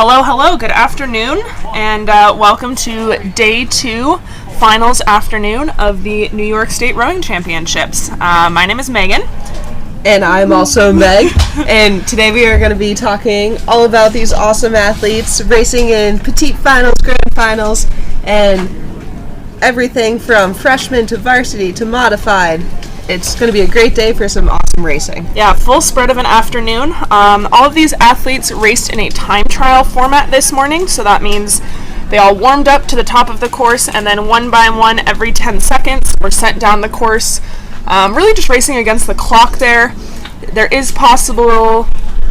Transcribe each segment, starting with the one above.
Hello, good afternoon, and welcome to Day 2, Finals Afternoon of the New York State Rowing Championships. My name is Megan. And I'm also Meg, and today we are going to be talking all about these awesome athletes racing in Petite finals, grand finals, and everything from freshman to varsity to modified. It's going to be a great day for some awesome racing. Yeah, full spread of an afternoon. All of these athletes raced in a time trial format this morning, so that means they all warmed up to the top of the course, and then one by one, every 10 seconds, were sent down the course. Really just racing against the clock there. There is possible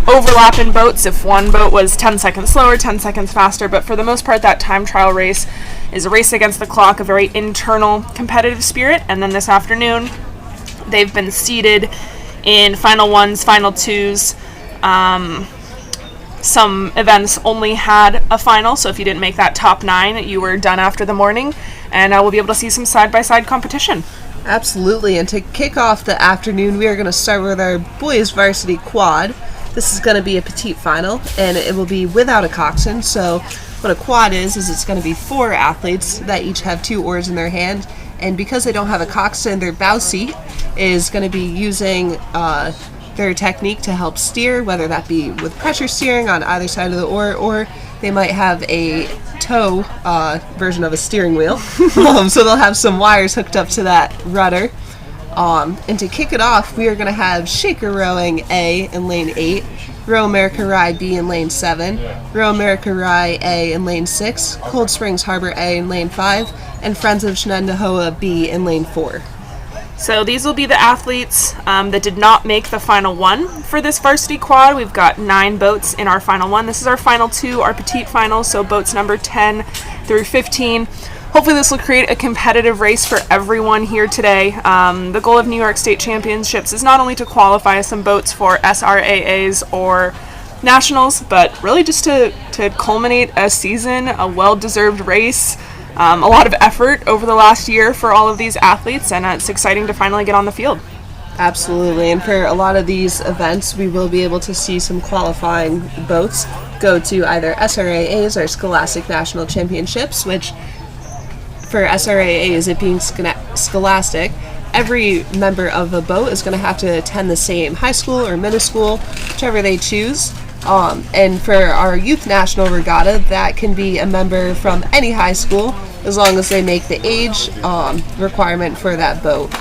overlap in boats if one boat was 10 seconds slower, 10 seconds faster, but for the most part that time trial race is a race against the clock, a very internal competitive spirit. And then this afternoon they've been seeded in Final 1s, Final 2s. Some events only had a final, so if you didn't make that top 9, you were done after the morning, and we'll be able to see some side-by-side competition. Absolutely, and to kick off the afternoon, we are going to start with our boys varsity quad. This is going to be a petite final, and it will be without a coxswain. So what a quad is it's going to be 4 athletes that each have 2 oars in their hand, and because they don't have a coxswain, their bow seat is going to be using their technique to help steer, whether that be with pressure steering on either side of the oar, or they might have a tow version of a steering wheel. So they'll have some wires hooked up to that rudder. And to kick it off, we are going to have Shaker Rowing A in lane 8, Row America Rye B in lane 7, Row America Rye A in lane 6, Cold Springs Harbor A in lane 5, and Friends of Shenandoah B in lane 4. So these will be the athletes that did not make the Final 1 for this varsity quad. We've got 9 boats in our Final 1. This is our Final 2, our petite final, so boats number 10 through 15. Hopefully this will create a competitive race for everyone here today. The goal of New York State Championships is not only to qualify some boats for SRAAs or nationals, but really just to culminate a season, a well-deserved race. A lot of effort over the last year for all of these athletes, and it's exciting to finally get on the field. Absolutely, and for a lot of these events, we will be able to see some qualifying boats go to either SRAAs or Scholastic National Championships, which for SRAAs, it being scholastic, every member of a boat is going to have to attend the same high school or middle school, whichever they choose. And for our youth national regatta, that can be a member from any high school as long as they make the age requirement for that boat.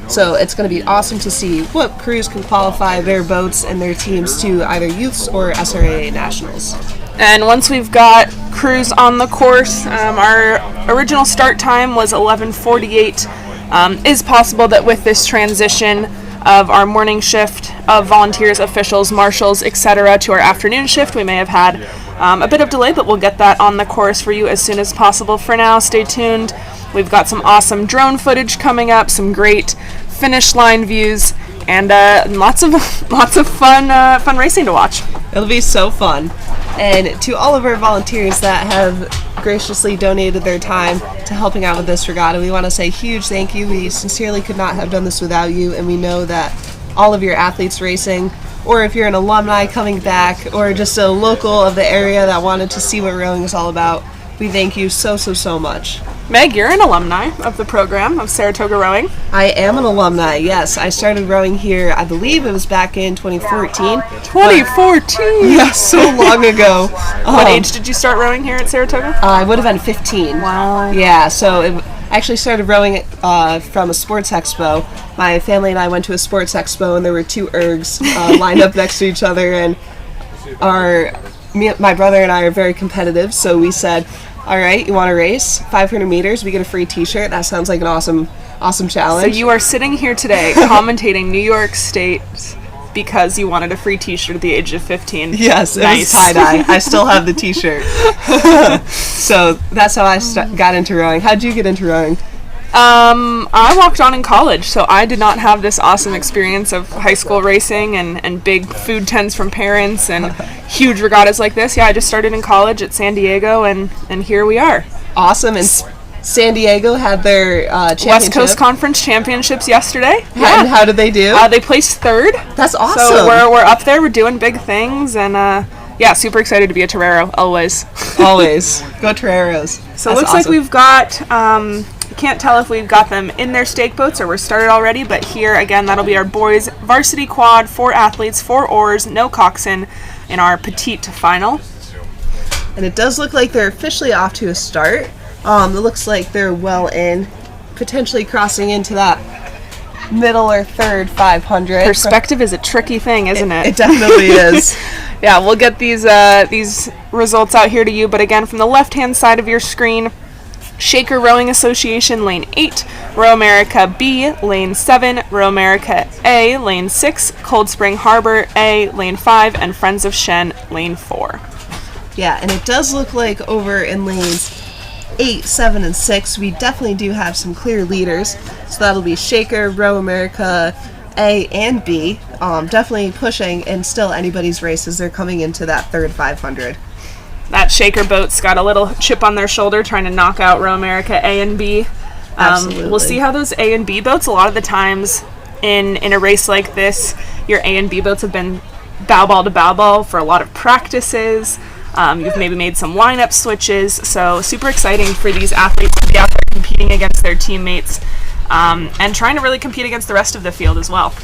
So it's going to be awesome to see what crews can qualify their boats and their teams to either youths or SRAA nationals. And once we've got crews on the course, our original start time was 11:48. Is possible that with this transition of our morning shift of volunteers, officials, marshals, etc. to our afternoon shift, we may have had a bit of delay, but we'll get that on the course for you as soon as possible. For now, stay tuned. We've got some awesome drone footage coming up, some great finish line views, and lots of fun racing to watch. It'll be so fun. And to all of our volunteers that have graciously donated their time to helping out with this regatta, we want to say huge thank you. We sincerely could not have done this without you, and we know that all of your athletes racing, or if you're an alumni coming back, or just a local of the area that wanted to see what rowing is all about, we thank you so much. Meg, you're an alumni of the program of Saratoga Rowing. I am an alumni, yes. I started rowing here, I believe it was back in 2014. 2014? Yeah, so long ago. What age did you start rowing here at Saratoga? I would have been 15. Wow. Yeah, so I actually started rowing from a sports expo. My family and I went to a sports expo, and there were 2 ergs lined up next to each other, and my brother and I are very competitive, so we said, all right, you want to race 500 meters? We get a free t-shirt. That sounds like an awesome challenge. So you are sitting here today commentating New York State because you wanted a free t-shirt at the age of 15. Yes, nice. It was tie-dye. I still have the t-shirt. So that's how I got into rowing. How'd you get into rowing? I walked on in college, so I did not have this awesome experience of high school racing and big food tents from parents and huge regattas like this. Yeah, I just started in college at San Diego, and here we are. Awesome. And San Diego had their championship. West Coast Conference Championships yesterday. Yeah. And how did they do? They placed 3rd. That's awesome. So we're up there. We're doing big things, and Yeah, super excited to be a Torero, always. Always. Go Toreros. So it looks like we've got, can't tell if we've got them in their stake boats or we're started already, but here, again, that'll be our boys varsity quad, 4 athletes, 4 oars, no coxswain in our Petite final. And it does look like they're officially off to a start. It looks like they're well in, potentially crossing into that middle or third 500. Perspective is a tricky thing, isn't it? It definitely is. Yeah, we'll get these results out here to you, but again, from the left-hand side of your screen, Shaker Rowing Association, Lane 8, Row America B, Lane 7, Row America A, Lane 6, Cold Spring Harbor A, Lane 5, and Friends of Shen, Lane 4. Yeah, and it does look like over in lanes 8, 7, and 6, we definitely do have some clear leaders. So that'll be Shaker, Row America A, and B. Definitely pushing, and still anybody's race as they're coming into that third 500. That Shaker boat's got a little chip on their shoulder trying to knock out Row America A and B. Absolutely. We'll see how those A and B boats, a lot of the times in a race like this, your A and B boats have been bow ball to bow ball for a lot of practices. You've maybe made some lineup switches, so super exciting for these athletes to be out there competing against their teammates and trying to really compete against the rest of the field as well.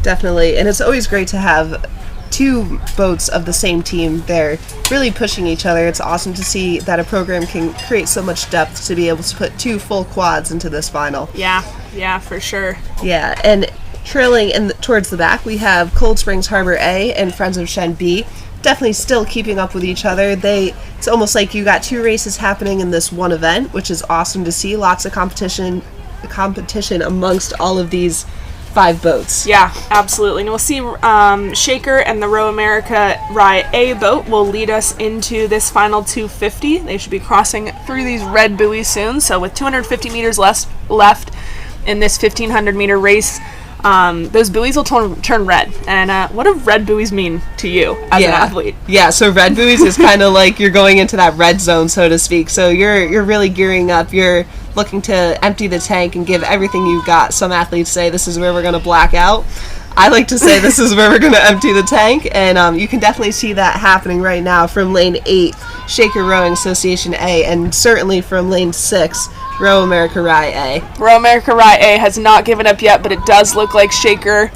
Definitely, and it's always great to have 2 boats of the same team. They're really pushing each other. It's awesome to see that a program can create so much depth to be able to put 2 full quads into this final. Yeah, for sure. Yeah, and trailing towards the back, we have Cold Springs Harbor A and Friends of Shen B. Definitely still keeping up with each other. It's almost like you got 2 races happening in this one event, which is awesome to see. Lots of competition amongst all of these 5 boats. Yeah, absolutely. And we'll see Shaker and the Row America Rye A boat will lead us into this final 250. They should be crossing through these red buoys soon. So with 250 meters left in this 1,500 meter race, those buoys will turn red. And what do red buoys mean to you as an athlete? Yeah, so red buoys is kind of like you're going into that red zone, so to speak. So you're really gearing up. You're looking to empty the tank and give everything you've got. Some athletes say this is where we're going to black out. I like to say this is where we're going to empty the tank, and you can definitely see that happening right now from lane 8, Shaker Rowing Association A, and certainly from lane 6, Row America Rye A. Row America Rye A has not given up yet, but it does look like Shaker,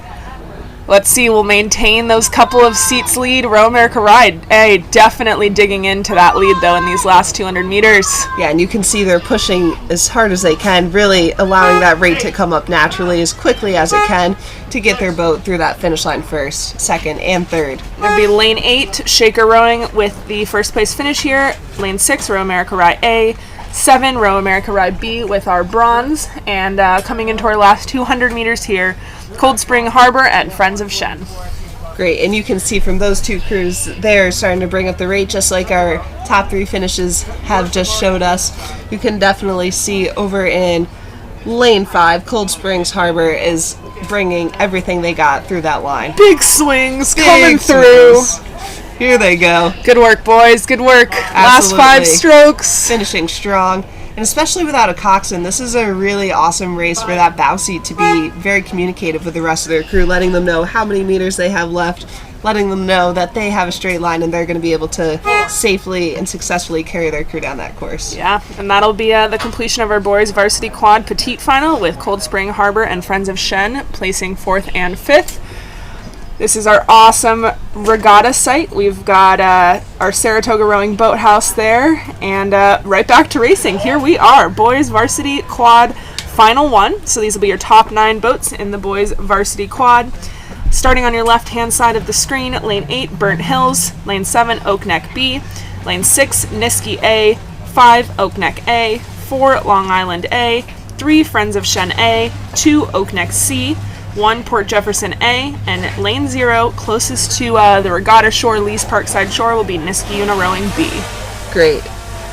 let's see, will maintain those couple of seats lead. Row America Rye A definitely digging into that lead, though, in these last 200 meters. Yeah, and you can see they're pushing as hard as they can, really allowing that rate to come up naturally as quickly as it can to get their boat through that finish line first, second, and third. It'll be lane 8, Shaker Rowing with the first place finish here. Lane 6, Row America Rye A. 7, Row America Rye B with our bronze. And coming into our last 200 meters here, Cold Spring Harbor and Friends of Shen. Great, and you can see from those 2 crews, they're starting to bring up the rate just like our top 3 finishes have just showed us. You can definitely see over in lane 5, Cold Springs Harbor is bringing everything they got through that line. Big swings coming through. Here they go. Good work, boys. Good work. Absolutely. Last 5 strokes. Finishing strong. And especially without a coxswain, this is a really awesome race for that bow seat to be very communicative with the rest of their crew, letting them know how many meters they have left, letting them know that they have a straight line and they're going to be able to safely and successfully carry their crew down that course. Yeah, and that'll be the completion of our boys varsity quad Petite final with Cold Spring Harbor and Friends of Shen placing 4th and 5th. This is our awesome regatta site. We've got our Saratoga Rowing Boathouse there, and right back to racing. Here we are, boys varsity quad final 1. So these will be your top 9 boats in the boys varsity quad. Starting on your left-hand side of the screen, lane 8, Burnt Hills, lane 7, Oak Neck B, lane 6, Niskey A, 5, Oak Neck A, 4, Long Island A, 3, Friends of Shen A, 2, Oak Neck C, 1, Port Jefferson A, and lane 0, closest to the Regatta shore, Lee's Parkside shore, will be Niskayuna Rowing B. Great.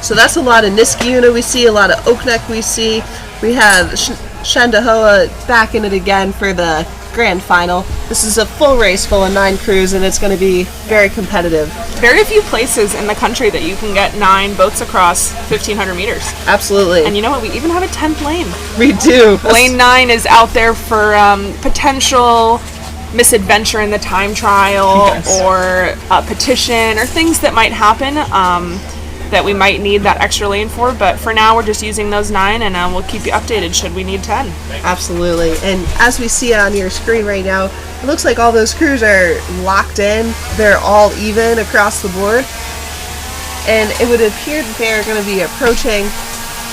So that's a lot of Niskayuna we see, a lot of Oak Neck we see. We have Shendahoa back in it again for the grand final. This is a full race full of 9 crews, and it's going to be very competitive. Very few places in the country that you can get 9 boats across 1,500 meters. Absolutely. And you know what? We even have a 10th lane. We do. Lane 9 is out there for potential misadventure in the time trial, Yes. or a petition, or things that might happen that we might need that extra lane for. But for now, we're just using those 9, and we'll keep you updated should we need 10. Absolutely. And as we see on your screen right now, it looks like all those crews are locked in. They're all even across the board. And it would appear that they're going to be approaching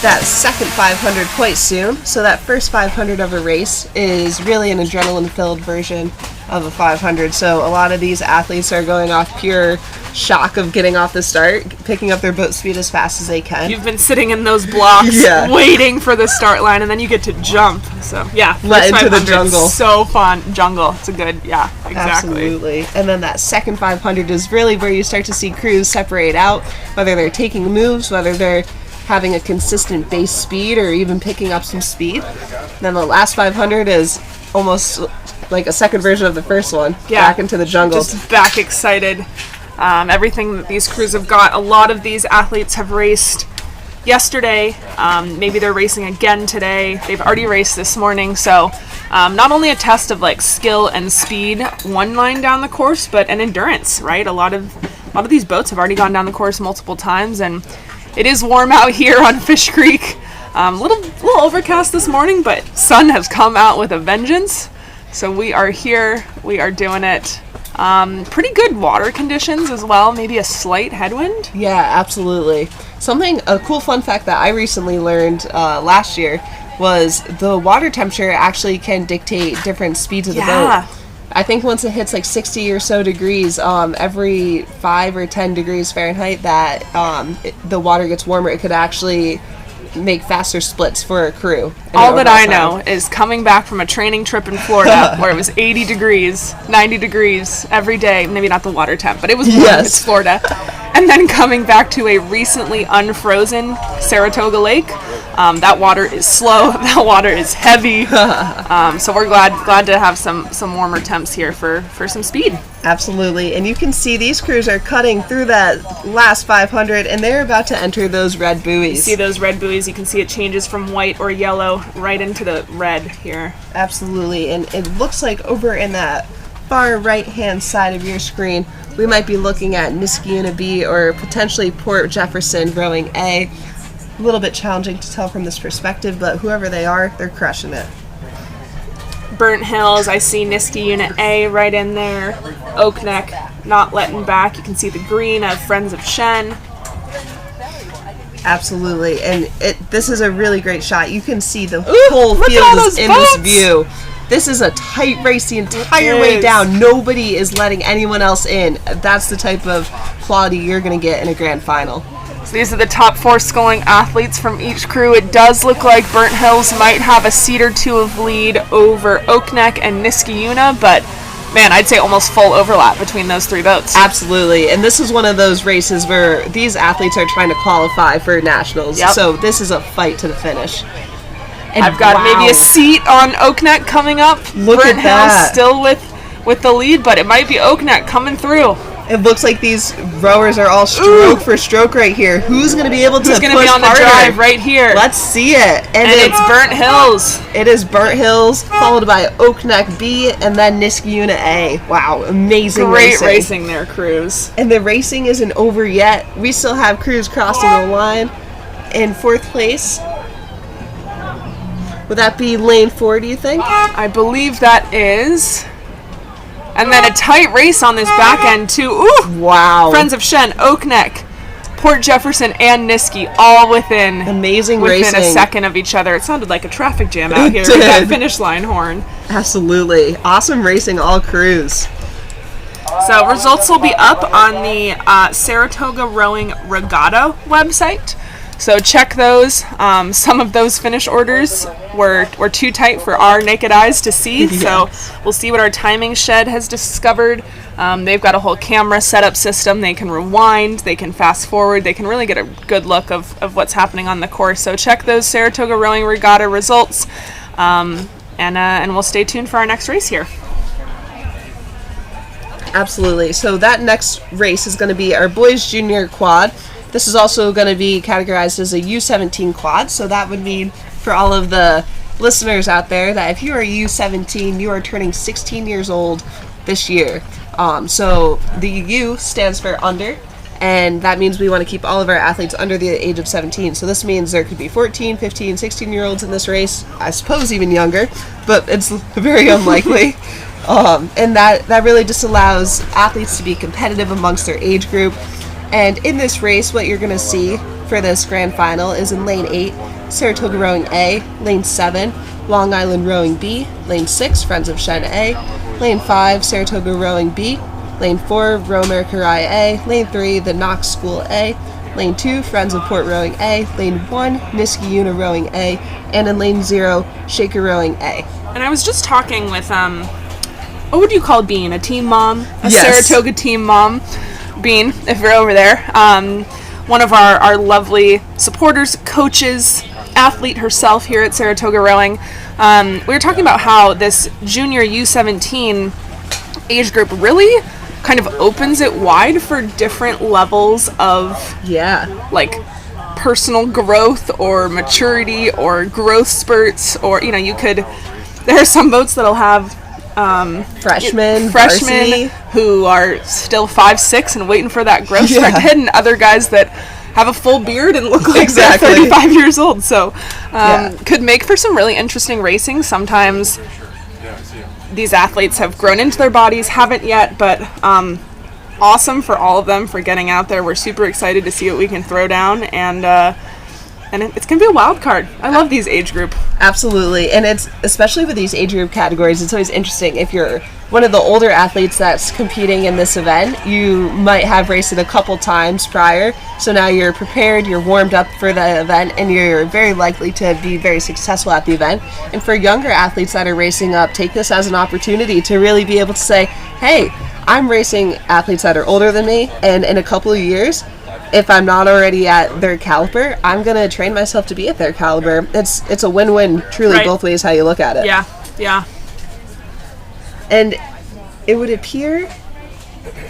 that second 500 quite soon. So that first 500 of a race is really an adrenaline-filled version of a 500. So a lot of these athletes are going off pure shock of getting off the start, picking up their boat speed as fast as they can. You've been sitting in those blocks waiting for the start line, and then you get to jump. So yeah, let into the jungle. So fun. Jungle. It's a good, exactly. Absolutely. And then that second 500 is really where you start to see crews separate out, whether they're taking moves, whether they're having a consistent base speed, or even picking up some speed. And then the last 500 is almost like a second version of the first one. Back into the jungle. Just back excited. Everything that these crews have got. A lot of these athletes have raced yesterday. Maybe they're racing again today. They've already raced this morning. So not only a test of like skill and speed one line down the course, but an endurance, right? A lot of these boats have already gone down the course multiple times, and it is warm out here on Fish Creek. Little overcast this morning, but sun has come out with a vengeance. So we are here. We are doing it. Pretty good water conditions as well. Maybe a slight headwind. Yeah, absolutely. A cool fun fact that I recently learned last year was the water temperature actually can dictate different speeds of the boat. I think once it hits like 60 or so degrees, every 5 or 10 degrees Fahrenheit that the water gets warmer, it could actually make faster splits for a crew. All that I know is coming back from a training trip in Florida where it was 80 degrees, 90 degrees every day. Maybe not the water temp, but it was warm. It's Florida. And then coming back to a recently unfrozen Saratoga Lake. That water is slow. That water is heavy. So we're glad to have some warmer temps here for some speed. Absolutely. And you can see these crews are cutting through that last 500, and they're about to enter those red buoys. You see those red buoys. You can see it changes from white or yellow right into the red here. Absolutely. And it looks like over in that far right-hand side of your screen, we might be looking at Niskayuna B or potentially Port Jefferson rowing A. A little bit challenging to tell from this perspective, but whoever they are, they're crushing it. Burnt Hills, I see Niskayuna A right in there. Oak Neck not letting back. You can see the green of Friends of Shen. Absolutely, and this is a really great shot. You can see the whole field is in this view. This is a tight race the entire way down. Nobody is letting anyone else in. That's the type of quality you're going to get in a grand final. So these are the top 4 sculling athletes from each crew. It does look like Burnt Hills might have a seat or two of lead over Oak Neck and Niskayuna, but man, I'd say almost full overlap between those 3 boats. Absolutely, and this is one of those races where these athletes are trying to qualify for nationals. So this is a fight to the finish. And I've got maybe a seat on Oak Neck coming up. Look at that. Still with the lead, but it might be Oak Neck coming through. It looks like these rowers are all stroke for stroke right here. Who's going to be able to push harder? Who's going to be on the drive right here? Let's see it. And it's Burnt Hills. It is Burnt Hills, followed by Oak Neck B, and then Niskayuna A. Wow, amazing Great racing there, crews. And the racing isn't over yet. We still have crews crossing the line. In 4th place, would that be lane 4, do you think? I believe that is. And then a tight race on this back end, too. Ooh! Wow. Friends of Shen, Oak Neck, Port Jefferson, and Niskay, all within racing. a second of each other. It sounded like a traffic jam out here with that finish line horn. Absolutely. Awesome racing, all crews. So results will be up on the Saratoga Rowing Regatta website. So check those. Some of those finish orders were too tight for our naked eyes to see. So we'll see what our timing shed has discovered. They've got a whole camera setup system. They can rewind, they can fast forward, they can really get a good look of what's happening on the course. So check those Saratoga Rowing Regatta results, and we'll stay tuned for our next race here. Absolutely. So that next race is going to be our boys junior quad. This is also going to be categorized as a U17 quad, so that would mean for all of the listeners out there that if you are U17, you are turning 16 years old this year. So the U stands for under, and that means we want to keep all of our athletes under the age of 17. So this means there could be 14, 15, 16-year-olds in this race, I suppose even younger, but it's very unlikely. And that really just allows athletes to be competitive amongst their age group. And in this race, what you're going to see for this grand final is in Lane 8, Saratoga Rowing A, Lane 7, Long Island Rowing B, Lane 6, Friends of Shen A, Lane 5, Saratoga Rowing B, Lane 4, Row Mercury A, Lane 3, the Knox School A, Lane 2, Friends of Port Rowing A, Lane 1, Niskayuna Rowing A, and in Lane 0, Shaker Rowing A. And I was just talking with, what would you call Bean? A team mom? A Yes. Saratoga team mom? Bean, if you're over there. One of our lovely supporters, coaches, athlete herself here at Saratoga Rowing. We were talking about how this junior U17 age group really kind of opens it wide for different levels of like personal growth or maturity or growth spurts, or there are some boats that'll have Freshmen Varsity, who are still 5'6" and waiting for that growth spurt to hit, and other guys that have a full beard and look like they're 35 years old. So could make for some really interesting racing. Sometimes these athletes have grown into their bodies, haven't yet, but awesome for all of them for getting out there. We're super excited to see what we can throw down, and it's going to be a wild card. I love these age group. Absolutely. And it's, especially with these age group categories, it's always interesting. If you're one of the older athletes that's competing in this event, you might have raced it a couple times prior. So now you're prepared, you're warmed up for the event, and you're very likely to be very successful at the event. And for younger athletes that are racing up, take this as an opportunity to really be able to say, hey, I'm racing athletes that are older than me, and in a couple of years, if I'm not already at their caliber, I'm going to train myself to be at their caliber. It's a win-win, truly, Right. both ways how you look at it. Yeah. And it would appear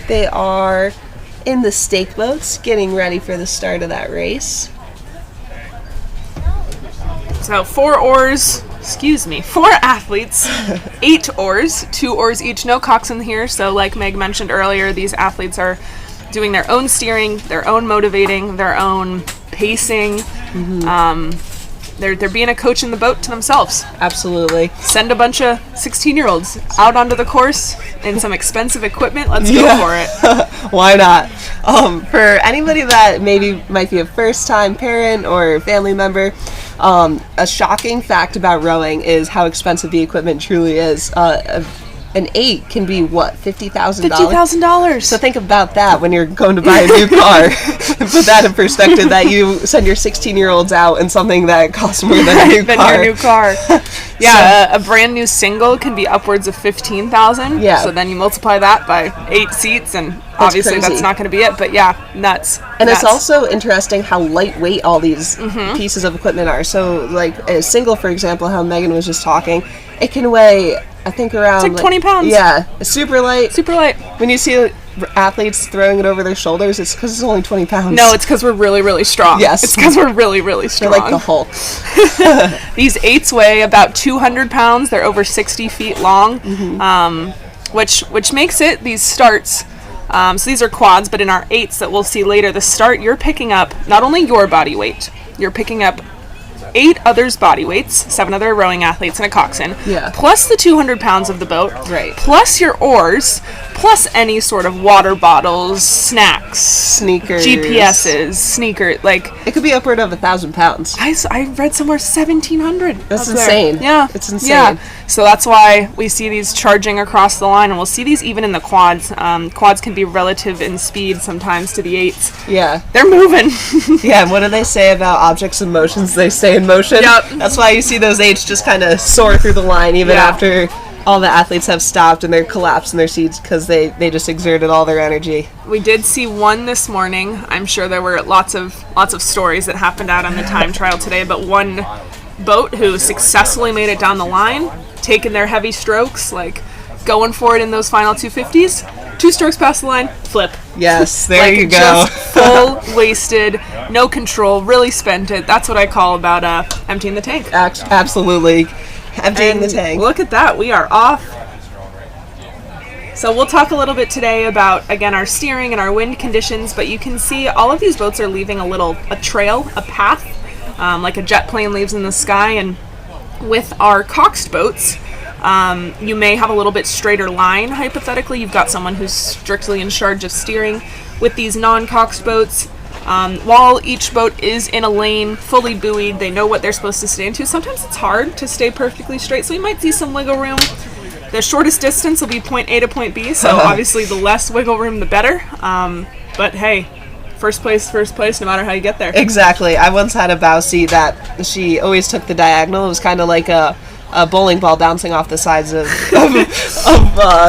they are in the stake boats getting ready for the start of that race. So 4 athletes, 8 oars, 2 oars each, no coxswain here. So like Meg mentioned earlier, these athletes are doing their own steering, their own motivating, their own pacing. They're being a coach in the boat to themselves. Absolutely. Send a bunch of 16-year-olds out onto the course in some expensive equipment. Let's go for it. Why not? For anybody that maybe might be a first-time parent or family member, a shocking fact about rowing is how expensive the equipment truly is. An 8 can be, what, $50,000? $50,000. So think about that when you're going to buy a new car. Put that in perspective, that you send your 16-year-olds out in something that costs more than a new car. Your new car. Yeah, a brand new single can be upwards of $15,000. Yeah. So then you multiply that by 8 seats, and obviously crazy. that's not going to be it. But yeah, nuts. And it's also interesting how lightweight all these pieces of equipment are. So, like a single, for example, how Megan was just talking, it can weigh, I think, around... It's like 20 pounds. Yeah, it's super light. Super light. When you see athletes throwing it over their shoulders, it's because it's only 20 pounds. No, it's because we're really, really strong. Yes. It's because we're really, really They're strong. like the Hulk. These 8s weigh about 200 pounds. They're over 60 feet long, which makes it, these starts... so these are quads, but in our 8s that we'll see later, the start, you're picking up not only your body weight, you're picking up 8 others' body weights, 7 other rowing athletes and a coxswain, plus the 200 pounds of the boat, plus your oars, plus any sort of water bottles, snacks, Sneakers. GPSs, sneakers, like... It could be upward of 1,000 pounds. I read somewhere 1,700. That's insane. Yeah. It's insane. Yeah. So that's why we see these charging across the line, and we'll see these even in the quads. Quads can be relative in speed sometimes to the 8s. Yeah. They're moving. Yeah, and what do they say about objects in motions? They stay in motion. Yep. That's why you see those 8s just kind of soar through the line even after all the athletes have stopped and they're collapsed in their seats because they just exerted all their energy. We did see one this morning. I'm sure there were lots of stories that happened out on the time trial today, but one boat who successfully made it down the line, taking their heavy strokes, like going for it in those final 250s, 2 strokes past the line, flip. Yes, there like, you go. Just full wasted, no control, really spent it. That's what I call about emptying the tank. Absolutely. Emptying the tank. Look at that. We are off. So we'll talk a little bit today about, again, our steering and our wind conditions, but you can see all of these boats are leaving a trail, a path, like a jet plane leaves in the sky. And with our Coxed boats, you may have a little bit straighter line, hypothetically. You've got someone who's strictly in charge of steering. With these non-Coxed boats, while each boat is in a lane, fully buoyed, they know what they're supposed to stay into. Sometimes it's hard to stay perfectly straight, so we might see some wiggle room. The shortest distance will be point A to point B, so obviously the less wiggle room, the better. But hey, first place, no matter how you get there. Exactly. I once had a bow seat that she always took the diagonal. It was kind of like a bowling ball bouncing off the sides of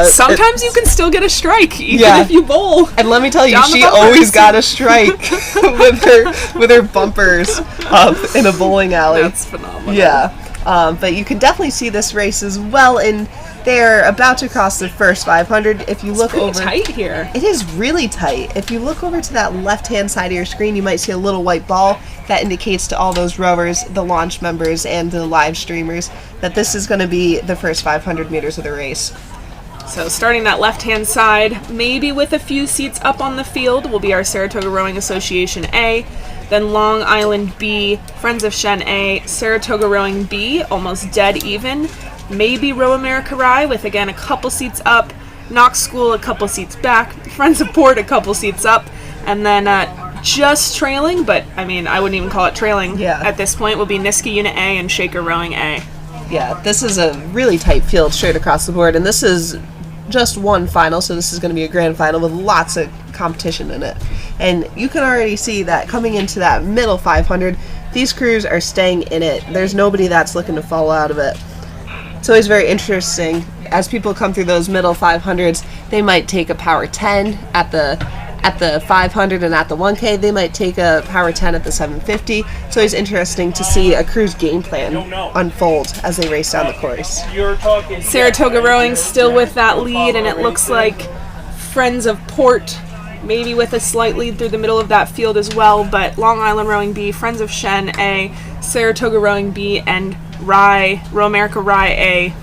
sometimes you can still get a strike, even if you bowl. And let me tell you, she always got a strike with her bumpers up in a bowling alley. That's phenomenal. Yeah. But you can definitely see this race as well, and they're about to cross the first 500. If you look over, tight here. It is really tight. If you look over to that left-hand side of your screen, you might see a little white ball that indicates to all those rowers, the launch members, and the live streamers that this is going to be the first 500 meters of the race. So starting that left-hand side, maybe with a few seats up on the field, will be our Saratoga Rowing Association A, then Long Island B, Friends of Shen A, Saratoga Rowing B, almost dead even, maybe Row America Rye with, again, a couple seats up, Knox School a couple seats back, Friends of Port a couple seats up, and then just trailing, but I mean, I wouldn't even call it trailing at this point, will be Niska Unit A and Shaker Rowing A. Yeah, this is a really tight field straight across the board, and this is just one final, so this is going to be a grand final with lots of competition in it. And you can already see that coming into that middle 500, these crews are staying in it. There's nobody that's looking to fall out of it. It's always very interesting. As people come through those middle 500s, they might take a power 10 at the 500, and at the 1K they might take a power 10 at the 750. It's always interesting to see a crew's game plan unfold as they race down the course. Saratoga Rowing still with that lead, and it looks like Friends of Port maybe with a slight lead through the middle of that field as well, but Long Island Rowing B, Friends of Shen A, Saratoga Rowing B, and Row America Rye A,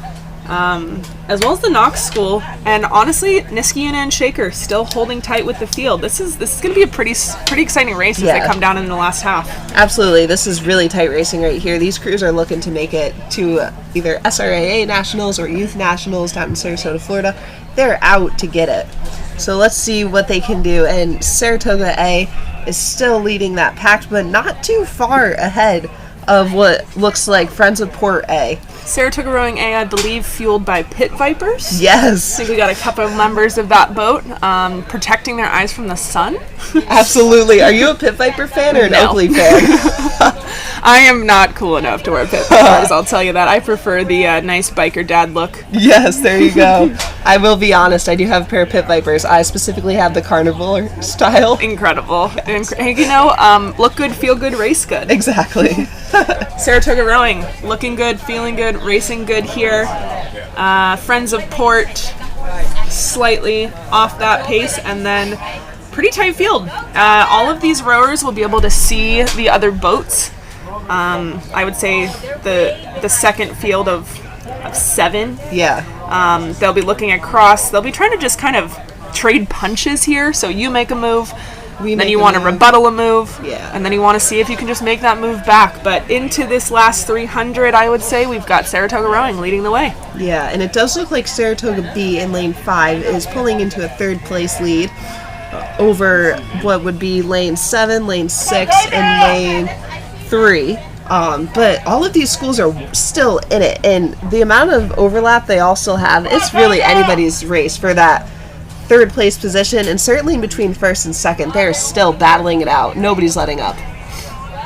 as well as the Knox School, and honestly, Niskayuna and Shaker still holding tight with the field. This is going to be a pretty exciting race as they come down in the last half. Absolutely, this is really tight racing right here. These crews are looking to make it to either SRAA Nationals or Youth Nationals down in Sarasota, Florida. They're out to get it. So let's see what they can do. And Saratoga A is still leading that pack, but not too far ahead of what looks like Friends of Port A. Saratoga Rowing A, I believe, fueled by pit vipers. Yes. I think we got a couple of members of that boat protecting their eyes from the sun. Absolutely. Are you a pit viper fan or an Oakley fan? I am not cool enough to wear pit vipers, I'll tell you that. I prefer the nice biker dad look. Yes, there you go. I will be honest, I do have a pair of pit vipers. I specifically have the carnival style. Incredible. Look good, feel good, race good. Exactly. Saratoga Rowing, looking good, feeling good, racing good here. Friends of Port, slightly off that pace, and then pretty tight field. All of these rowers will be able to see the other boats. I would say the second field of 7. Yeah. They'll be looking across. They'll be trying to just kind of trade punches here. So you make a move, then you want to rebuttal a move, and then you want to see if you can just make that move back. But into this last 300, I would say we've got Saratoga Rowing leading the way. Yeah, and it does look like Saratoga B in lane 5 is pulling into a third place lead over what would be lane 7, lane 6, and lane 3. But all of these schools are still in it, and the amount of overlap they all still have, it's really anybody's race for that third place position, and certainly in between first and second, they're still battling it out. Nobody's letting up.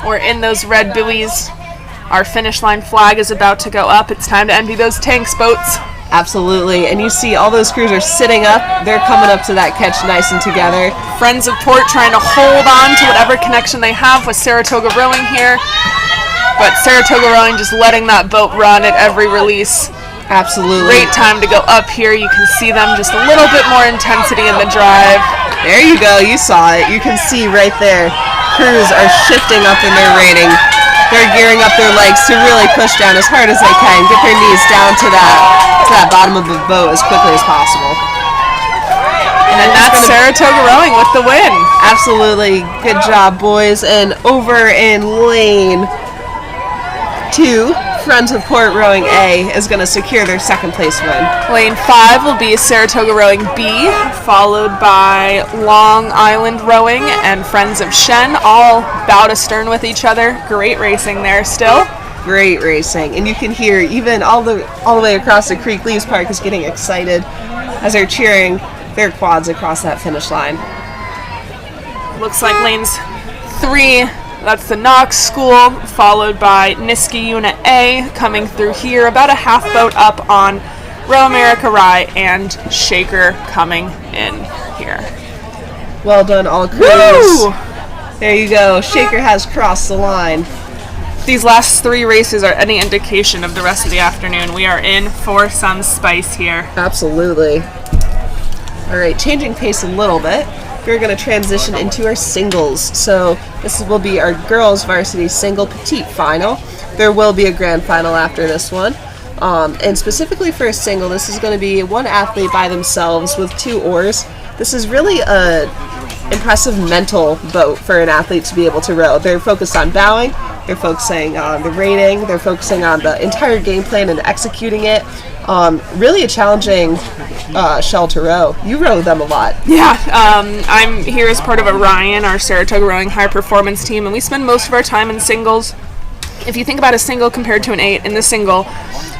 We're in those red buoys. Our finish line flag is about to go up. It's time to empty those tanks, boats. Absolutely, and you see all those crews are sitting up. They're coming up to that catch nice and together. Friends of Port trying to hold on to whatever connection they have with Saratoga Rowing here. But Saratoga Rowing just letting that boat run at every release. Absolutely. Great time to go up here. You can see them just a little bit more intensity in the drive. There you go. You saw it. You can see right there. crews are shifting up in their rating. They're gearing up their legs to really push down as hard as they can, get their knees down to that bottom of the boat as quickly as possible. And that's Saratoga Rowing with the win. Absolutely. Good job, boys. And over in lane 2, Friends of Port Rowing A is going to secure their second place win. Lane 5 will be Saratoga Rowing B, followed by Long Island Rowing and Friends of Shen, all bow to stern with each other. Great racing there still. Great racing. And you can hear even all the way across the creek, Leaves Park is getting excited as they're cheering their quads across that finish line. Looks like lanes 3, that's the Knox School, followed by Niski Unit A coming through here, about a half boat up on Row America Rye, and Shaker coming in here. Well done, all crews. Woo! There you go. Shaker has crossed the line. These last 3 races are any indication of the rest of the afternoon. We are in for some spice here. Absolutely. All right, changing pace a little bit. We're going to transition into our singles. So this will be our girls varsity single petite final. There will be a grand final after this one. And specifically for a single, this is going to be one athlete by themselves with 2 oars. This is really a impressive mental boat for an athlete to be able to row. They're focused on bowing, they're focusing on the rating, they're focusing on the entire game plan and executing it. Really a challenging shell to row. You row them a lot. Yeah, I'm here as part of Orion, our Saratoga Rowing high performance team, and we spend most of our time in singles. If you think about a single compared to an 8, in the single,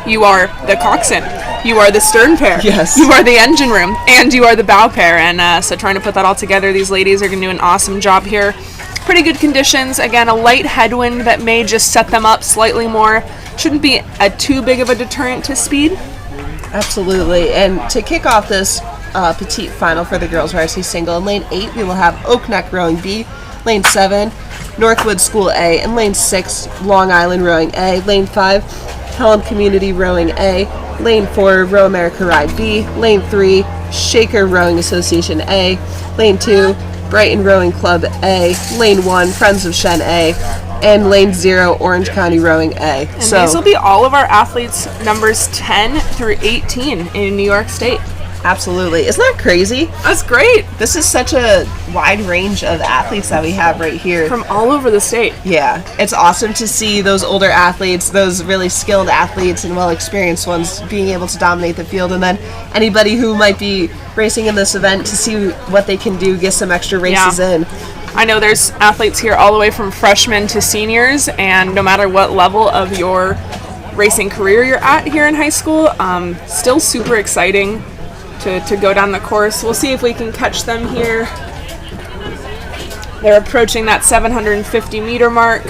you are the coxswain, you are the stern pair, yes, you are the engine room, and you are the bow pair. And so trying to put that all together, these ladies are going to do an awesome job here. Pretty good conditions. Again, a light headwind that may just set them up slightly more. Shouldn't be too big of a deterrent to speed. Absolutely. And to kick off this petite final for the girls varsity single, in lane 8 we will have Oak Neck Rowing B, lane 7 Northwood School A, and lane 6 Long Island Rowing A, lane 5 Pelham Community Rowing A, lane 4 Row America Ride B, lane 3 Shaker Rowing Association A, lane 2 Brighton Rowing Club A, lane 1 Friends of Shen A, and lane 0 Orange County Rowing A. And these will be all of our athletes numbers 10 through 18 in New York State. Absolutely. Isn't that crazy? That's great. This is such a wide range of athletes that we have right here. From all over the state. Yeah. It's awesome to see those older athletes, those really skilled athletes and well-experienced ones being able to dominate the field, and then anybody who might be racing in this event to see what they can do, get some extra races in. I know there's athletes here all the way from freshmen to seniors, and no matter what level of your racing career you're at here in high school, still super exciting to go down the course. We'll see if we can catch them here. They're approaching that 750 meter mark.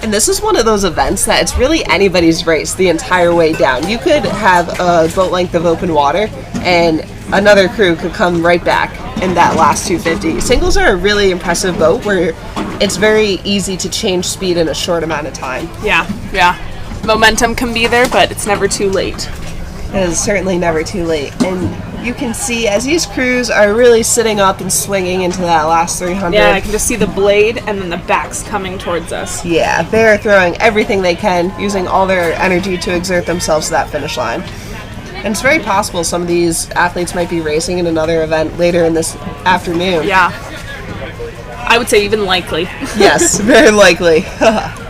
And this is one of those events that it's really anybody's race the entire way down. You could have a boat length of open water and another crew could come right back in that last 250. Singles are a really impressive boat where it's very easy to change speed in a short amount of time. Yeah. Momentum can be there, but it's never too late. It is certainly never too late. And you can see as these crews are really sitting up and swinging into that last 300. Yeah, I can just see the blade and then the backs coming towards us. Yeah, they're throwing everything they can, using all their energy to exert themselves to that finish line. And it's very possible some of these athletes might be racing in another event later in this afternoon. Yeah. I would say even likely. Yes, very likely.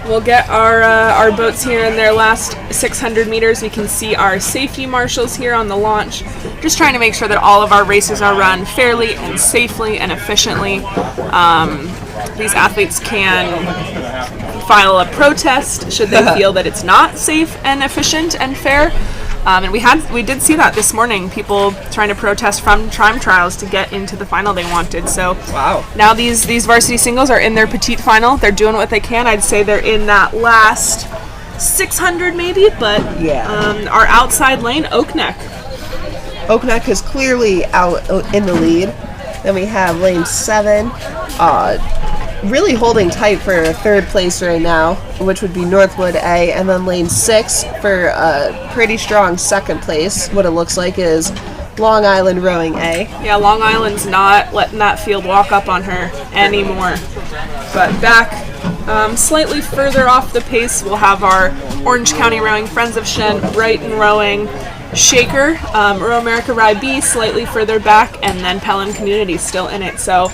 We'll get our boats here in their last 600 meters. You can see our safety marshals here on the launch, just trying to make sure that all of our races are run fairly and safely and efficiently. These athletes can file a protest should they feel that it's not safe and efficient and fair. And we did see that this morning, people trying to protest from time trials to get into the final they wanted. So wow. Now these varsity singles are in their petite final. They're doing what they can. I'd say they're in that last 600 maybe, but our outside lane, Oak Neck. Oak Neck is clearly out in the lead. Then we have lane 7, really holding tight for third place right now, which would be Northwood A, and then lane 6 for a pretty strong second place. What it looks like is Long Island Rowing A. Yeah, Long Island's not letting that field walk up on her anymore. But back slightly further off the pace, we'll have our Orange County Rowing, Friends of Shen, Brighton Rowing, Shaker, Row America Rye B slightly further back, and then Pelham Community still in it. So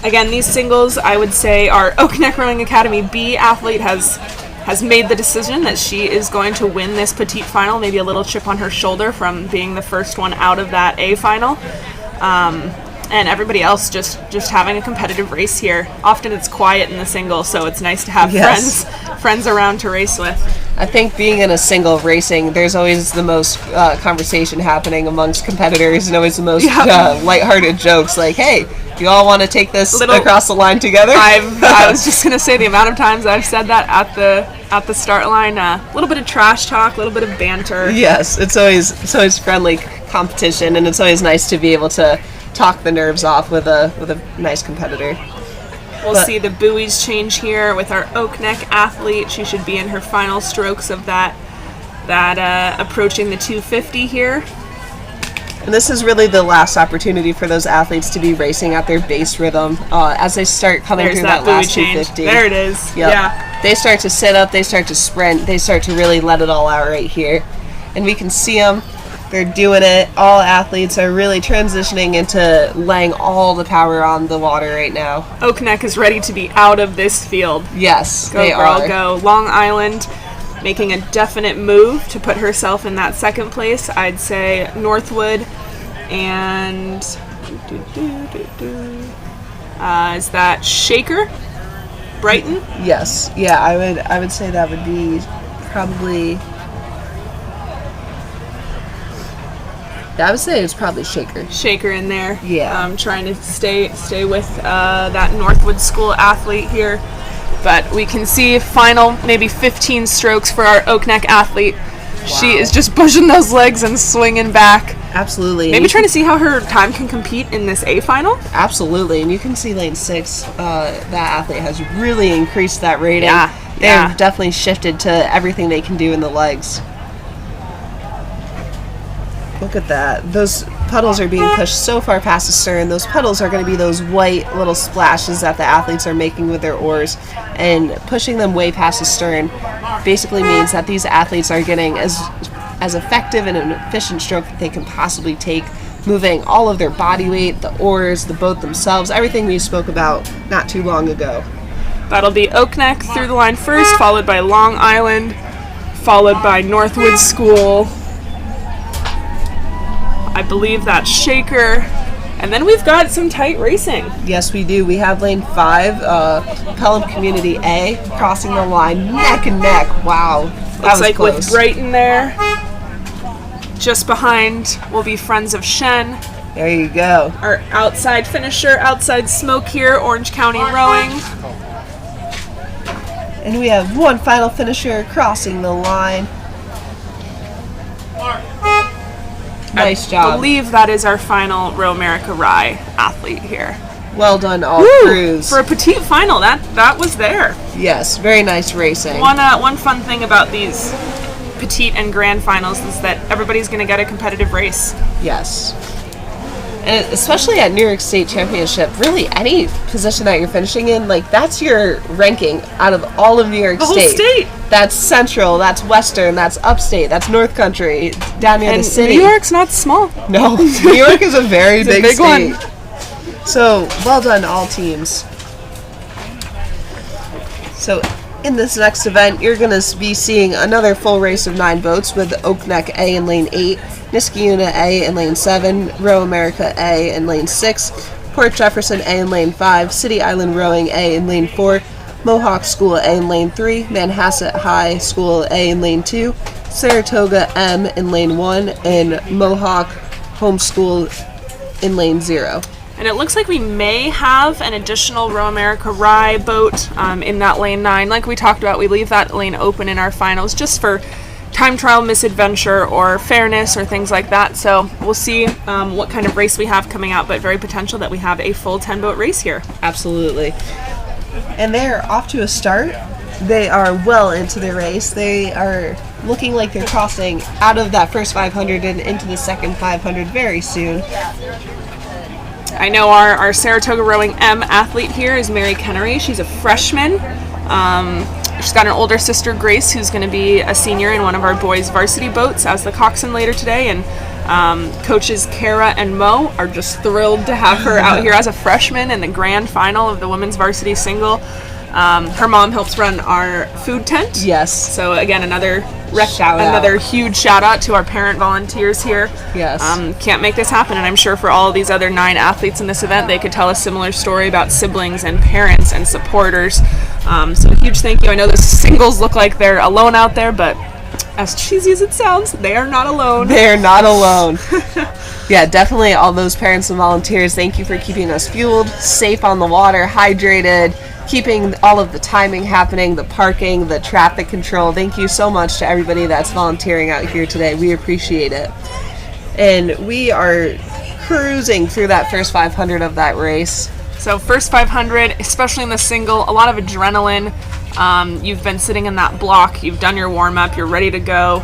again, these singles, I would say our Oak Neck Rowing Academy B athlete has made the decision that she is going to win this Petite final, maybe a little chip on her shoulder from being the first one out of that A final. And everybody else just having a competitive race here. Often it's quiet in the single, so it's nice to have friends around to race with. I think being in a single racing, there's always the most conversation happening amongst competitors, and always the most lighthearted jokes like, hey, do you all want to take this across the line together? I was just going to say the amount of times I've said that at the start line. A little bit of trash talk, a little bit of banter. Yes, it's always friendly competition, and it's always nice to be able to talk the nerves off with a nice competitor. We'll see the buoys change here with our Oak Neck athlete. She should be in her final strokes of that approaching the 250 here. And this is really the last opportunity for those athletes to be racing at their base rhythm as they start coming through that last 250. There it is. Yep. Yeah. They start to sit up, they start to sprint, they start to really let it all out right here. And we can see them. They're doing it. All athletes are really transitioning into laying all the power on the water right now. Oak Neck is ready to be out of this field. Yes, go, they girl, are. Go. Long Island making a definite move to put herself in that second place. I'd say Northwood and is that Shaker? Brighton? Yes. Yeah, I would say that would be probably... I would say it's probably Shaker. Shaker in there. Yeah. Trying to stay with that Northwood School athlete here. But we can see final maybe 15 strokes for our Oak Neck athlete. Wow. She is just pushing those legs and swinging back. Absolutely. Maybe trying to see how her time can compete in this A final. Absolutely. And you can see lane 6, that athlete has really increased that rating. Yeah. They've definitely shifted to everything they can do in the legs. Look at that. Those puddles are being pushed so far past the stern. Those puddles are going to be those white little splashes that the athletes are making with their oars. And pushing them way past the stern basically means that these athletes are getting as effective and an efficient stroke that they can possibly take, moving all of their body weight, the oars, the boat themselves, everything we spoke about not too long ago. That'll be Oak Neck through the line first, followed by Long Island, followed by Northwood School. I believe that's Shaker. And then we've got some tight racing. Yes, we do. We have lane 5, Pelham Community A, crossing the line neck and neck. Wow. Looks like close. With Brighton there. Just behind will be Friends of Shen. There you go. Our outside finisher, outside smoke here, Orange County Rowing. And we have one final finisher crossing the line. Nice job. I believe that is our final Row America Rye athlete here. Well done, all crews. For a Petite final, that was there. Yes, very nice racing. One fun thing about these Petite and Grand finals is that everybody's going to get a competitive race. Yes. And especially at New York State Championship, really any position that you're finishing in, like that's your ranking out of all of New York State. The whole state. That's Central, that's Western, that's Upstate, that's North Country, down near the city. New York's not small. No, New York is a very big state. One. So, well done all teams. So, in this next event, you're going to be seeing another full race of 9 boats with Oak Neck A in lane 8, Niskayuna A in lane 7, Row America A in lane 6, Port Jefferson A in lane 5, City Island Rowing A in lane 4, Mohawk School A in lane 3, Manhasset High School A in lane 2, Saratoga M in lane 1, and Mohawk Home School in lane 0. And it looks like we may have an additional Row America Rye boat in that lane 9. Like we talked about, we leave that lane open in our finals just for time trial misadventure or fairness or things like that. So we'll see what kind of race we have coming out, but very potential that we have a full 10-boat race here. Absolutely. And they're off to a start. They are well into the race. They are looking like they're crossing out of that first 500 and into the second 500 very soon. I know our Saratoga Rowing M athlete here is Mary Kennery. She's a freshman. She's got an older sister, Grace, who's going to be a senior in one of our boys' varsity boats as the coxswain later today. And coaches Kara and Mo are just thrilled to have her out here as a freshman in the grand final of the women's varsity single. Her mom helps run our food tent. Yes. So again, another huge shout out to our parent volunteers here. Yes. Can't make this happen, and I'm sure for all of these other 9 athletes in this event, they could tell a similar story about siblings and parents and supporters. So a huge thank you. I know the singles look like they're alone out there, but as cheesy as it sounds, they are not alone. They're not alone. Yeah, definitely all those parents and volunteers, thank you for keeping us fueled, safe on the water, hydrated, keeping all of the timing happening, the parking, the traffic control. Thank you so much to everybody that's volunteering out here today. We appreciate it. And we are cruising through that first 500 of that race. So first 500, especially in the single, a lot of adrenaline. You've been sitting in that block, you've done your warm-up, you're ready to go.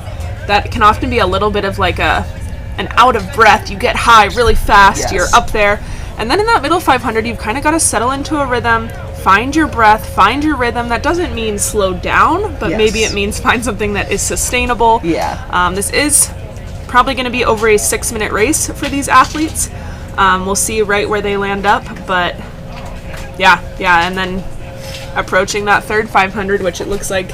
That can often be a little bit of like an out of breath. You get high really fast, Yes. You're up there. And then in that middle 500, you've kind of got to settle into a rhythm, find your breath, find your rhythm. That doesn't mean slow down, but Yes. maybe it means find something that is sustainable. Yeah. This is probably going to be over a 6-minute race for these athletes. We'll see right where they land up, but yeah, and then approaching that third 500, which it looks like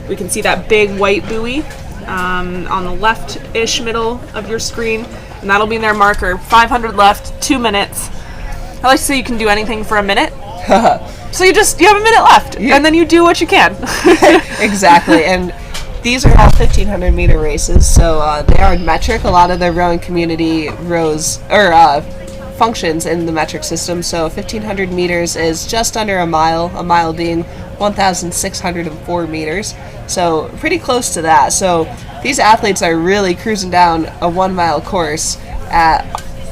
we can see that big white buoy on the left-ish middle of your screen, and that'll be their marker. 500 left, 2 minutes. I like to say you can do anything for a minute. So you have a minute left, and then you do what you can. Exactly, and these are all 1,500 meter races, so they are metric. A lot of the rowing community functions in the metric system. So 1,500 meters is just under a mile being 1,604 meters. So pretty close to that. So these athletes are really cruising down a 1 mile course at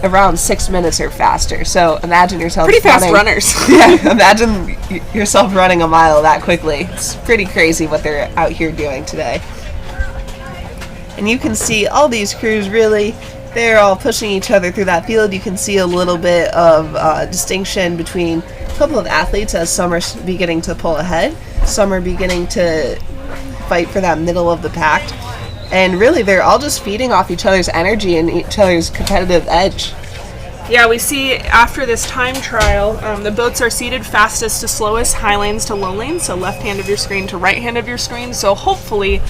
around 6 minutes or faster. So imagine yourself Pretty fast runners. Yeah, imagine yourself running a mile that quickly. It's pretty crazy what they're out here doing today. And you can see all these crews really, they're all pushing each other through that field. You can see a little bit of distinction between a couple of athletes as some are beginning to pull ahead. Some are beginning to fight for that middle of the pack. And really, they're all just feeding off each other's energy and each other's competitive edge. Yeah, we see after this time trial, the boats are seated fastest to slowest, high lanes to low lanes, so left hand of your screen to right hand of your screen. So hopefully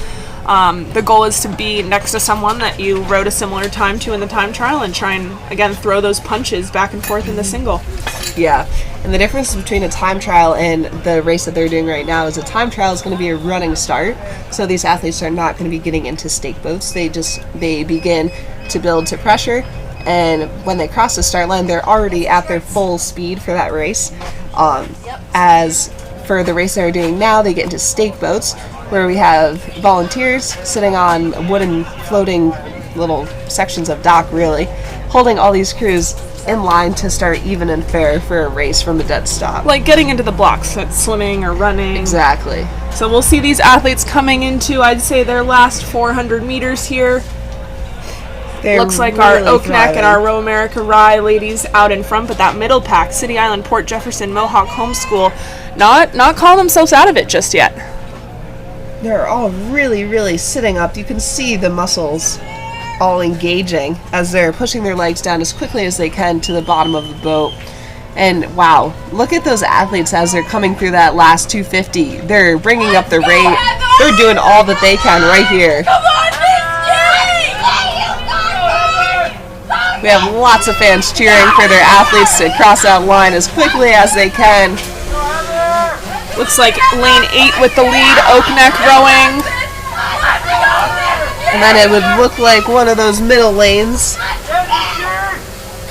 the goal is to be next to someone that you rode a similar time to in the time trial and try and, again, throw those punches back and forth in the single. Yeah, and the difference between a time trial and the race that they're doing right now is a time trial is going to be a running start. So these athletes are not going to be getting into stake boats. They begin to build to pressure, and when they cross the start line, they're already at their full speed for that race. As for the race they're doing now, they get into stake boats, where we have volunteers sitting on wooden floating little sections of dock, really, holding all these crews in line to start even and fair for a race from the dead stop. Like getting into the blocks, that's swimming or running. Exactly. So we'll see these athletes coming into, I'd say, their last 400 meters here. They're Looks like really our Oak Neck thriving. and our Row America Rye ladies out in front, but that middle pack, City Island, Port Jefferson, Mohawk Homeschool, not calling themselves out of it just yet. They're all really, really sitting up. You can see the muscles all engaging as they're pushing their legs down as quickly as they can to the bottom of the boat. And wow, look at those athletes as they're coming through that last 250. They're bringing up the rate. They're doing all that they can right here. We have lots of fans cheering for their athletes to cross that line as quickly as they can. Looks like lane 8 with the lead, Oak Neck rowing. And then it would look like one of those middle lanes.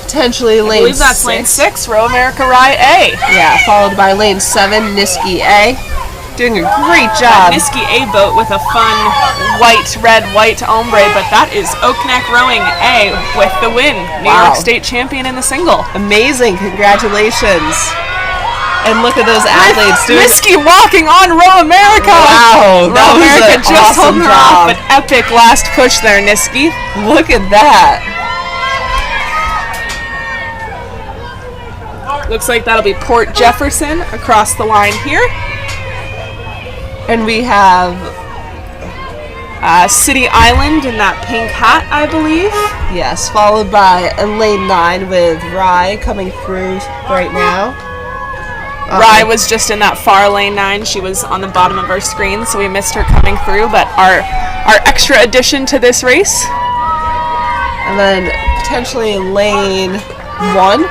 Potentially lane 6. I believe that's lane 6, Row America Rye A. Yeah, followed by lane 7, Niski A. Doing a great job. Niski A boat with a fun red-white ombre, but that is Oak Neck Rowing A with the win. New Wow. York State champion in the single. Amazing, congratulations. And look at those athletes doing Risky walking on Row America. Wow, that Row was America an just awesome holding her off. job. An epic last push there, Niski. Look at that. Looks like that'll be Port Jefferson across the line here. And we have City Island in that pink hat, I believe. yes, followed by lane 9 with Rye coming through right now. Rye was just in that far lane 9. She was on the bottom of our screen, so we missed her coming through. But our extra addition to this race. And then potentially lane 1.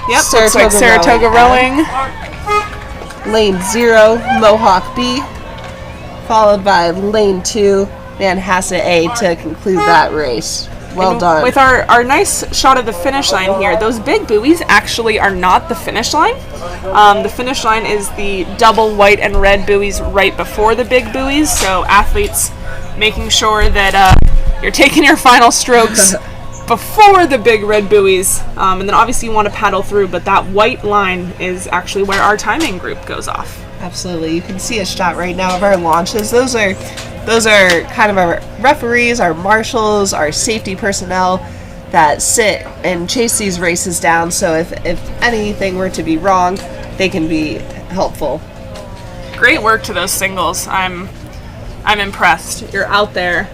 Yep, looks like Saratoga Rowing. Lane 0, Mohawk B. Followed by lane 2, Manhasset A to conclude that race. Well done. With our nice shot of the finish line here, those big buoys actually are not the finish line. The finish line is the double white and red buoys right before the big buoys, so athletes making sure that you're taking your final strokes before the big red buoys, and then obviously you want to paddle through, but that white line is actually where our timing group goes off. Absolutely. You can see a shot right now of our launches. Those are kind of our referees, our marshals, our safety personnel that sit and chase these races down, so if anything were to be wrong, they can be helpful. Great work to those singles. I'm impressed. You're out there.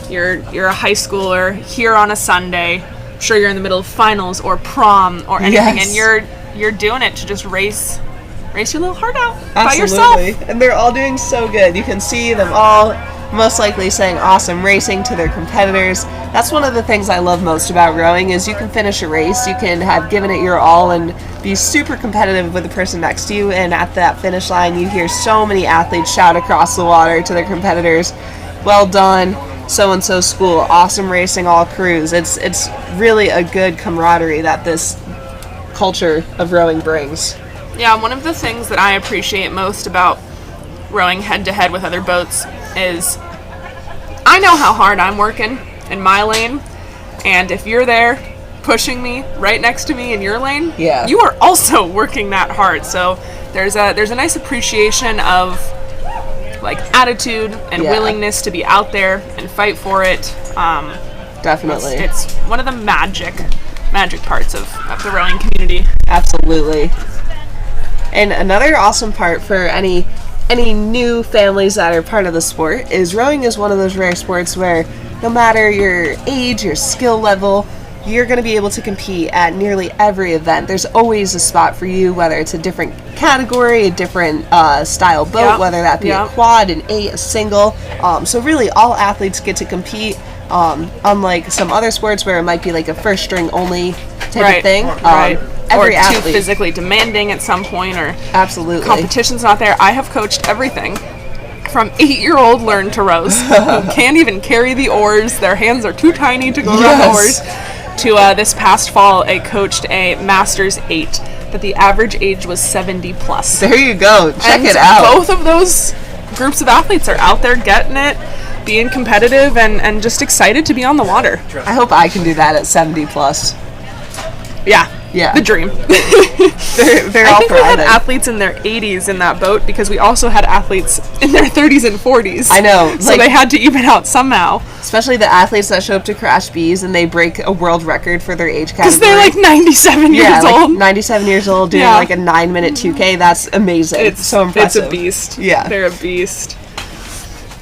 You're a high schooler here on a Sunday. I'm sure you're in the middle of finals or prom or anything, Yes. and you're doing it to just race your little heart out by Absolutely. yourself. And they're all doing so good. You can see them all most likely saying awesome racing to their competitors. That's one of the things I love most about rowing is you can finish a race, you can have given it your all and be super competitive with the person next to you, and at that finish line you hear so many athletes shout across the water to their competitors, well done, so-and-so school, awesome racing all crews. It's really a good camaraderie that this culture of rowing brings. Yeah, one of the things that I appreciate most about rowing head-to-head with other boats is I know how hard I'm working in my lane, and if you're there pushing me right next to me in your lane, Yeah. you are also working that hard. So there's a nice appreciation of like attitude and Yeah. willingness to be out there and fight for it. Definitely. It's one of the magic parts of the rowing community. Absolutely. And another awesome part for any new families that are part of the sport is rowing is one of those rare sports where no matter your age, your skill level, you're going to be able to compete at nearly every event. There's always a spot for you, whether it's a different category, a different style boat, Yep. whether that be a Yep. quad, an 8, a single. So really all athletes get to compete, unlike some other sports where it might be like a first string only type of thing. Right. Or Every too athlete. physically demanding at some point, or Absolutely. competition's not there. I have coached everything from 8-year-old learn to rows who can't even carry the oars. Their hands are too tiny to go around the oars. To this past fall, I coached a Masters 8 that the average age was 70 plus. There you go. Check And it out. Both of those groups of athletes are out there getting it, being competitive, and just excited to be on the water. I hope I can do that at 70 plus. Yeah. Yeah. The dream. They're I all think we had thriving. athletes in their 80s in that boat because we also had athletes in their 30s and 40s. I know. So they had to even out somehow. Especially the athletes that show up to Crash Bees and they break a world record for their age category. Because they're like 97 yeah, years like old. 97 years old doing Yeah. like a 9-minute 2K. That's amazing. It's so impressive. It's a beast. Yeah. They're a beast.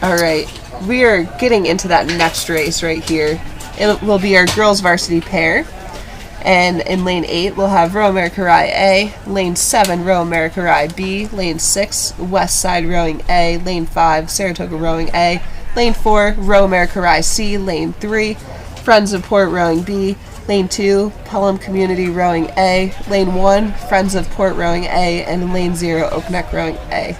All right. We are getting into that next race right here. It will be our girls varsity pair. And in lane 8, we'll have Row America Rye A, lane 7, Row America Rye B, lane 6, West Side Rowing A, lane 5, Saratoga Rowing A, lane 4, Row America Rye C, lane 3, Friends of Port Rowing B, lane 2, Pelham Community Rowing A, lane 1, Friends of Port Rowing A, and lane 0, Oak Neck Rowing A.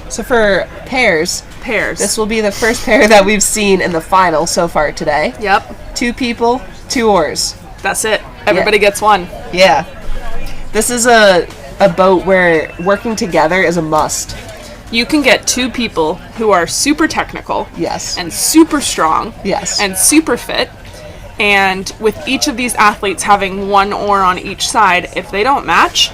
So for pairs, this will be the first pair that we've seen in the final so far today. Yep. 2 people, 2 oars. That's it. Everybody gets one. Yeah. This is a boat where working together is a must. You can get 2 people who are super technical. Yes. And super strong. Yes. And super fit. And with each of these athletes having 1 oar on each side, if they don't match,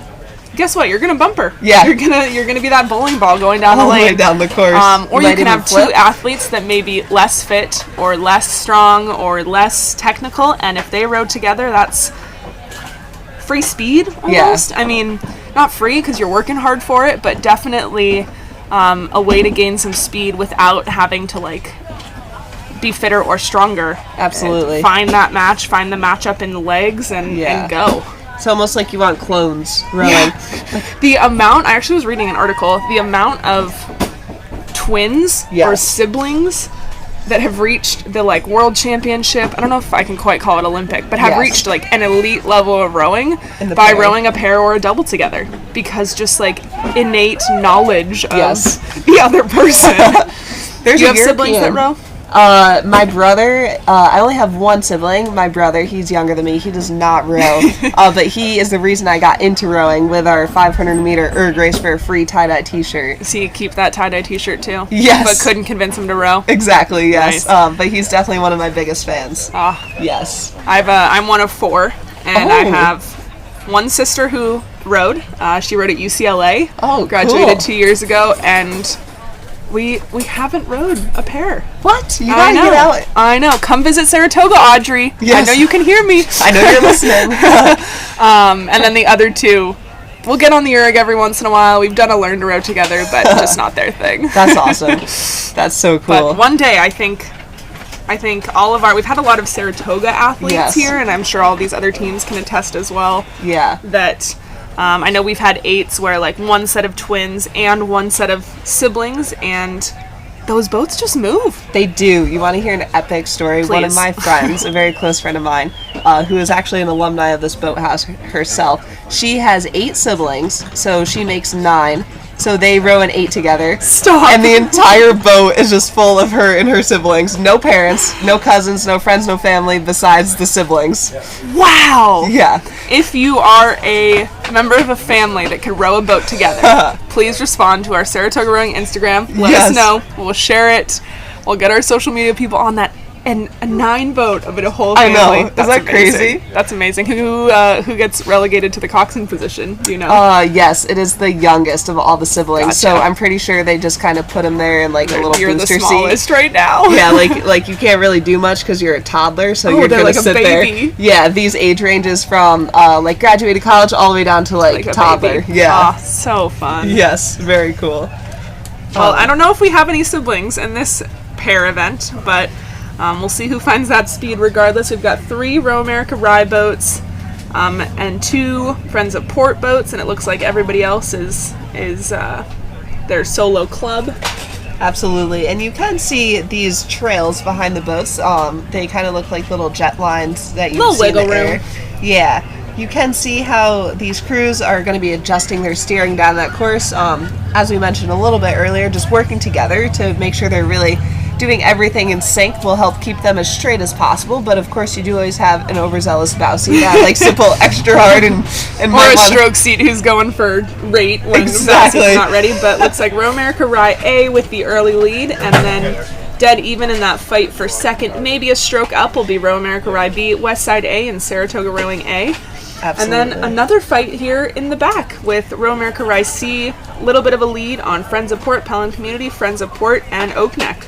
guess what? You're gonna bumper. Yeah. You're gonna be that bowling ball going down all the lane. way down the course. Or you can have two athletes that may be less fit or less strong or less technical, and if they rode together, that's free speed almost. I mean, not free because you're working hard for it, but definitely a way to gain some speed without having to like be fitter or stronger. Absolutely. Find that match, find the matchup in the legs, and go. It's almost like you want clones rowing. Yeah. The amount, I actually was reading an article, the amount of twins or siblings that have reached the like world championship, I don't know if I can quite call it Olympic, but have reached like an elite level of rowing by rowing a pair or a double together, because just like innate knowledge of the other person. There's you have siblings that row? My brother, I only have one sibling. My brother, he's younger than me. He does not row. But he is the reason I got into rowing with our 500-meter erg race for a free tie-dye t-shirt. So you keep that tie-dye t-shirt too? Yes. But couldn't convince him to row? Exactly, yes. Nice. But he's definitely one of my biggest fans. Yes. I'm one of four, and I have one sister who rowed. She rowed at UCLA. Graduated cool. 2 years ago, and we haven't rowed a pair. What? You gotta get out. I know. Come visit Saratoga, Audrey. Yes. I know you can hear me. I know you're listening. And then the other two, we'll get on the erg every once in a while. We've done a learn to row together, but just not their thing. That's awesome. That's so cool. But one day, I think we've had a lot of Saratoga athletes here, and I'm sure all these other teams can attest as well. Yeah. That I know we've had 8s where like one set of twins and one set of siblings, and those boats just move. They do. You want to hear an epic story? Please. One of my friends, a very close friend of mine, who is actually an alumni of this boathouse herself, she has 8 siblings, so she makes 9. So they row an 8 together. Stop. And the entire boat is just full of her and her siblings. No parents, no cousins, no friends, no family besides the siblings. Wow. Yeah. If you are a member of a family that could row a boat together, please respond to our Saratoga Rowing Instagram. Let us know. We'll share it. We'll get our social media people on that. And a 9 boat of a whole family. I know. That's Is that amazing. crazy? That's amazing. Who gets relegated to the Coxed position? Do you know? Yes, it is the youngest of all the siblings. Gotcha. So I'm pretty sure they just kind of put him there in like a little You're booster the smallest seat. right now. Yeah, like you can't really do much because you're a toddler, so you're gonna like a sit baby. there. Yeah, these age ranges from like graduated college all the way down to like a toddler. baby. Yeah. So fun. Yes, very cool. Well, I don't know if we have any siblings in this pair event, but we'll see who finds that speed regardless. We've got 3 Row America Rye boats and 2 Friends of Port boats, and it looks like everybody else is their solo club. Absolutely, and you can see these trails behind the boats. They kind of look like little jet lines that you see in the air. Yeah, you can see how these crews are going to be adjusting their steering down that course. As we mentioned a little bit earlier, just working together to make sure they're really doing everything in sync will help keep them as straight as possible, but of course you do always have an overzealous bousy that likes to pull extra hard and or a stroke seat who's going for rate when the bousie's not ready. But looks like Row America Rye A with the early lead, and then dead even in that fight for second, maybe a stroke up, will be Row America Rye B, West Side A, and Saratoga Rowing A. Absolutely. And then another fight here in the back with Row America Rye C, a little bit of a lead on Friends of Port, Pelham Community, Friends of Port, and Oak Neck.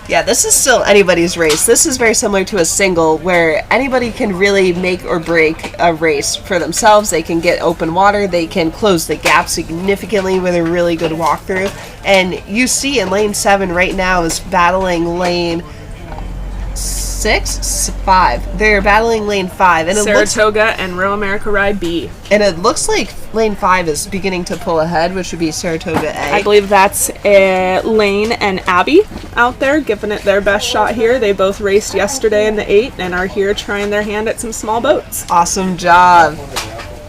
Yeah, this is still anybody's race. This is very similar to a single where anybody can really make or break a race for themselves. They can get open water. They can close the gap significantly with a really good walkthrough. And you see in lane 7 right now is battling lane 5. They're battling lane 5. And Saratoga and Row America Rye B. And it looks like lane 5 is beginning to pull ahead, which would be Saratoga A. I believe that's Lane and Abby out there giving it their best shot here. They both raced yesterday in the 8 and are here trying their hand at some small boats. Awesome job.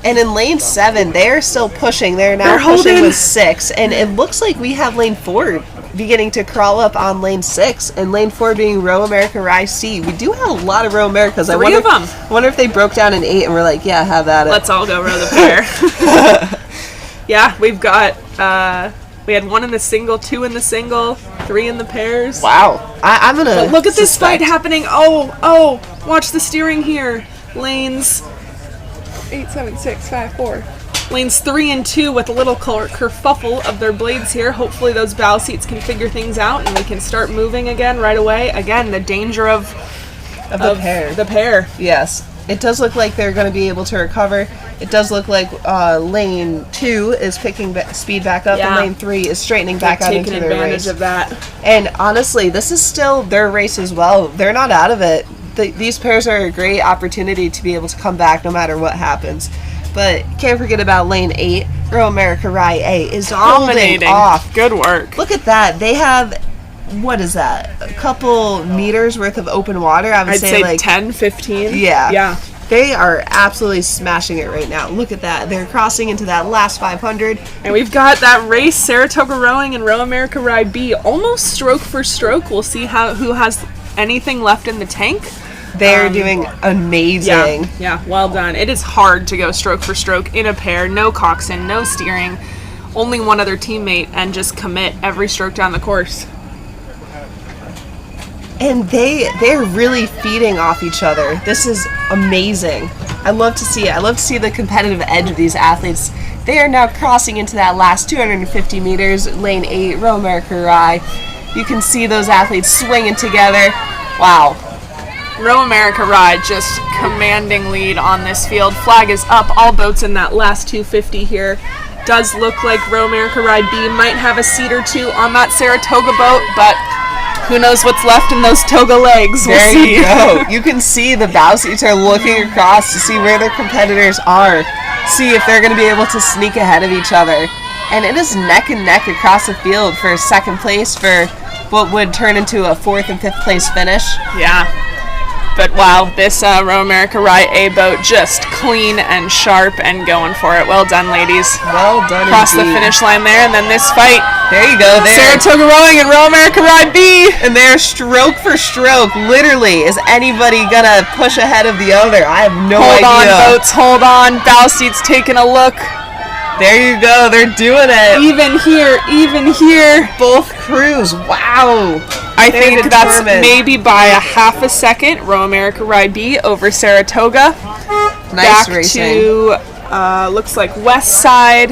And in lane 7, they are still pushing. They're now pushing with 6. And it looks like we have lane 4 beginning to crawl up on lane 6, and lane 4 being Row America Rye C. We do have a lot of Row Americas. 3 of them. I wonder if they broke down an 8 and we're like, yeah, have at it. Let's all go row the pair. Yeah, we've got, we had 1 in the single, 2 in the single, 3 in the pairs. Wow. I'm going to look at this fight happening. Oh, watch the steering here. Lanes 8, 7, 6, 5, 4. Lanes 3 and 2 with a little kerfuffle of their blades here. Hopefully those bow seats can figure things out and we can start moving again right away. Again, the danger of the pair. Yes. It does look like they're going to be able to recover. It does look like lane 2 is picking speed back up, and lane 3 is straightening back out into their race. Taking advantage of that. And honestly, this is still their race as well. They're not out of it. These pairs are a great opportunity to be able to come back no matter what happens. But can't forget about lane 8. Row America Rye A is dominating off. Good work. Look at that. They have, what is that? A couple meters worth of open water. I'd say like 10, 15. Yeah. Yeah. They are absolutely smashing it right now. Look at that. They're crossing into that last 500. And we've got that race, Saratoga Rowing and Row America Rye B, almost stroke for stroke. We'll see who has anything left in the tank. They're doing amazing. Yeah, well done. It is hard to go stroke for stroke in a pair, no coxswain, no steering, only one other teammate, and just commit every stroke down the course. And they're really feeding off each other. This is amazing. I love to see it. I love to see the competitive edge of these athletes. They are now crossing into that last 250 meters, lane 8, Row America Rye. You can see those athletes swinging together. Wow. Row America Rye just commanding lead on this field. Flag is up, all boats in that last 250 here. Does look like Row America Rye B might have a seat or two on that Saratoga boat, but who knows what's left in those toga legs. We'll see. You go. You can see the bow seats are looking across to see where their competitors are, see if they're going to be able to sneak ahead of each other. And it is neck and neck across the field for second place for what would turn into a 4th and 5th place finish. Yeah. But wow, this Row America Rye A boat just clean and sharp and going for it. Well done, ladies. Well done. Cross indeed. the finish line there, and then this fight. There you go. There. Saratoga Rowing and Row America Rye B. And they're stroke for stroke. Literally, is anybody gonna push ahead of the other? I have no idea. Hold on, boats. Hold on. Bow seats taking a look. There you go. They're doing it. Even here. Both crews. Wow. I think that's maybe by a half a second. Row America Rye B over Saratoga. Nice Back racing. to looks like West Side,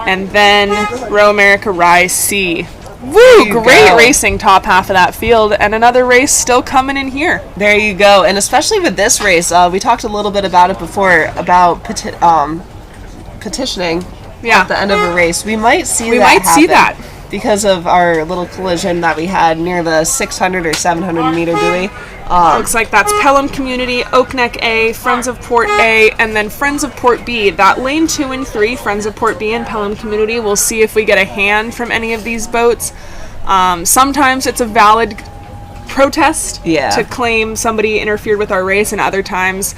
and then Row America Rye C. Woo! Great racing top half of that field, and another race still coming in here. There you go. And especially with this race, we talked a little bit about it before about petitioning at the end of a race. We might see that because of our little collision that we had near the 600 or 700 meter buoy. Looks like that's Pelham Community, Oakneck A, Friends of Port A, and then Friends of Port B. That lane 2 and 3, Friends of Port B and Pelham Community. We'll see if we get a hand from any of these boats. Sometimes it's a valid protest to claim somebody interfered with our race, and other times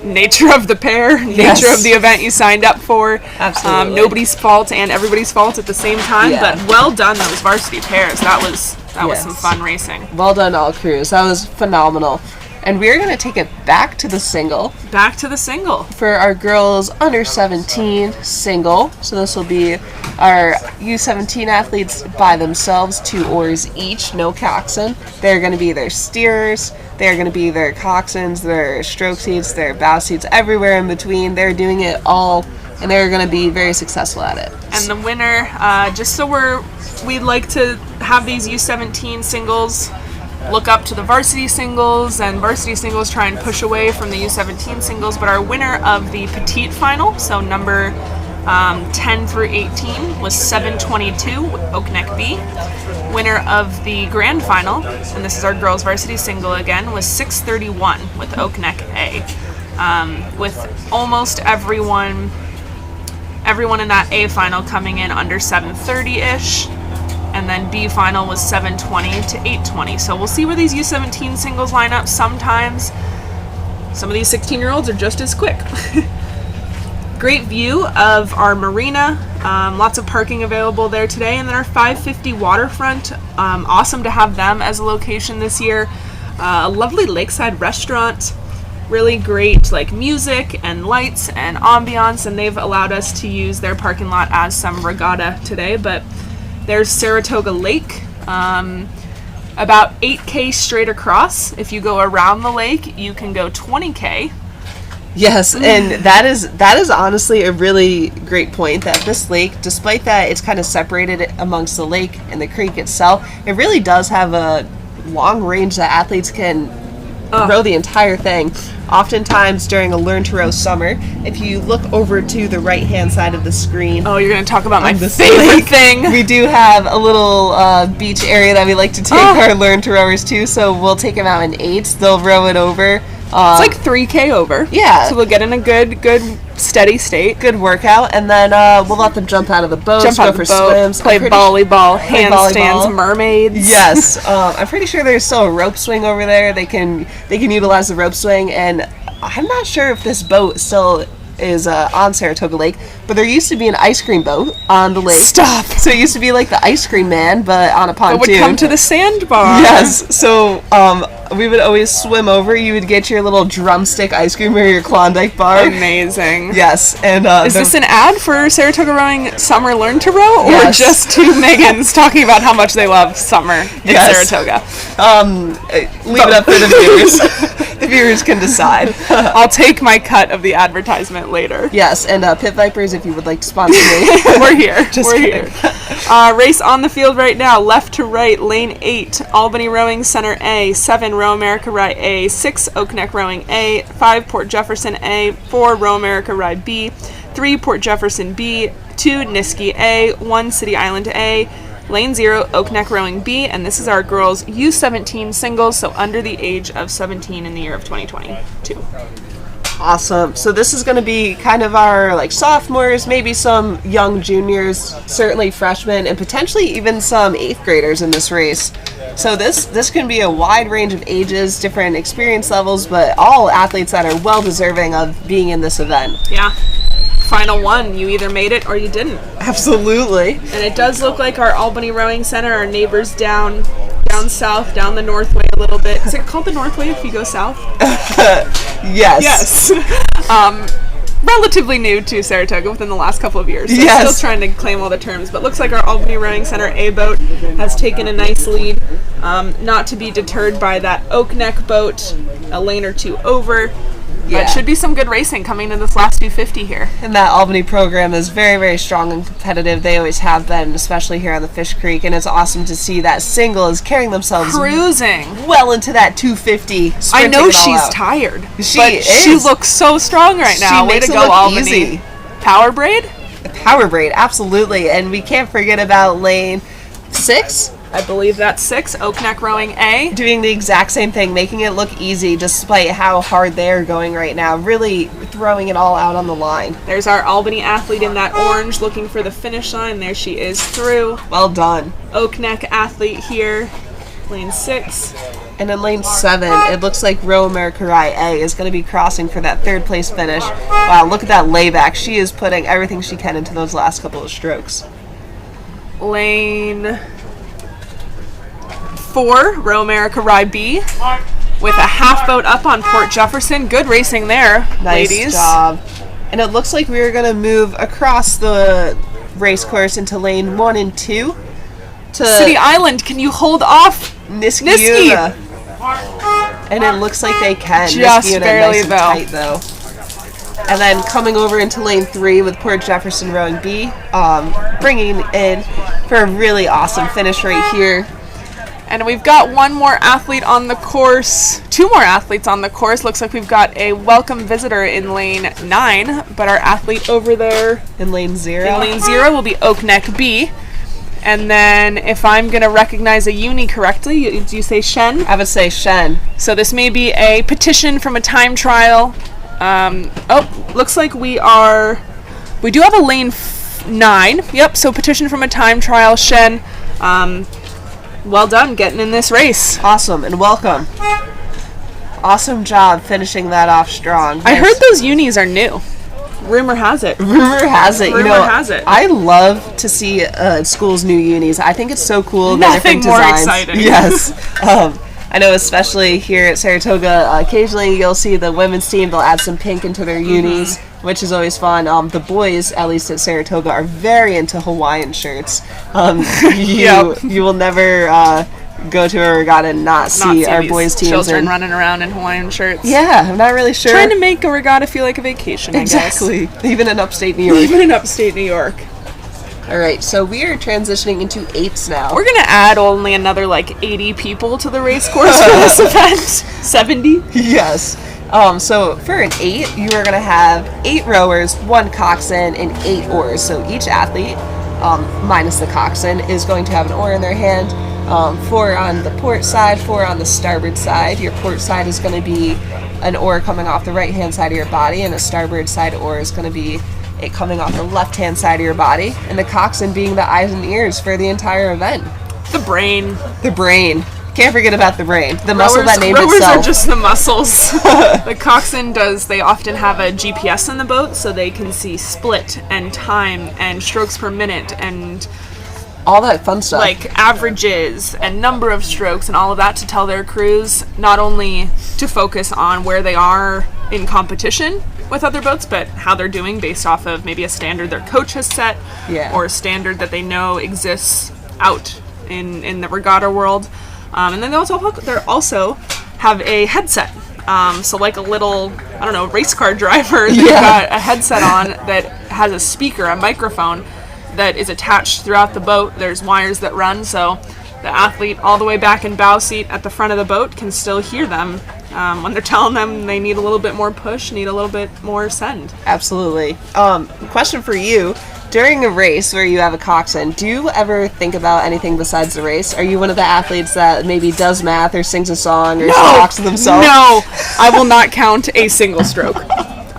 nature of the pair, nature of the event you signed up for. Absolutely. Nobody's fault and everybody's fault at the same time, but well done those varsity pairs. That was some fun racing. Well done all crews. That was phenomenal. And we're going to take it back to the single. Back to the single. For our girls under 17 single. So this will be our U17 athletes by themselves, 2 oars each, no coxswain. They're going to be their steerers. They're going to be their coxswains, their stroke seats, their bow seats, everywhere in between. They're doing it all, and they're going to be very successful at it. And the winner, just so we'd like to have these U17 singles look up to the varsity singles, and varsity singles try and push away from the U17 singles, but our winner of the Petite final, so number 10 through 18, was 722 with Oakneck B. Winner of the grand final, and this is our girls varsity single again, was 631 with Oakneck A. With almost everyone in that A final coming in under 730-ish. And then B final was 720 to 820. So we'll see where these U17 singles line up. Sometimes some of these 16-year-olds are just as quick. Great view of our marina. Lots of parking available there today. And then our 550 waterfront. Awesome to have them as a location this year. A lovely lakeside restaurant. Really great music and lights and ambiance. And they've allowed us to use their parking lot as some regatta today. But there's Saratoga Lake, about 8K straight across. If you go around the lake, you can go 20K. Yes, and that is honestly a really great point, that this lake, despite that it's kind of separated amongst the lake and the creek itself, it really does have a long range that athletes can row the entire thing. Oftentimes during a Learn to Row summer, if you look over to the right-hand side of the screen... Oh, you're going to talk about my the favorite thing. We do have a little beach area that we like to take our Learn to Rowers to, so we'll take them out in 8s. They'll row it over. It's like 3K over. Yeah. So we'll get in a good steady state. Good workout, and then we'll let them jump out of the boat, go for swims, play volleyball, handstands, mermaids. Yes. I'm pretty sure there's still a rope swing over there. They can utilize the rope swing, and I'm not sure if this boat still is on Saratoga Lake, but there used to be an ice cream boat on the lake. Stop! So it used to be like the ice cream man, but on a pontoon. It would come to the sandbar. Yes. So we would always swim over. You would get your little drumstick ice cream or your Klondike bar. Amazing. Yes. And is this an ad for Saratoga Rowing Summer Learn to Row, or yes. just two Megans talking about how much they love summer in Saratoga? Leave it up for the viewers. The viewers can decide. I'll take my cut of the advertisement later. Yes, and Pit Vipers, if you would like to sponsor me. We're here. Just We're kidding. here. Race on the field right now. Left to right, lane 8, Albany Rowing Center A, 7, Row America Rye A, 6, Oak Neck Rowing A, 5, Port Jefferson A, 4, Row America Rye B, 3, Port Jefferson B, 2, Niski A, 1, City Island A, Lane 0, Oak Neck Rowing B, and this is our girls U17 singles, so under the age of 17 in the year of 2022. Awesome. So this is going to be kind of our like sophomores, maybe some young juniors, certainly freshmen, and potentially even some 8th graders in this race. So this can be a wide range of ages, different experience levels, but all athletes that are well deserving of being in this event. Yeah. Final one, you either made it or you didn't. Absolutely. And it does look like our Albany Rowing Center, our neighbors down south, down the Northway a little bit. Is it called the Northway if you go south? Yes. Yes. Relatively new to Saratoga within the last couple of years. So yes. Still trying to claim all the terms, but looks like our Albany Rowing Center A boat has taken a nice lead. Not to be deterred by that Oak Neck boat, a lane or two over. Yeah. But should be some good racing coming to this last 250 here. And that Albany program is very, very strong and competitive. They always have been, especially here on the Fish Creek. And it's awesome to see that single is carrying themselves cruising well into that 250. I know she's tired. She looks so strong right now. Way to go, Albany. Easy. Power braid? Power braid, absolutely. And we can't forget about lane 6. I believe that's 6, Oak Neck Rowing A. Doing the exact same thing, making it look easy despite how hard they're going right now. Really throwing it all out on the line. There's our Albany athlete in that orange looking for the finish line. There she is through. Well done. Oak Neck athlete here, lane 6. And in lane 7, it looks like Row America Rye A is going to be crossing for that 3rd place finish. Wow, look at that layback. She is putting everything she can into those last couple of strokes. Lane 4, Row America Rye B, with a half boat up on Port Jefferson. Good racing there, ladies. Nice job. And it looks like we're going to move across the race course into lane 1 and 2 to City Island. Can you hold off Niski? And it looks like they can. Just Niski barely, nice and tight, though. And then coming over into lane 3 with Port Jefferson Rowing B, bringing in for a really awesome finish right here. And we've got one more athlete on the course, 2 more athletes on the course. Looks like we've got a welcome visitor in lane 9, but our athlete over there in lane 0 will be Oak Neck B. And then if I'm going to recognize a uni correctly, do you say Shen? I would say Shen. So this may be a petition from a time trial. Looks like we do have a lane 9. Yep, so petition from a time trial, Shen. Well done getting in this race. Awesome, and welcome. Awesome job finishing that off strong. I heard those unis are new. Rumor has it. Rumor has it. Rumor has it. I love to see schools' new unis. I think it's so cool. Nothing more designs. exciting. Yes. I know, especially here at Saratoga, occasionally you'll see the women's team, they'll add some pink into their unis, which is always fun. The boys, at least at Saratoga, are very into Hawaiian shirts. You will never go to a regatta and not see our these boys' teams. Children running around in Hawaiian shirts. Yeah, I'm not really sure. Trying to make a regatta feel like a vacation, I guess. Exactly. Even in upstate New York. Even in upstate New York. All right, so we are transitioning into 8s now. We're going to add only another, 80 people to the race course for this event. 70? Yes. So for an 8, you are going to have 8 rowers, 1 coxswain, and 8 oars. So each athlete, minus the coxswain, is going to have an oar in their hand. 4 on the port side, 4 on the starboard side. Your port side is going to be an oar coming off the right-hand side of your body, and a starboard side oar is going to be it coming off the left-hand side of your body, and the coxswain being the eyes and ears for the entire event. The brain. The brain. Can't forget about the brain. The muscle that named rowers itself. Rowers are just the muscles. The coxswain they often have a GPS in the boat, so they can see split and time and strokes per minute and all that fun stuff. Averages and number of strokes and all of that to tell their crews not only to focus on where they are in competition with other boats, but how they're doing based off of maybe a standard their coach has set, or a standard that they know exists out in the regatta world. And then they also have a headset. So like a little, race car driver, they've got a headset on that has a speaker, a microphone that is attached throughout the boat. There's wires that run, so the athlete all the way back in bow seat at the front of the boat can still hear them when they're telling them they need a little bit more push, need a little bit more send. Absolutely. Question for you. During a race where you have a coxswain, do you ever think about anything besides the race? Are you one of the athletes that maybe does math or sings a song or talks to themselves? No, I will not count a single stroke.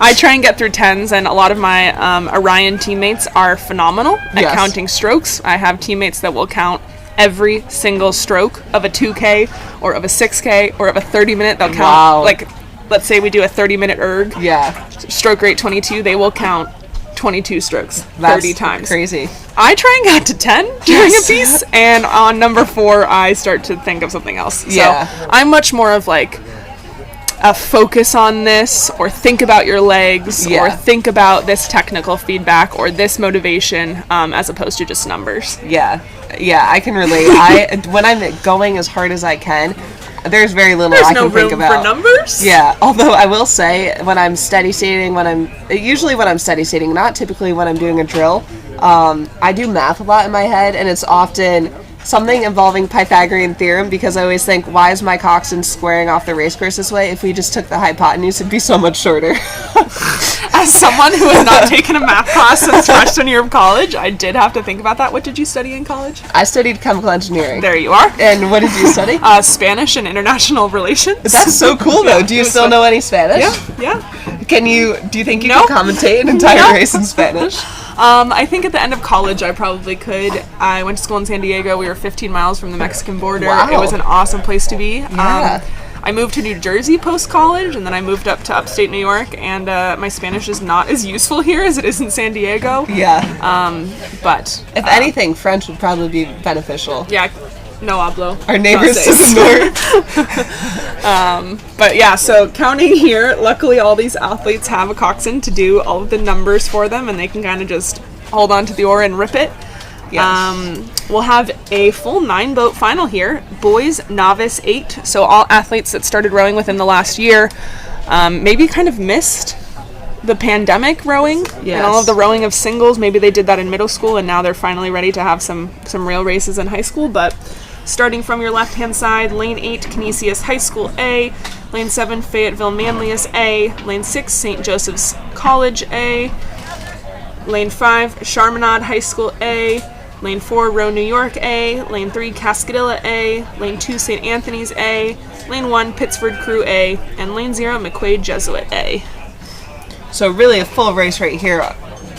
I try and get through 10s, and a lot of my Orion teammates are phenomenal at counting strokes. I have teammates that will count every single stroke of a 2K or of a 6K or of a 30-minute. They'll count, let's say we do a 30-minute erg. Yeah. Stroke rate 22, they will count 22 strokes 30 times. Crazy. I try and get to 10 during a piece, and on number 4, I start to think of something else. Yeah. So I'm much more of a focus on this, or think about your legs, or think about this technical feedback, or this motivation, as opposed to just numbers. Yeah, I can relate. When I'm going as hard as I can, there's very little I can think about. There's no room for numbers? Yeah, although I will say, when I'm steady stating, usually when I'm steady stating, not typically when I'm doing a drill, I do math a lot in my head, and it's often something involving Pythagorean theorem, because I always think, why is my coxswain squaring off the race course this way? If we just took the hypotenuse, it'd be so much shorter. As someone who has not taken a math class since freshman year of college, I did have to think about that. What did you study in college? I studied chemical engineering. There you are. And what did you study? Spanish and international relations. That's so cool, though. Do you still know any Spanish? Yeah. Do you think you can commentate an entire race in Spanish? I think at the end of college I probably could. I went to school in San Diego. We were 15 miles from the Mexican border. Wow. It was an awesome place to be. Yeah. I moved to New Jersey post-college, and then I moved up to upstate New York, and my Spanish is not as useful here as it is in San Diego. Yeah. But if anything, French would probably be beneficial. Yeah. No hablo. Our neighbors to the north. But yeah, so counting here, luckily all these athletes have a coxswain to do all of the numbers for them, and they can kind of just hold on to the oar and rip it. Yes. We'll have a full 9-boat final here. Boys, Novice 8. So all athletes that started rowing within the last year maybe kind of missed the pandemic rowing and all of the rowing of singles. Maybe they did that in middle school, and now they're finally ready to have some real races in high school. But starting from your left-hand side, Lane 8, Canisius High School A. Lane 7, Fayetteville Manlius A. Lane 6, St. Joseph's College A. Lane 5, Chaminade High School A. Lane 4, Row New York A. Lane 3, Cascadilla A. Lane 2, St. Anthony's A. Lane 1, Pittsford Crew A. And Lane 0, McQuaid Jesuit A. So really a full race right here.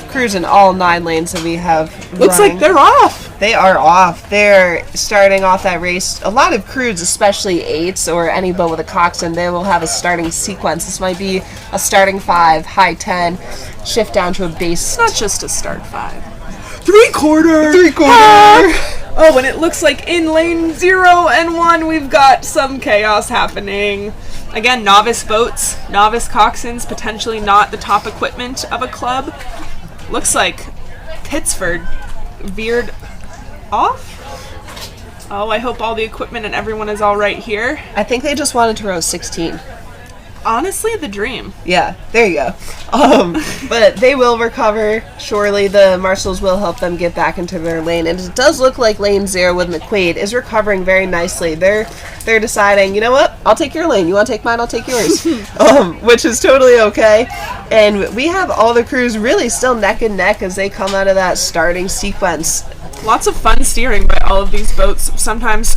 Cruising all 9 lanes that we have Looks running. like they're off. They are off. They're starting off that race. A lot of crews, especially 8s or any boat with a coxswain, they will have a starting sequence. This might be a starting 5, high 10, shift down to a base. It's not just a start 5. 3/4. 3/4. Oh, and it looks like in lane 0 and 1 we've got some chaos happening. Again, novice boats, novice coxswains, potentially not the top equipment of a club. Looks like Pittsford veered off. Oh, I hope all the equipment and everyone is all right here. I think they just wanted to row 16. Honestly, the dream. Yeah, there you go. But they will recover. Surely the marshals will help them get back into their lane. And it does look like lane 0 with McQuaid is recovering very nicely. They're deciding, you know what? I'll take your lane. You want to take mine? I'll take yours. Which is totally okay. And we have all the crews really still neck and neck as they come out of that starting sequence. Lots of fun steering by all of these boats. Sometimes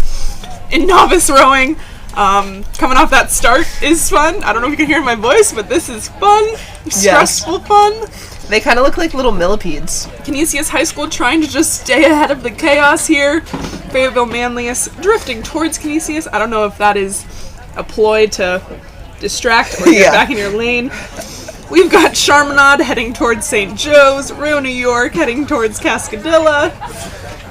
in novice rowing, coming off that start is fun. I don't know if you can hear my voice, but this is fun. Stressful fun. They kind of look like little millipedes. Canisius High School trying to just stay ahead of the chaos here. Fayetteville Manlius drifting towards Canisius. I don't know if that is a ploy to distract or get back in your lane. We've got Charminade heading towards St. Joe's, Rio, New York heading towards Cascadilla.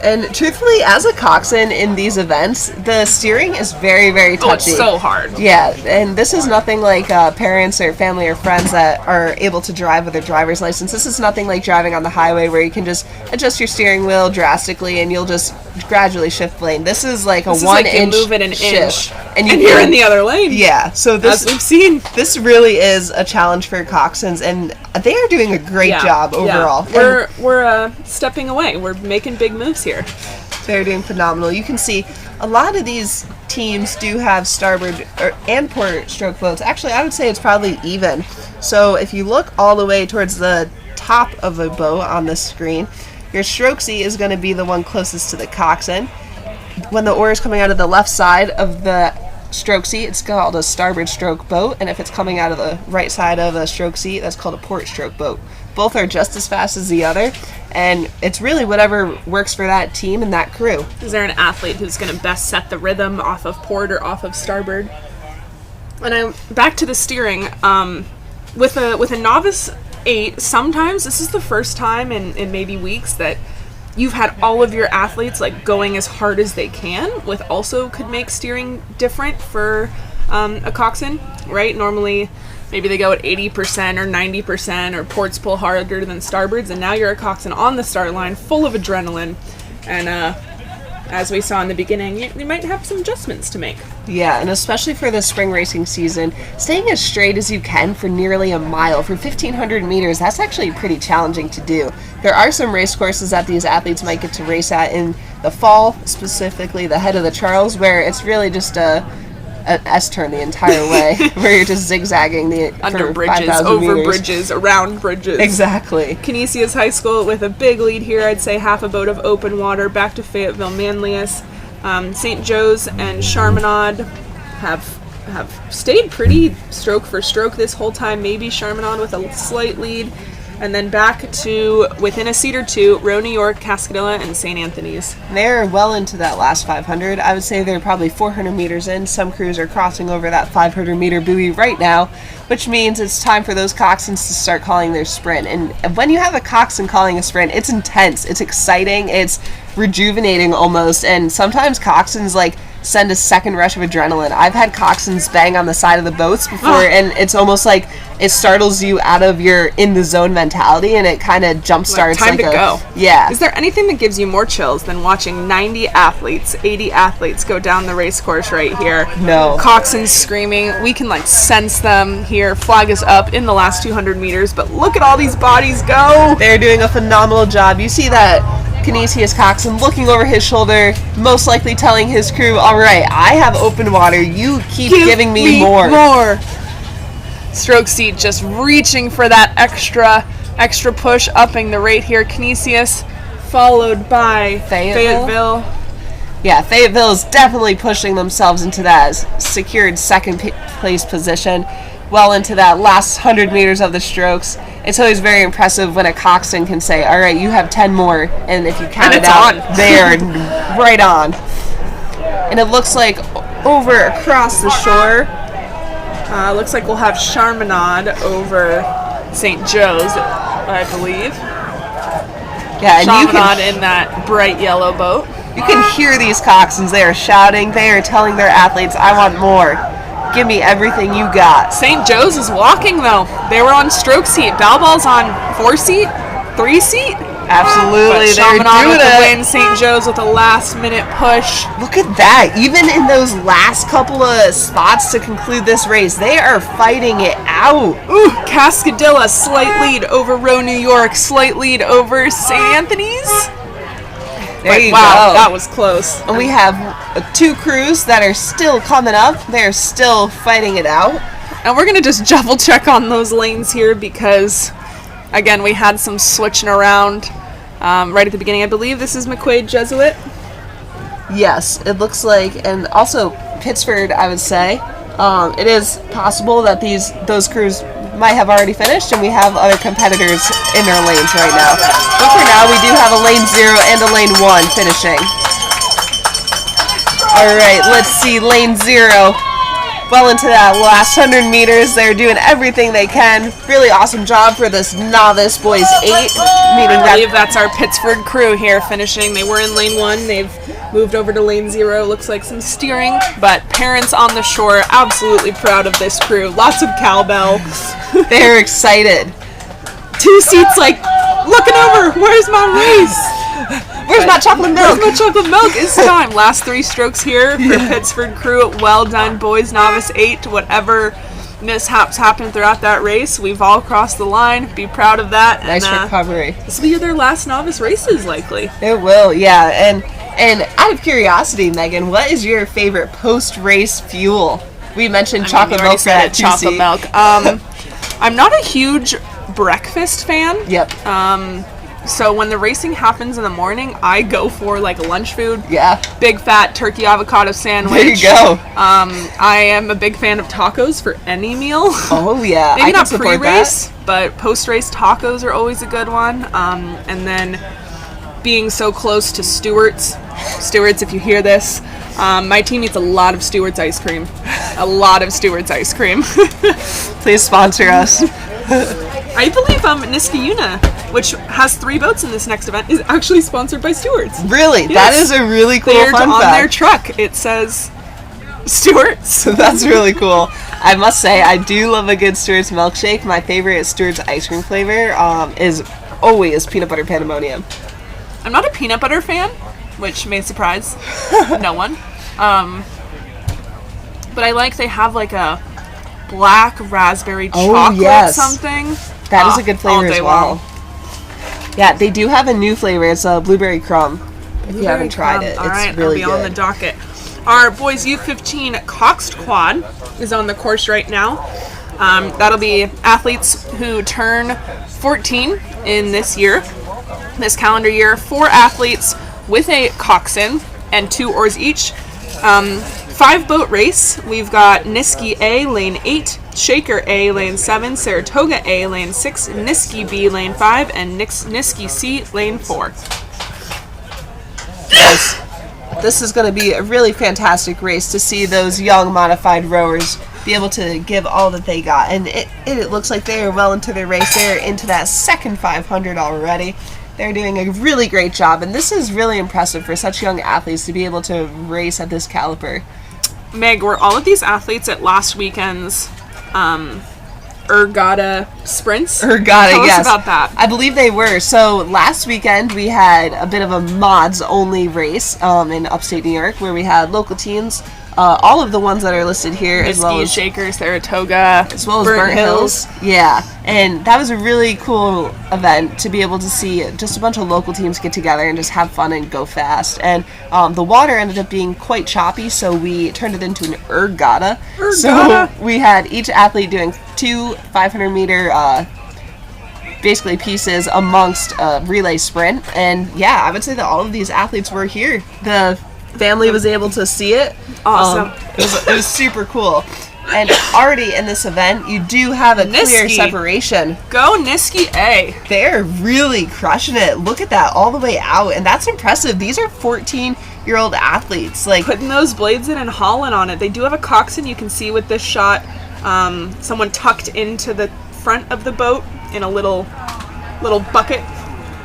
And truthfully, as a coxswain in these events, the steering is very, very touchy. Oh, it's so hard. Yeah, and this is nothing like parents or family or friends that are able to drive with a driver's license. This is nothing like driving on the highway where you can just adjust your steering wheel drastically and you'll just gradually shift lane. This is like a 1 inch move it an inch, and you're in the other lane. Yeah, so this, as we've seen, this really is a challenge for coxswains, and they are doing a great job overall. Yeah. We're stepping away. We're making big moves here. They're doing phenomenal. You can see a lot of these teams do have starboard and port stroke boats. Actually, I would say it's probably even. So if you look all the way towards the top of a boat on the screen, your stroke seat is going to be the one closest to the coxswain. When the oar is coming out of the left side of the stroke seat, it's called a starboard stroke boat, and if it's coming out of the right side of a stroke seat, that's called a port stroke boat. Both are just as fast as the other, and it's really whatever works for that team and that crew. Is there an athlete who's going to best set the rhythm off of port or off of starboard? And I'm back to the steering. With a novice 8, sometimes this is the first time in maybe weeks that you've had all of your athletes like going as hard as they can, with also could make steering different for a coxswain, right? Normally maybe they go at 80% or 90% or ports pull harder than starboards, and now you're a coxswain on the start line full of adrenaline, and as we saw in the beginning, you might have some adjustments to make. Yeah, and especially for the spring racing season, staying as straight as you can for nearly a mile, for 1,500 meters, that's actually pretty challenging to do. There are some race courses that these athletes might get to race at in the fall, specifically the head of the Charles, where it's really just an S-turn the entire way, where you're just zigzagging under bridges, over meters. Bridges, around bridges. Exactly. Canisius High School with a big lead here. I'd say half a boat of open water. Back to Fayetteville Manlius. St. Joe's and Charminade have stayed pretty stroke for stroke this whole time. Maybe Charminade with a slight lead. And then back to within a seat or two, Row, New York, Cascadilla, and St. Anthony's. They're well into that last 500. I would say they're probably 400 meters in. Some crews are crossing over that 500-meter buoy right now, which means it's time for those coxswains to start calling their sprint. And when you have a coxswain calling a sprint, it's intense, it's exciting, it's rejuvenating almost, and sometimes coxswains send a second rush of adrenaline. I've had coxswains bang on the side of the boats before, and it's almost like it startles you out of your in the zone mentality, and it kind of jump starts. Time to go. Yeah. Is there anything that gives you more chills than watching 90 athletes, 80 athletes go down the race course right here? No. Coxswains screaming. We can sense them here. Flag is up in the last 200 meters, but look at all these bodies go. They're doing a phenomenal job. You see that Canisius coxswain looking over his shoulder, most likely telling his crew, all right, I have open water, you keep giving me more. Stroke seat just reaching for that extra push, upping the rate here. Canisius followed by Fayetteville. Yeah, Fayetteville is definitely pushing themselves into that secured second place position, well into that last 100 meters of the strokes. It's always very impressive when a coxswain can say, all right, you have 10 more, and if you count it out, they are right on. And it looks like over across the shore, looks like we'll have Charminade over St. Joe's, I believe. Yeah, and Charminade in that bright yellow boat. You can hear these coxswains. They are shouting. They are telling their athletes, I want more. Give me everything you got. St. Joe's is walking, though. They were on stroke seat. Balball's on 4 seat, 3 seat. Absolutely, But they're Shaman on doing with the it. win. St. Joe's with a last-minute push. Look at that. Even in those last couple of spots to conclude this race, they are fighting it out. Ooh, Cascadilla, slight lead over Row, New York. Slight lead over St. Anthony's. There you wow, go. that was close. And we have two crews that are still coming up. They're still fighting it out. And we're going to just double check on those lanes here because, again, we had some switching around right at the beginning. I believe this is McQuaid Jesuit. Yes, it looks like, and also Pittsford, I would say. It is possible that those crews might have already finished, and we have other competitors in their lanes right now. But for now, we do have a lane 0 and a lane 1 finishing. All right, let's see lane 0. Well into that last 100 meters, they're doing everything they can. Really awesome job for this Novice Boys 8. Meaning I believe that's our Pittsford crew here finishing. They were in lane 1. They've moved over to lane 0. Looks like some steering, but parents on the shore absolutely proud of this crew. Lots of cowbell. they're excited. 2 seats like, looking over, where's my race? Where's my chocolate milk? Where's my chocolate milk? It's time. Last 3 strokes here for Pittsford crew. Well done, boys. Novice 8. Whatever mishaps happened throughout that race, we've all crossed the line. Be proud of that. Nice and, recovery. This will be their last novice races, likely. It will, yeah. And out of curiosity, Megan, what is your favorite post-race fuel? We mentioned chocolate milk for that chocolate milk. I'm not a huge breakfast fan. Yep. So when the racing happens in the morning, I go for like lunch food. Yeah. Big fat turkey avocado sandwich. There you go. I am a big fan of tacos for any meal. Oh yeah. Maybe I not can support pre-race, that. but post-race tacos are always a good one. And then being so close to Stewart's, if you hear this, my team eats a lot of Stewart's ice cream. A lot of Stewart's ice cream. Please sponsor us. I believe Niskayuna, which has 3 boats in this next event, is actually sponsored by Stewart's. Really? Yes. That is a really cool fun on fact. their truck, it says Stewart's. That's really cool. I must say, I do love a good Stewart's milkshake. My favorite Stewart's ice cream flavor is always peanut butter pandemonium. I'm not a peanut butter fan, which may surprise no one. But I like they have like a black raspberry chocolate something. That is a good flavor as well. Long. Yeah, they do have a new flavor. It's a blueberry crumb. If you haven't tried it, All right, it's really I'll be good. on the docket. Our boys U15 Coxed quad is on the course right now. That'll be athletes who turn 14 in this this calendar year. 4 athletes with a coxswain and 2 oars each. 5-boat race. We've got Niski A, lane 8, Shaker A, lane 7, Saratoga A, lane 6, Niski B, lane 5, and Niski C, lane 4. Yes. This is going to be a really fantastic race to see those young modified rowers be able to give all that they got. And it looks like they are well into their race. They're into that second 500 already. They're doing a really great job, and this is really impressive for such young athletes to be able to race at this caliber. Meg, were all of these athletes at last weekend's Regatta sprints? Regatta, Tell yes. us about that. I believe they were. So last weekend we had a bit of a mods only race in upstate New York where we had local teams, all of the ones that are listed here, as well as Shaker, Saratoga, as well as Burnt Hills. Yeah, and that was a really cool event to be able to see just a bunch of local teams get together and just have fun and go fast. And the water ended up being quite choppy, so we turned it into an Regatta. So we had each athlete doing 2 500-meter basically pieces amongst a relay sprint. And yeah, I would say that all of these athletes were here. The family was able to see it. Awesome. It was super cool. And already in this event, you do have a clear separation. Go Niski A. They're really crushing it. Look at that all the way out. And that's impressive. These are 14-year-old athletes. Like putting those blades in and hauling on it. They do have a coxswain. You can see with this shot, someone tucked into the front of the boat in a little bucket.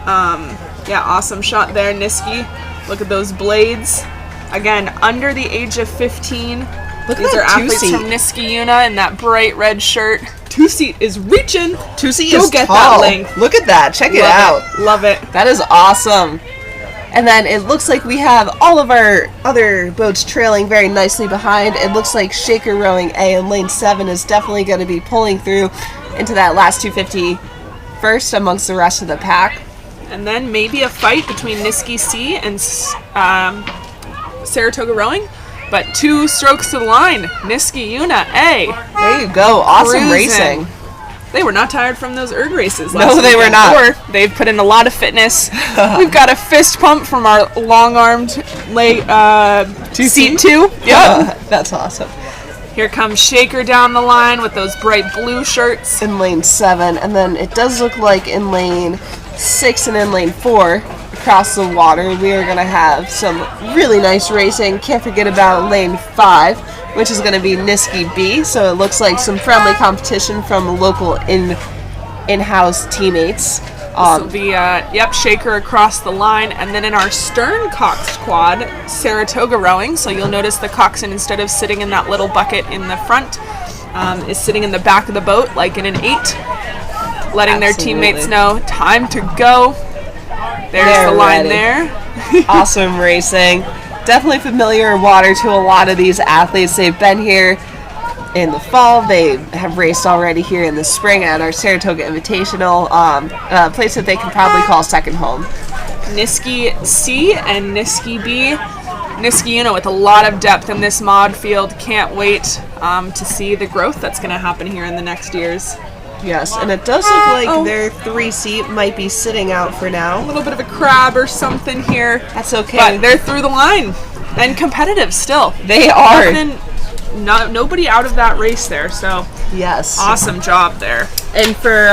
Yeah, awesome shot there, Niski. Look at those blades. Again, under the age of 15, Look These at are that athletes two-seat. from Niskayuna in that bright red shirt. Two-seat is reaching. Two-seat Go is get tall. that length. Look at that. Check it out. Love it. That is awesome. And then it looks like we have all of our other boats trailing very nicely behind. It looks like Shaker Rowing A in lane 7 is definitely going to be pulling through into that last 250 first amongst the rest of the pack. And then maybe a fight between Niski C and Saratoga Rowing. But 2 strokes to the line. Niskayuna A. There you go. Awesome Cruising. racing. They were not tired from those erg races No, last they were weekend. not. Or they've put in a lot of fitness. We've got a fist pump from our long-armed seat 2. Yep. That's awesome. Here comes Shaker down the line with those bright blue shirts. In lane 7, and then it does look like in lane 6 and in lane 4 across the water we are going to have some really nice racing. Can't forget about lane 5, which is going to be Niski B, so it looks like some friendly competition from local in-house teammates. This will be, Shaker across the line. And then in our stern Coxed quad, Saratoga Rowing. So you'll notice the coxswain, instead of sitting in that little bucket in the front, is sitting in the back of the boat like in an 8, letting their teammates know time to go. There's the line ready. there. Awesome racing. Definitely familiar water to a lot of these athletes. They've been here in the fall. They have raced already here in the spring at our Saratoga Invitational, a place that they can probably call second home. Niski C and Niski B. Niskayuna with a lot of depth in this mod field. Can't wait to see the growth that's going to happen here in the next years. Yes, and it does look like their 3-seat might be sitting out for A now. little bit of a crab or something here. That's okay. But they're through the line and competitive still. They are. Nobody out of that race there, so Yes. awesome job there. And for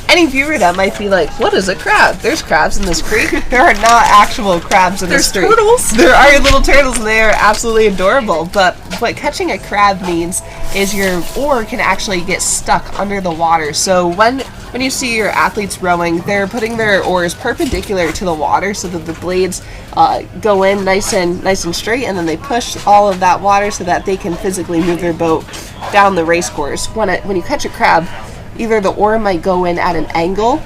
any viewer that might be like, what is a crab? There's crabs in this creek. There are not actual crabs in this creek. There's turtles. There are little turtles, and they are absolutely adorable. But what catching a crab means is your oar can actually get stuck under the water. So when you see your athletes rowing, they're putting their oars perpendicular to the water so that the blades go in nice and straight, and then they push all of that water so that they can physically move their boat down the race course. When you catch a crab, either the oar might go in at an angle,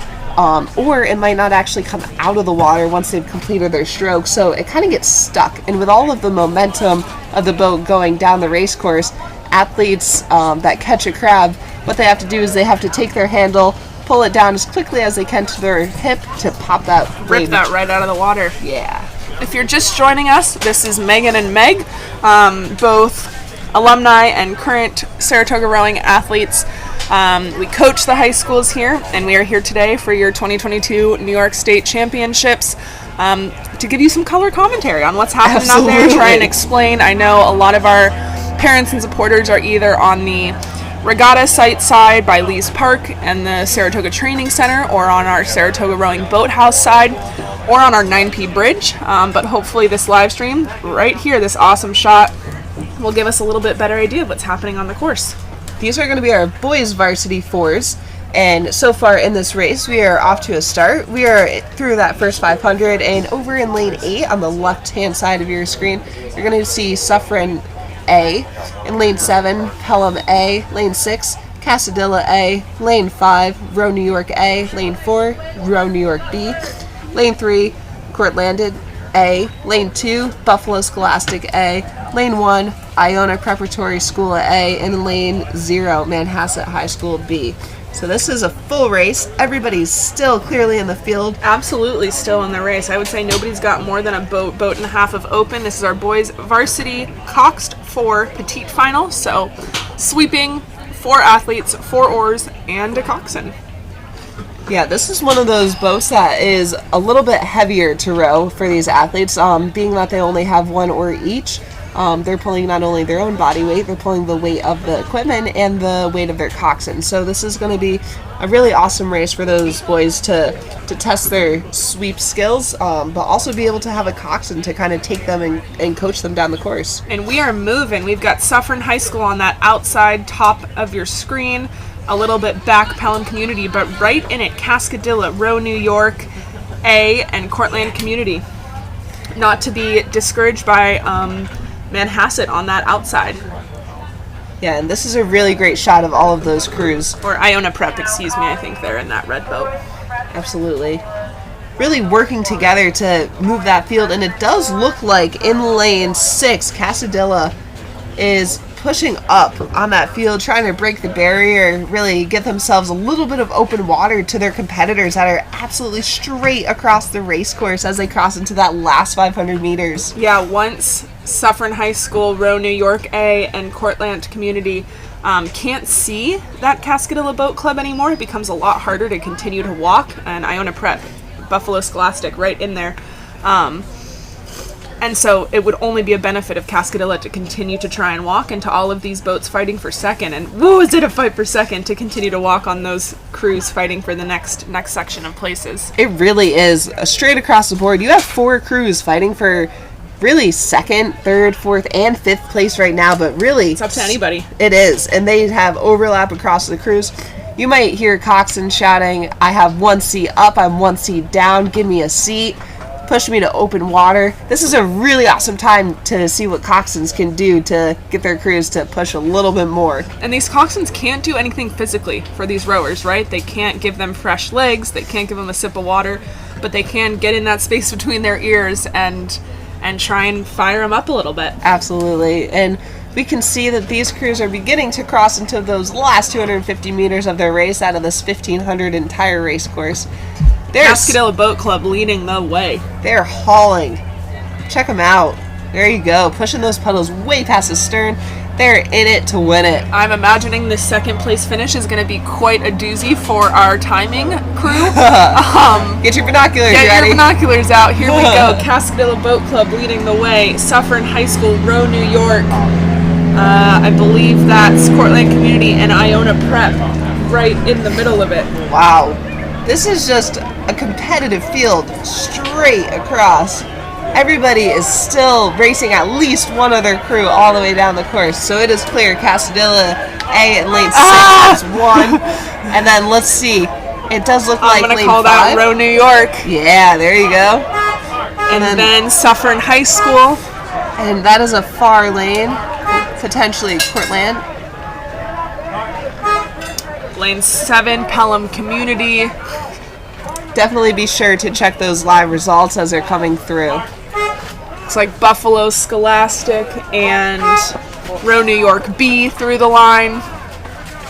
or it might not actually come out of the water once they've completed their stroke, so it kind of gets stuck. And with all of the momentum of the boat going down the race course, athletes that catch a crab, what they have to do is they have to take their handle, pull it down as quickly as they can to their hip to pop that blade. Rip that right out of the water. Yeah. If you're just joining us, this is Megan and Meg, both alumni and current Saratoga Rowing athletes. We coach the high schools here, and we are here today for your 2022 New York State Championships to give you some color commentary on what's happening out there, try and explain. I know a lot of our parents and supporters are either on the Regatta side by Lee's Park and the Saratoga Training Center, or on our Saratoga Rowing Boathouse side, or on our 9P bridge, but hopefully this live stream right here, this awesome shot, will give us a little bit better idea of what's happening on the course. These are going to be our boys varsity 4s, and so far in this race we are off to a start. We are through that first 500, and over in lane 8 on the left hand side of your screen you're going to see Suffren A, in lane 7 Pelham A, lane 6 Casadilla A, lane 5 Row New York A, lane 4 Row New York B, lane 3 Courtlanded A, lane 2 Buffalo Scholastic A, lane 1 Iona Preparatory School A, and lane 0 Manhasset High School B. So this is a full race. Everybody's still clearly in the field. Absolutely still in the race. I would say nobody's got more than a boat and a half of open. This is our boys varsity Coxed 4 Petite final. So sweeping, 4 athletes, 4 oars, and a coxswain. Yeah, this is one of those boats that is a little bit heavier to row for these athletes, being that they only have 1 oar each. They're pulling not only their own body weight, they're pulling the weight of the equipment and the weight of their coxswain. So this is going to be a really awesome race for those boys to test their sweep skills, but also be able to have a coxswain to kind of take them and coach them down the course. And we are moving. We've got Suffern High School on that outside top of your screen, a little bit back Pelham Community, but right in it, Cascadilla, Row New York A, and Cortland Community. Not to be discouraged by Manhasset on that outside. Yeah, and this is a really great shot of all of those crews. Or Iona Prep, excuse me, I think they're in that red boat. Absolutely. Really working together to move that field, and it does look like in lane 6, Casadilla is pushing up on that field, trying to break the barrier, really get themselves a little bit of open water to their competitors that are absolutely straight across the race course as they cross into that last 500 meters. Yeah, once Suffern High School, Row New York A, and Cortlandt Community can't see that Cascadilla Boat Club anymore, it becomes a lot harder to continue to walk, and Iona Prep, Buffalo Scholastic right in there. And so it would only be a benefit of Cascadilla to continue to try and walk into all of these boats fighting for second. And woo, is it a fight for second to continue to walk on those crews fighting for the next section of places. It really is. Straight across the board, you have 4 crews fighting for really second, third, fourth, and fifth place right now, but really It's up to anybody. It is, and they have overlap across the crews. You might hear Coxed shouting, I have 1 seat up, I'm 1 seat down, give me a seat, push me to open water. This is a really awesome time to see what Coxeds can do to get their crews to push a little bit more. And these Coxsons can't do anything physically for these rowers, right? They can't give them fresh legs, they can't give them a sip of water, but they can get in that space between their ears and try and fire them up a little bit. Absolutely. And we can see that these crews are beginning to cross into those last 250 meters of their race out of this 1,500 entire race course. Cascadilla Boat Club leading the way. They're hauling. Check them out. There you go. Pushing those pedals way past the stern. They're in it to win it. I'm imagining the second place finish is going to be quite a doozy for our timing crew. Get your binoculars Get ready. your binoculars out. Here we go. Cascadilla Boat Club leading the way. Suffern High School, Row New York. I believe that's Cortlandt Community and Iona Prep right in the middle of it. Wow. This is just a competitive field straight across. Everybody is still racing at least one other crew all the way down the course. So it is clear Casadilla A in lane 6 has won. And then let's see. It does look like I'm going to lane call 5. that Row New York. Yeah, there you go. And then Suffern High School. And that is a far lane, potentially Cortlandt. Lane 7, Pelham Community. Definitely be sure to check those live results as they're coming through. It's like Buffalo Scholastic and Row New York B through the line.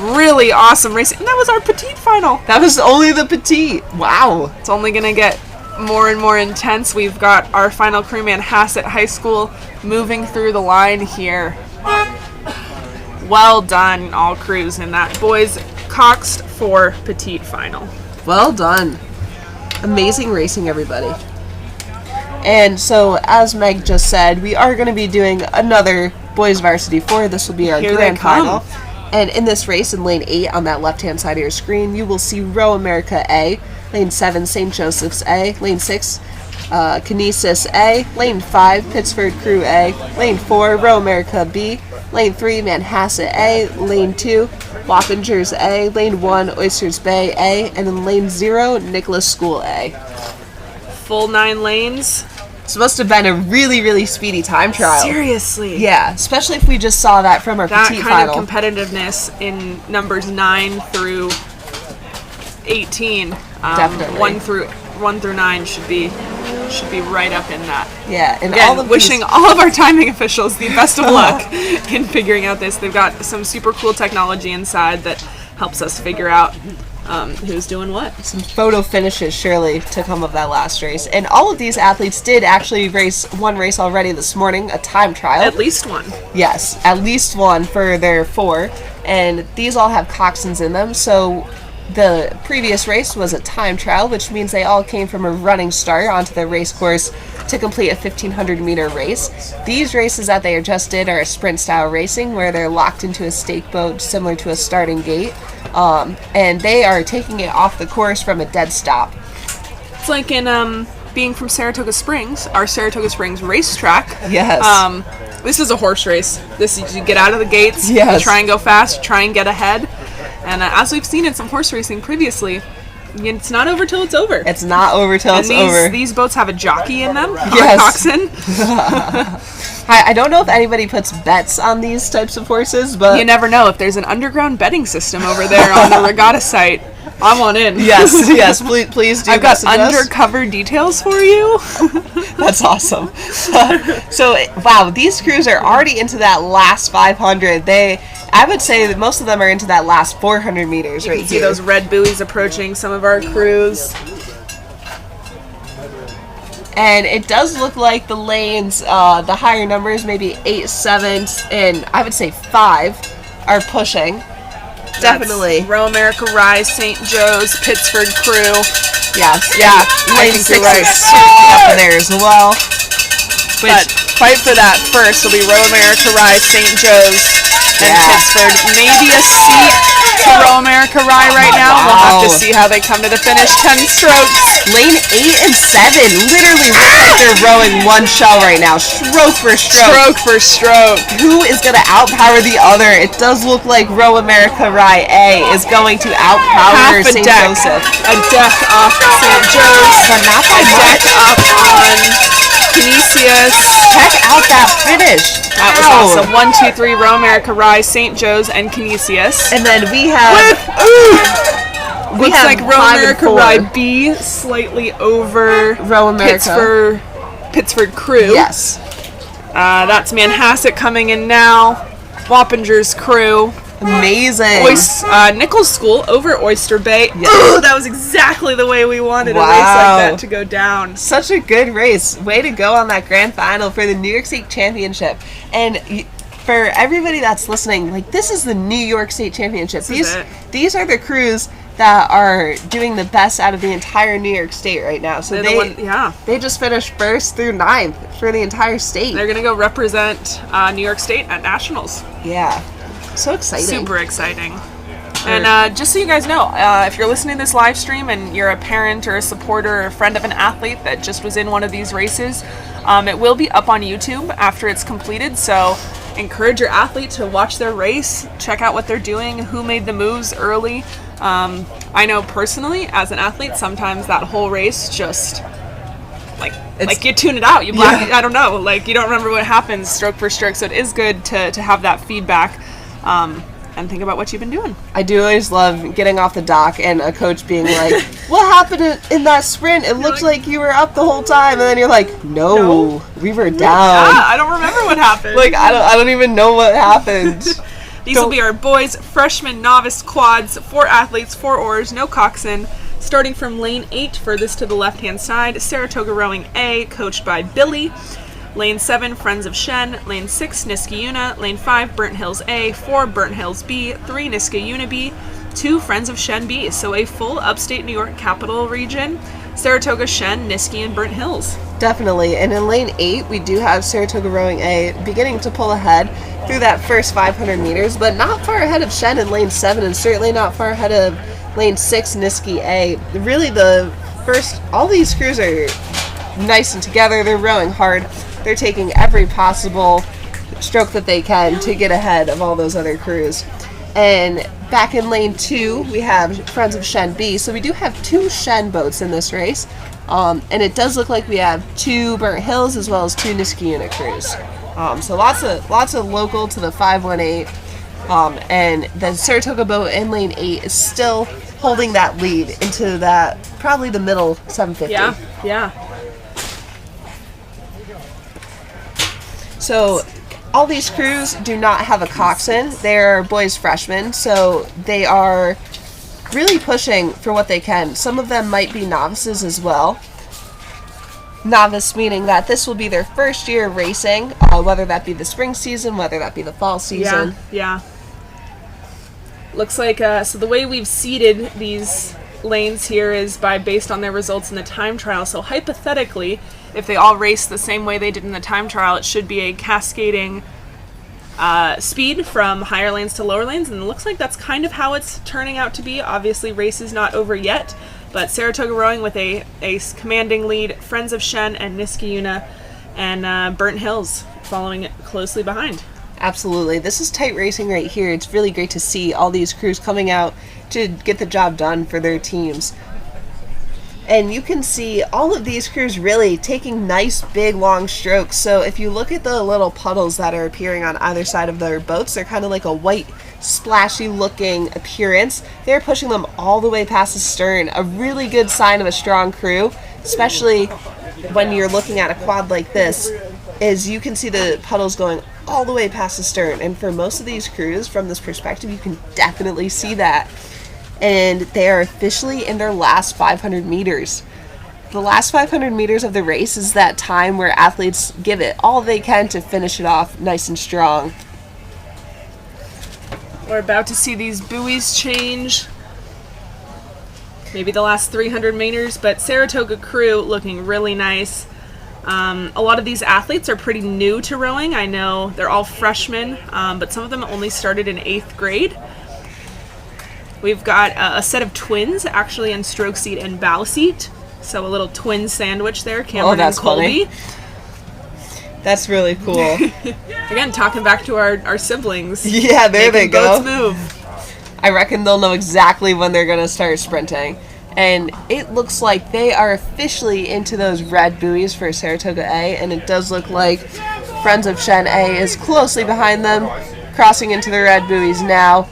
Really awesome racing. And that was our Petite final. That was only the Petite. Wow. It's only going to get more and more intense. We've got our final crewman, Hassett High School, moving through the line here. Well done, all crews in that boys Coxed for Petite final. Well done. Amazing racing, everybody. And so, as Meg just said, we are going to be doing another Boys Varsity 4. This will be our grand final. And in this race, in lane 8, on that left-hand side of your screen, you will see Row America A, lane 7, St. Joseph's A, lane 6, Kinesis A, lane 5, Pittsford Crew A, lane 4, Row America B, lane 3, Manhasset A, lane 2, Wappingers A, lane 1, Oysters Bay A, and then lane 0, Nicholas School A. Full 9 lanes. This must have been a really, really speedy time trial. Seriously. Yeah, especially if we just saw that from our That Petite kind final. of competitiveness in numbers 9 through 18. Definitely. 1 through 9 should be right up in that. Yeah, and Again, all of wishing all of our timing officials the best of luck in figuring out this. They've got some super cool technology inside that helps us figure out who's doing what. some photo finishes surely to come of that last race. And all of these athletes did actually race one race already this morning, a time trial. At least one. Yes, at least one for their 4. And these all have Coxsons in them, so the previous race was a time trial, which means they all came from a running start onto the race course to complete a 1,500 meter race. These races that they just did are a sprint style racing where they're locked into a stake boat similar to a starting gate, and they are taking it off the course from a dead stop. It's like in being from Saratoga Springs, our Saratoga Springs racetrack. Yes. This is a horse race. This is you get out of the gates, Yes. you try and go fast, try and get ahead. And as we've seen in some horse racing previously, it's not over till it's over. It's not over till it's over. These boats have a jockey in them, Yes. a coxswain. I don't know if anybody puts bets on these types of horses, but You never know. If there's an underground betting system over there on the Regatta site, I'm on in. yes, please do. I've got message us. undercover details for you. That's awesome. So, wow, these crews are already into that last 500. I would say that most of them are into that last 400 meters right You see here. those red buoys approaching some of our crews. And it does look like the lanes, the higher numbers, maybe 8, 7, and I would say 5, are pushing. Definitely. That's Row America Rise, St. Joe's, Pittsford crew. Yes, yeah. I Lane think 6 you're right. is certainly up in there as well. But fight for that first will be Row America Rise, St. Joe's, and Pittsford. Maybe a seat to Row America Rye right now. We'll have to see how they come to the finish. 10 strokes. Lane 8 and 7 literally look like they're rowing one shell right now. Stroke for stroke. Stroke for stroke. Who is going to outpower the other? It does look like Row America Rye A is going to outpower Half a St. deck. Joseph. A deck off St. Joe's. But not by A deck much. up on Canisius. Check out that finish. That was Wow. awesome. 1, 2, 3, Row America Rise, St. Joe's, and Canisius. And then we have... Looks have like Row 5 and America 4. Rye B slightly over Row America. Pittsford crew. Yes. That's Manhasset coming in now. Wappinger's crew. Amazing. Nichols School over Oyster Bay. Yes. Ooh, that was exactly the way we wanted a race Wow. like that to go down. Such a good race. Way to go on that grand final for the New York State Championship. And for everybody that's listening, like, this is the New York State Championship. These are the crews that are doing the best out of the entire New York State right now. So they just finished 1st through 9th for the entire state. They're going to go represent New York State at Nationals. Yeah. So exciting. Super exciting. And just so you guys know, if you're listening to this live stream and you're a parent or a supporter or a friend of an athlete that just was in one of these races, it will be up on YouTube after it's completed. So encourage your athlete to watch their race, check out what they're doing, who made the moves early. I know personally, as an athlete, sometimes that whole race just like you tune it out, you black. I don't know, like you don't remember what happens stroke for stroke. So it is good to have that feedback. And think about what you've been doing. I do always love getting off the dock and a coach being like, what happened in that sprint? It looks like you were up the whole time. And then you're like, no. We were down. Yeah, I don't remember what happened. Like, I don't even know what happened. These will be our boys, freshman, novice quads, 4 athletes, 4 oars, no coxswain. Starting from lane 8, furthest to the left-hand side, Saratoga Rowing A, coached by Billy. Lane 7, Friends of Shen. Lane 6, Niskayuna. Lane 5, Burnt Hills A. 4, Burnt Hills B. 3, Niskayuna B. 2, Friends of Shen B. So a full upstate New York capital region. Saratoga, Shen, Niskay, and Burnt Hills. Definitely. And in lane 8, we do have Saratoga Rowing A beginning to pull ahead through that first 500 meters, but not far ahead of Shen in lane 7, and certainly not far ahead of lane 6, Niskay A. Really, all these crews are nice and together. They're rowing hard. They're taking every possible stroke that they can to get ahead of all those other crews. And back in lane 2, we have Friends of Shen B. So we do have 2 Shen boats in this race. And it does look like we have 2 Burnt Hills as well as 2 Niskayuna crews. So lots of local to the 518. And the Saratoga boat in lane 8 is still holding that lead into that, probably the middle 750. Yeah. So all these crews do not have a coxswain. They're boys freshmen, so they are really pushing for what they can. Some of them might be novices as well. Novice meaning that this will be their first year racing, whether that be the spring season, whether that be the fall season. Yeah. Looks like, so the way we've seeded these lanes here is based on their results in the time trial. So hypothetically, if they all race the same way they did in the time trial, it should be a cascading speed from higher lanes to lower lanes, and it looks like that's kind of how it's turning out to be. Obviously, race is not over yet, but Saratoga Rowing with a commanding lead, Friends of Shen and Niskayuna, and Burnt Hills following it closely behind. Absolutely. This is tight racing right here. It's really great to see all these crews coming out to get the job done for their teams. And you can see all of these crews really taking nice, big, long strokes. So if you look at the little puddles that are appearing on either side of their boats, they're kind of like a white, splashy looking appearance. They're pushing them all the way past the stern. A really good sign of a strong crew, especially when you're looking at a quad like this, is you can see the puddles going all the way past the stern. And for most of these crews, from this perspective, you can definitely see that. And they are officially in their last 500 meters. The last 500 meters of the race is that time where athletes give it all they can to finish it off nice and strong. We're about to see these buoys change. Maybe the last 300 meters, but Saratoga crew looking really nice. A lot of these athletes are pretty new to rowing. I know they're all freshmen, but some of them only started in 8th grade. We've got a set of twins actually in stroke seat and bow seat. So a little twin sandwich there, Cameron and Colby. Funny. That's really cool. Again, talking back to our siblings. Yeah, there they go. Boats move. I reckon they'll know exactly when they're going to start sprinting. And it looks like they are officially into those red buoys for Saratoga A. And it does look like Friends of Shen A is closely behind them, crossing into the red buoys now.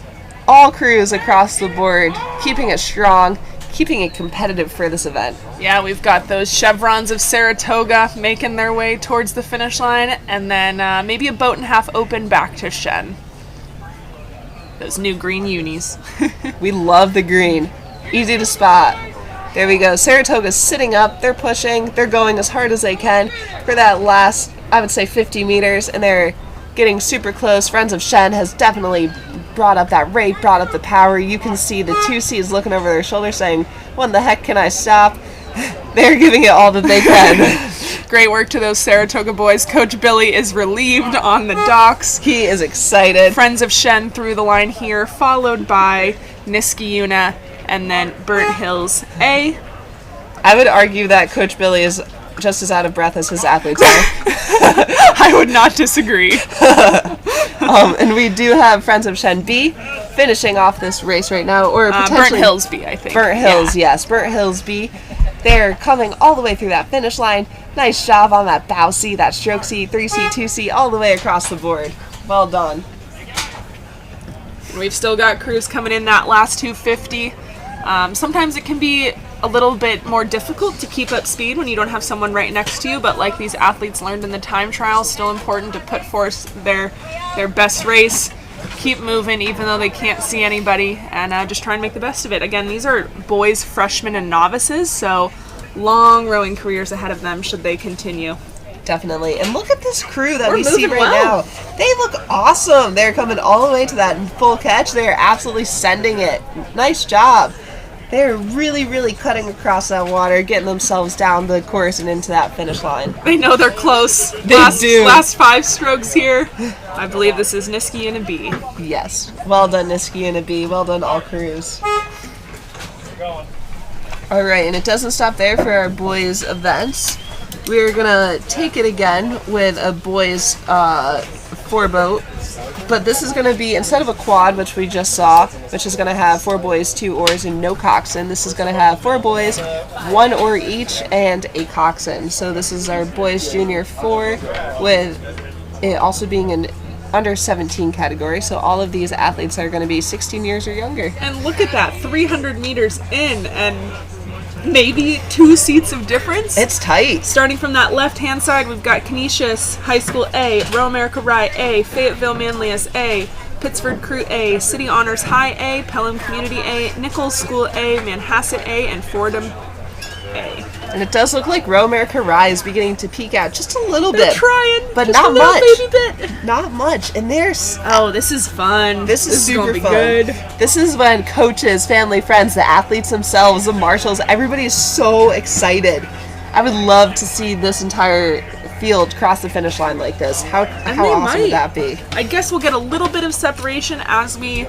All crews across the board, keeping it strong, keeping it competitive for this event. Yeah, we've got those chevrons of Saratoga making their way towards the finish line, and then maybe a boat and a half open back to Shen. Those new green unis. We love the green. Easy to spot. There we go. Saratoga's sitting up, they're pushing, they're going as hard as they can for that last, I would say, 50 meters, and they're getting super close. Friends of Shen has definitely brought up that rate, brought up the power. You can see the 2Cs looking over their shoulder saying, when the heck can I stop? They're giving it all that they can. Great work to those Saratoga boys. Coach Billy is relieved on the docks. He is excited. Friends of Shen through the line here, followed by Niskayuna and then Burnt Hills A. I would argue that Coach Billy is just as out of breath as his athletes are. I would not disagree. And we do have Friends of Shen B finishing off this race right now, or potentially Burnt Hills B, I think. Burnt Hills, yes, Burnt Hills B. They're coming all the way through that finish line. Nice job on that bow C, that stroke C, 3C, 2C, all the way across the board. Well done. We've still got crews coming in that last 250. Sometimes it can be a little bit more difficult to keep up speed when you don't have someone right next to you, but like these athletes learned in the time trial, still important to put forth their best race, keep moving even though they can't see anybody, and just try and make the best of it. Again, these are boys, freshmen, and novices, so long rowing careers ahead of them should they continue. Definitely. And look at this crew that We're we see moving right well. now. They look awesome. They're coming all the way to that full catch. They're absolutely sending it. Nice job. They're really, really cutting across that water, getting themselves down the course and into that finish line. They know they're close. They do. Last 5 strokes here. I believe this is Niski and a B. Yes. Well done, Niski and a B. Well done, all crews. All right, and it doesn't stop there for our boys' events. We're going to take it again with a boys' 4-boat. But this is going to be, instead of a quad, which we just saw, which is going to have 4 boys, 2 oars, and no coxswain, this is going to have 4 boys, 1 oar each, and a coxswain. So this is our boys junior 4, with it also being an under 17 category. So all of these athletes are going to be 16 years or younger. And look at that, 300 meters in, and maybe 2 seats of difference. It's tight. Starting from that left-hand side, we've got Canisius High School A, Royal America Rye A, Fayetteville Manlius A, Pittsford Crew A, City Honors High A, Pelham Community A, Nichols School A, Manhasset A, and Fordham A. And it does look like Royal America Rye is beginning to peek out just a little They're bit. trying, but just not a little much. baby bit. Not much. And there's Oh, this is fun. This is super gonna be fun. good. This is when coaches, family, friends, the athletes themselves, the marshals, everybody is so excited. I would love to see this entire field cross the finish line like this. How awesome would that be? I guess we'll get a little bit of separation as we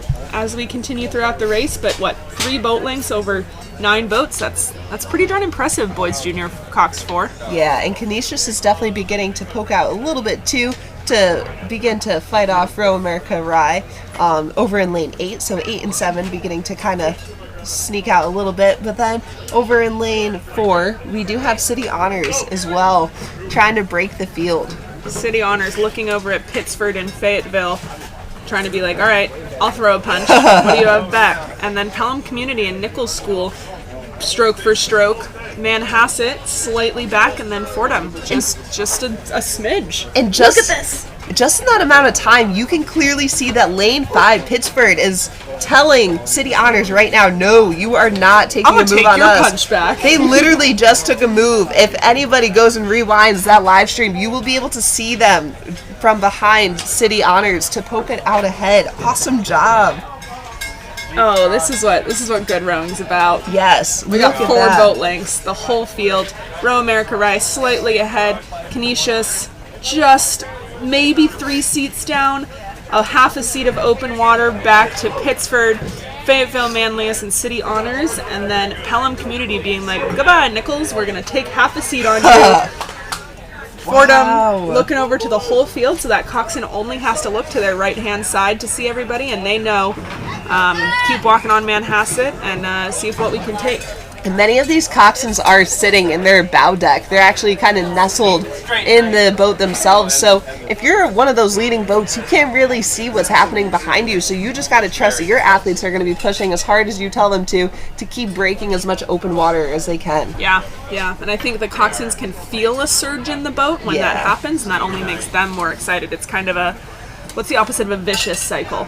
continue throughout the race, but 3 boat lengths over 9 boats? That's pretty darn impressive, boys junior Coxed 4. Yeah, and Canisius is definitely beginning to poke out a little bit too, to begin to fight off Royal America Rye over in lane 8. So 8 and 7 beginning to kind of sneak out a little bit. But then over in lane 4, we do have City Honors as well, trying to break the field. City Honors looking over at Pittsford and Fayetteville, trying to be like, all right, I'll throw a punch. What do you have back? And then Pelham Community and Nichols School, stroke for stroke. Manhasset slightly back, and then Fordham just a smidge. And just, look at this. Just in that amount of time, you can clearly see that lane 5, Pittsford, is telling City Honors right now, no, you are not taking a move take on your us. punch back. They literally just took a move. If anybody goes and rewinds that live stream, you will be able to see them from behind City Honors to poke it out ahead. Awesome job. Oh, this is what good rowing's about. Yes, We got 4 boat lengths, the whole field. Row America Rice slightly ahead. Canisius just maybe 3 seats down. A half a seat of open water back to Pittsford, Fayetteville, Manlius, and City Honors. And then Pelham Community being like, goodbye, Nichols. We're going to take half a seat on you. Fordham looking over to the whole field so that Coxed only has to look to their right-hand side to see everybody, and they know. Keep walking on Manhasset and see if what we can take. And many of these coxswains are sitting in their bow deck. They're actually kind of nestled in the boat themselves. So if you're one of those leading boats, you can't really see what's happening behind you. So you just got to trust that your athletes are going to be pushing as hard as you tell them to keep breaking as much open water as they can. Yeah. And I think the coxswains can feel a surge in the boat when that happens, and that only makes them more excited. It's kind of what's the opposite of a vicious cycle?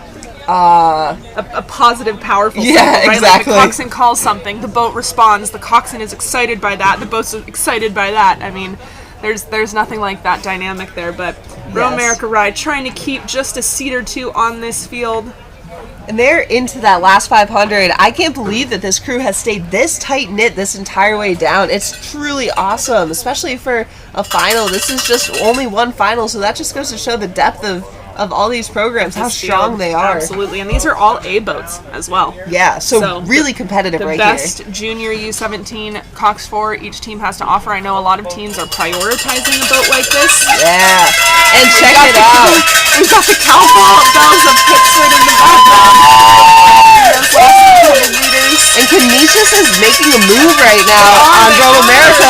A positive, powerful cycle, right? Exactly. Like the coxswain calls something, the boat responds, the coxswain is excited by that, the boat's excited by that. I mean, there's nothing like that dynamic there, but Row America Ride trying to keep just a seat or 2 on this field. And they're into that last 500. I can't believe that this crew has stayed this tight-knit this entire way down. It's truly awesome, especially for a final. This is just only one final, so that just goes to show the depth of all these programs, how strong they are. Absolutely, and these are all A boats as well. Yeah, so really competitive right here. The best junior U17 Cox 4 each team has to offer. I know a lot of teams are prioritizing a boat like this. Yeah, and check it out. We've got the cowbell bells of Pittsford in the background. Those last 200 meters. And Canisius is making a move right now on Row America.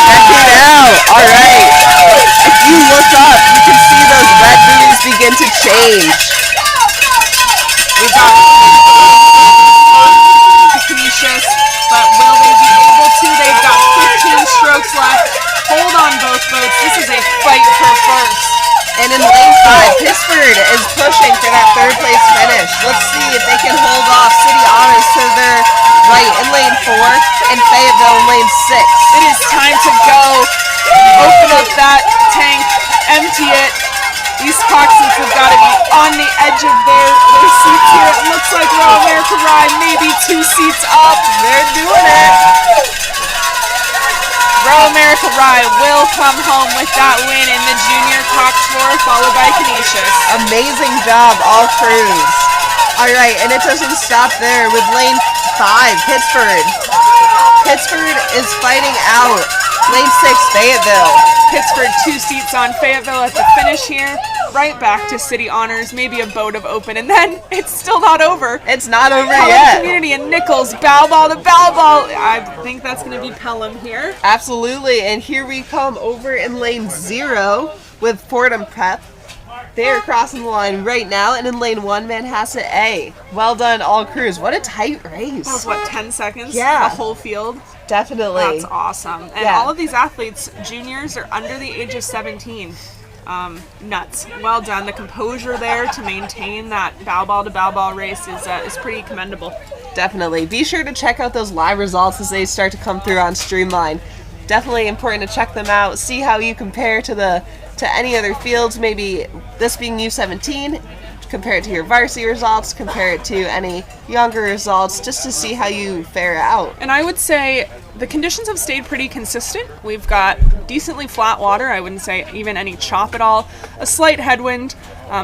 Check it out. All right. If you look up, you can see those red buoys begin to change. We've got Canisius, but will they be able to? They've got 15 strokes left. Hold on both boats. This is a fight for first. And in lane 5, Pittsford is pushing for that 3rd place finish. Let's see if they can hold off City Honors to their right in lane 4 and Fayetteville in lane 6. It is time to go. Open up that tank, empty it. These coxswains have got to be on the edge of their seats here. It looks like Row America Ride maybe 2 seats up. They're doing it. Row America Ride will come home with that win in the junior Cox 4, followed by Canisius. Amazing job, all crews. All right, and it doesn't stop there with lane 5, Pittsford. Pittsford is fighting out lane 6, Fayetteville. Pittsford 2 seats on Fayetteville at the finish here. Right back to City Honors, maybe a boat of open, and then it's still not over. It's not over Pelham yet. Community and Nichols, bow ball to bow ball. I think that's going to be Pelham here. Absolutely, and here we come over in lane 0 with Fordham Prep. They are crossing the line right now, and in lane 1, Manhasset A. Well done, all crews. What a tight race. That was, what, 10 seconds? Yeah. The whole field? Definitely. That's awesome. And all of these athletes, juniors, are under the age of 17. Nuts. Well done. The composure there to maintain that bow ball to bow ball race is pretty commendable. Definitely. Be sure to check out those live results as they start to come through on Streamline. Definitely important to check them out. See how you compare to any other fields. Maybe this being U17, compare it to your varsity results, compare it to any younger results, just to see how you fare out. And I would say the conditions have stayed pretty consistent. We've got decently flat water. I wouldn't say even any chop at all. A slight headwind,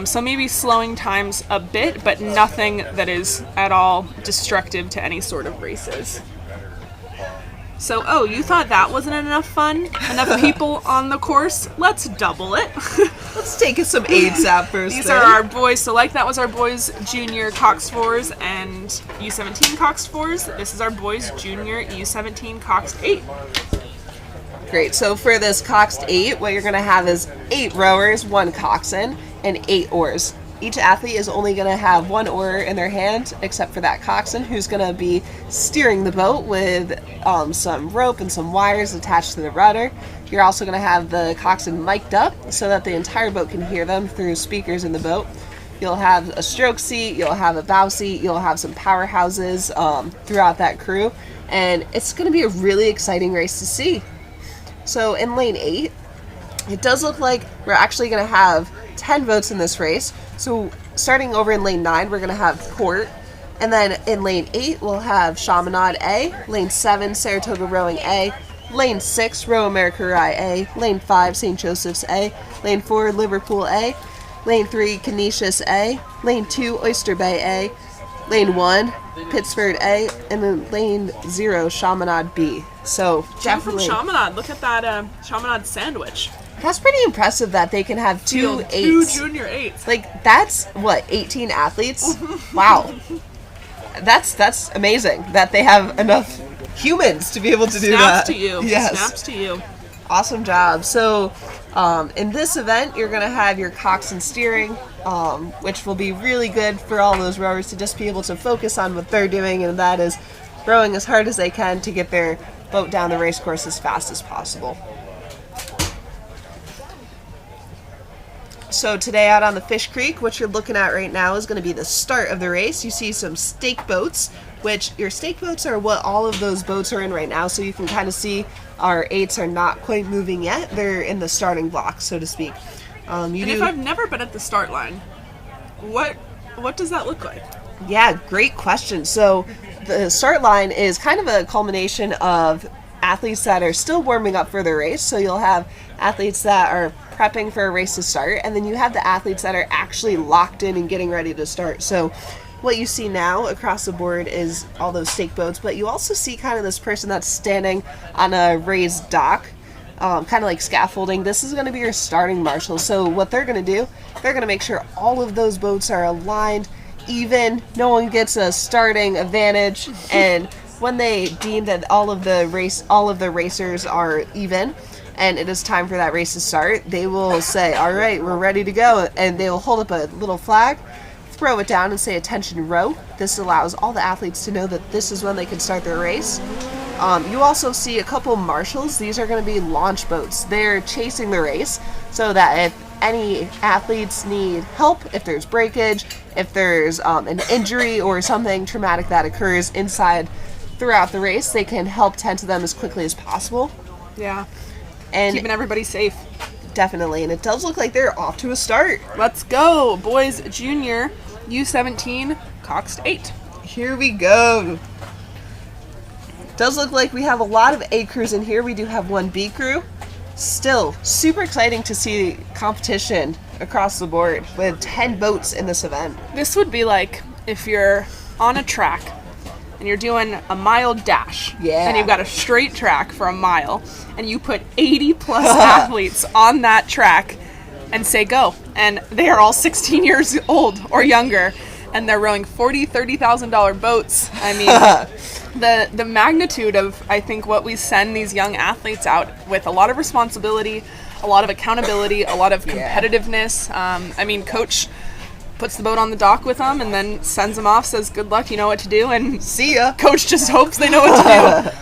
so maybe slowing times a bit, but nothing that is at all destructive to any sort of races. So, oh, you thought that wasn't enough fun? Enough people on the course? Let's double it. Let's take some aids out first. These are our boys. So like that was our boys junior Coxed 4s and U17 Coxed 4s. This is our boys junior U17 Coxed 8. Great. So for this Coxed 8, what you're going to have is 8 rowers, 1 coxswain, and 8 oars. Each athlete is only going to have 1 oar in their hand, except for that coxswain, who's going to be steering the boat with some rope and some wires attached to the rudder. You're also going to have the coxswain mic'd up so that the entire boat can hear them through speakers in the boat. You'll have a stroke seat, you'll have a bow seat, you'll have some powerhouses throughout that crew, and it's going to be a really exciting race to see. So in lane 8, it does look like we're actually going to have 10 boats in this race. So starting over in lane 9, we're going to have Port. And then in lane 8, we'll have Chaminade A. Lane 7, Saratoga Rowing A. Lane 6, Row America Rye A. Lane 5, St. Joseph's A. Lane 4, Liverpool A. Lane 3, Canisius A. Lane 2, Oyster Bay A. Lane 1, Pittsford A. And then lane 0, Chaminade B. So definitely. From Chaminade, look at that Chaminade sandwich. That's pretty impressive that they can have two junior 8s. Like, that's, what, 18 athletes? Wow. That's amazing that they have enough humans to be able to do that. Snaps to you. Yes. Snaps to you. Awesome job. So, in this event, you're going to have your coxswain steering, which will be really good for all those rowers to just be able to focus on what they're doing, and that is rowing as hard as they can to get their boat down the race course as fast as possible. So today out on the Fish Creek, what you're looking at right now is going to be the start of the race. You see some stake boats, which your stake boats are what all of those boats are in right now. So you can kind of see our 8s are not quite moving yet. They're in the starting block, so to speak. If I've never been at the start line, what does that look like? Yeah, great question. So the start line is kind of a culmination of athletes that are still warming up for the race. So you'll have athletes that are prepping for a race to start, and then you have the athletes that are actually locked in and getting ready to start. So what you see now across the board is all those stake boats, but you also see kind of this person that's standing on a raised dock, kind of like scaffolding. This is going to be your starting marshal. So what they're going to do, they're going to make sure all of those boats are aligned, even, no one gets a starting advantage, and when they deem that all of the racers are even, and it is time for that race to start, they will say, all right, we're ready to go, and they will hold up a little flag, throw it down, and say, attention, row. This allows all the athletes to know that this is when they can start their race. You also see a couple marshals. These are going to be launch boats. They're chasing the race so that if any athletes need help, if there's breakage, if there's an injury or something traumatic that occurs inside throughout the race, they can help tend to them as quickly as possible. Yeah. And keeping everybody safe. Definitely. And it does look like they're off to a start. Let's go. Boys junior U17 Coxed 8. Here we go. Does look like we have a lot of A crews in here. We do have one B crew. Still super exciting to see competition across the board with 10 boats in this event. This would be like if you're on a track and you're doing a mile dash, and you've got a straight track for a mile, and you put 80 plus athletes on that track and say go, and they are all 16 years old or younger, and they're rowing $40,000-$30,000 boats. I mean, the magnitude of, I think, what we send these young athletes out with, a lot of responsibility, a lot of accountability, a lot of competitiveness. I mean, Coach puts the boat on the dock with them and then sends them off, says good luck, you know what to do, and see ya. Coach just hopes they know what to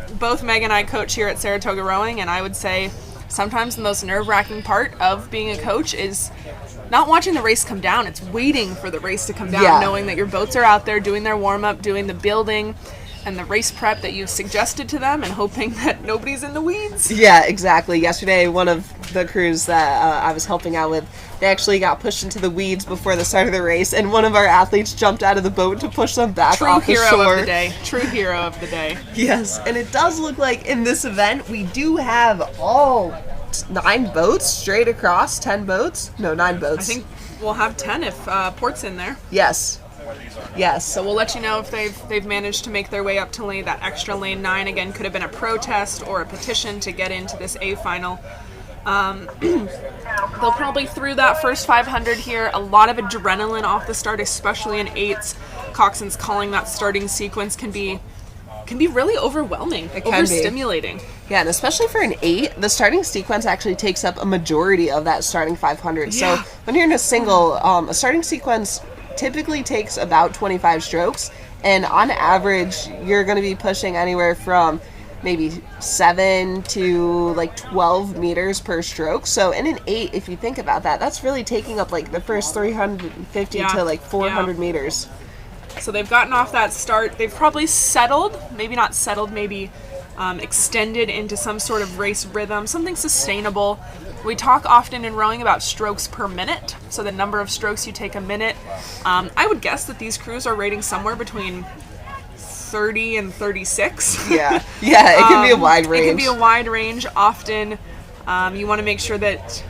do. Both Meg and I coach here at Saratoga Rowing, and I would say sometimes the most nerve-wracking part of being a coach is not watching the race come down. It's waiting for the race to come down, knowing that your boats are out there doing their warm-up, doing the building and the race prep that you've suggested to them, and hoping that nobody's in the weeds. Yeah, exactly. Yesterday, one of the crews that I was helping out with, they actually got pushed into the weeds before the start of the race, and one of our athletes jumped out of the boat to push them back off the shore. True hero of the day. True hero of the day. Yes, and it does look like in this event we do have all 9 boats straight across. 10 boats? No, 9 boats. I think we'll have 10 if Port's in there. Yes. Yes. So we'll let you know if they've managed to make their way up to that extra lane 9. Again, could have been a protest or a petition to get into this A final. They'll probably through that first 500 here. A lot of adrenaline off the start, especially in 8s. Coxson's calling that starting sequence can be really overwhelming, overstimulating. Yeah, and especially for an 8, the starting sequence actually takes up a majority of that starting 500. Yeah. So when you're in a single, a starting sequence typically takes about 25 strokes, and on average, you're going to be pushing anywhere from maybe 7 to like 12 meters per stroke. So in an 8, if you think about that, that's really taking up like the first 350 to like 400 meters. So they've gotten off that start. They've probably settled, maybe not settled, maybe extended into some sort of race rhythm, something sustainable. We talk often in rowing about strokes per minute, so the number of strokes you take a minute. I would guess that these crews are rating somewhere between 30 and 36. Yeah, it can be a wide range. It can be a wide range. Often you want to make sure that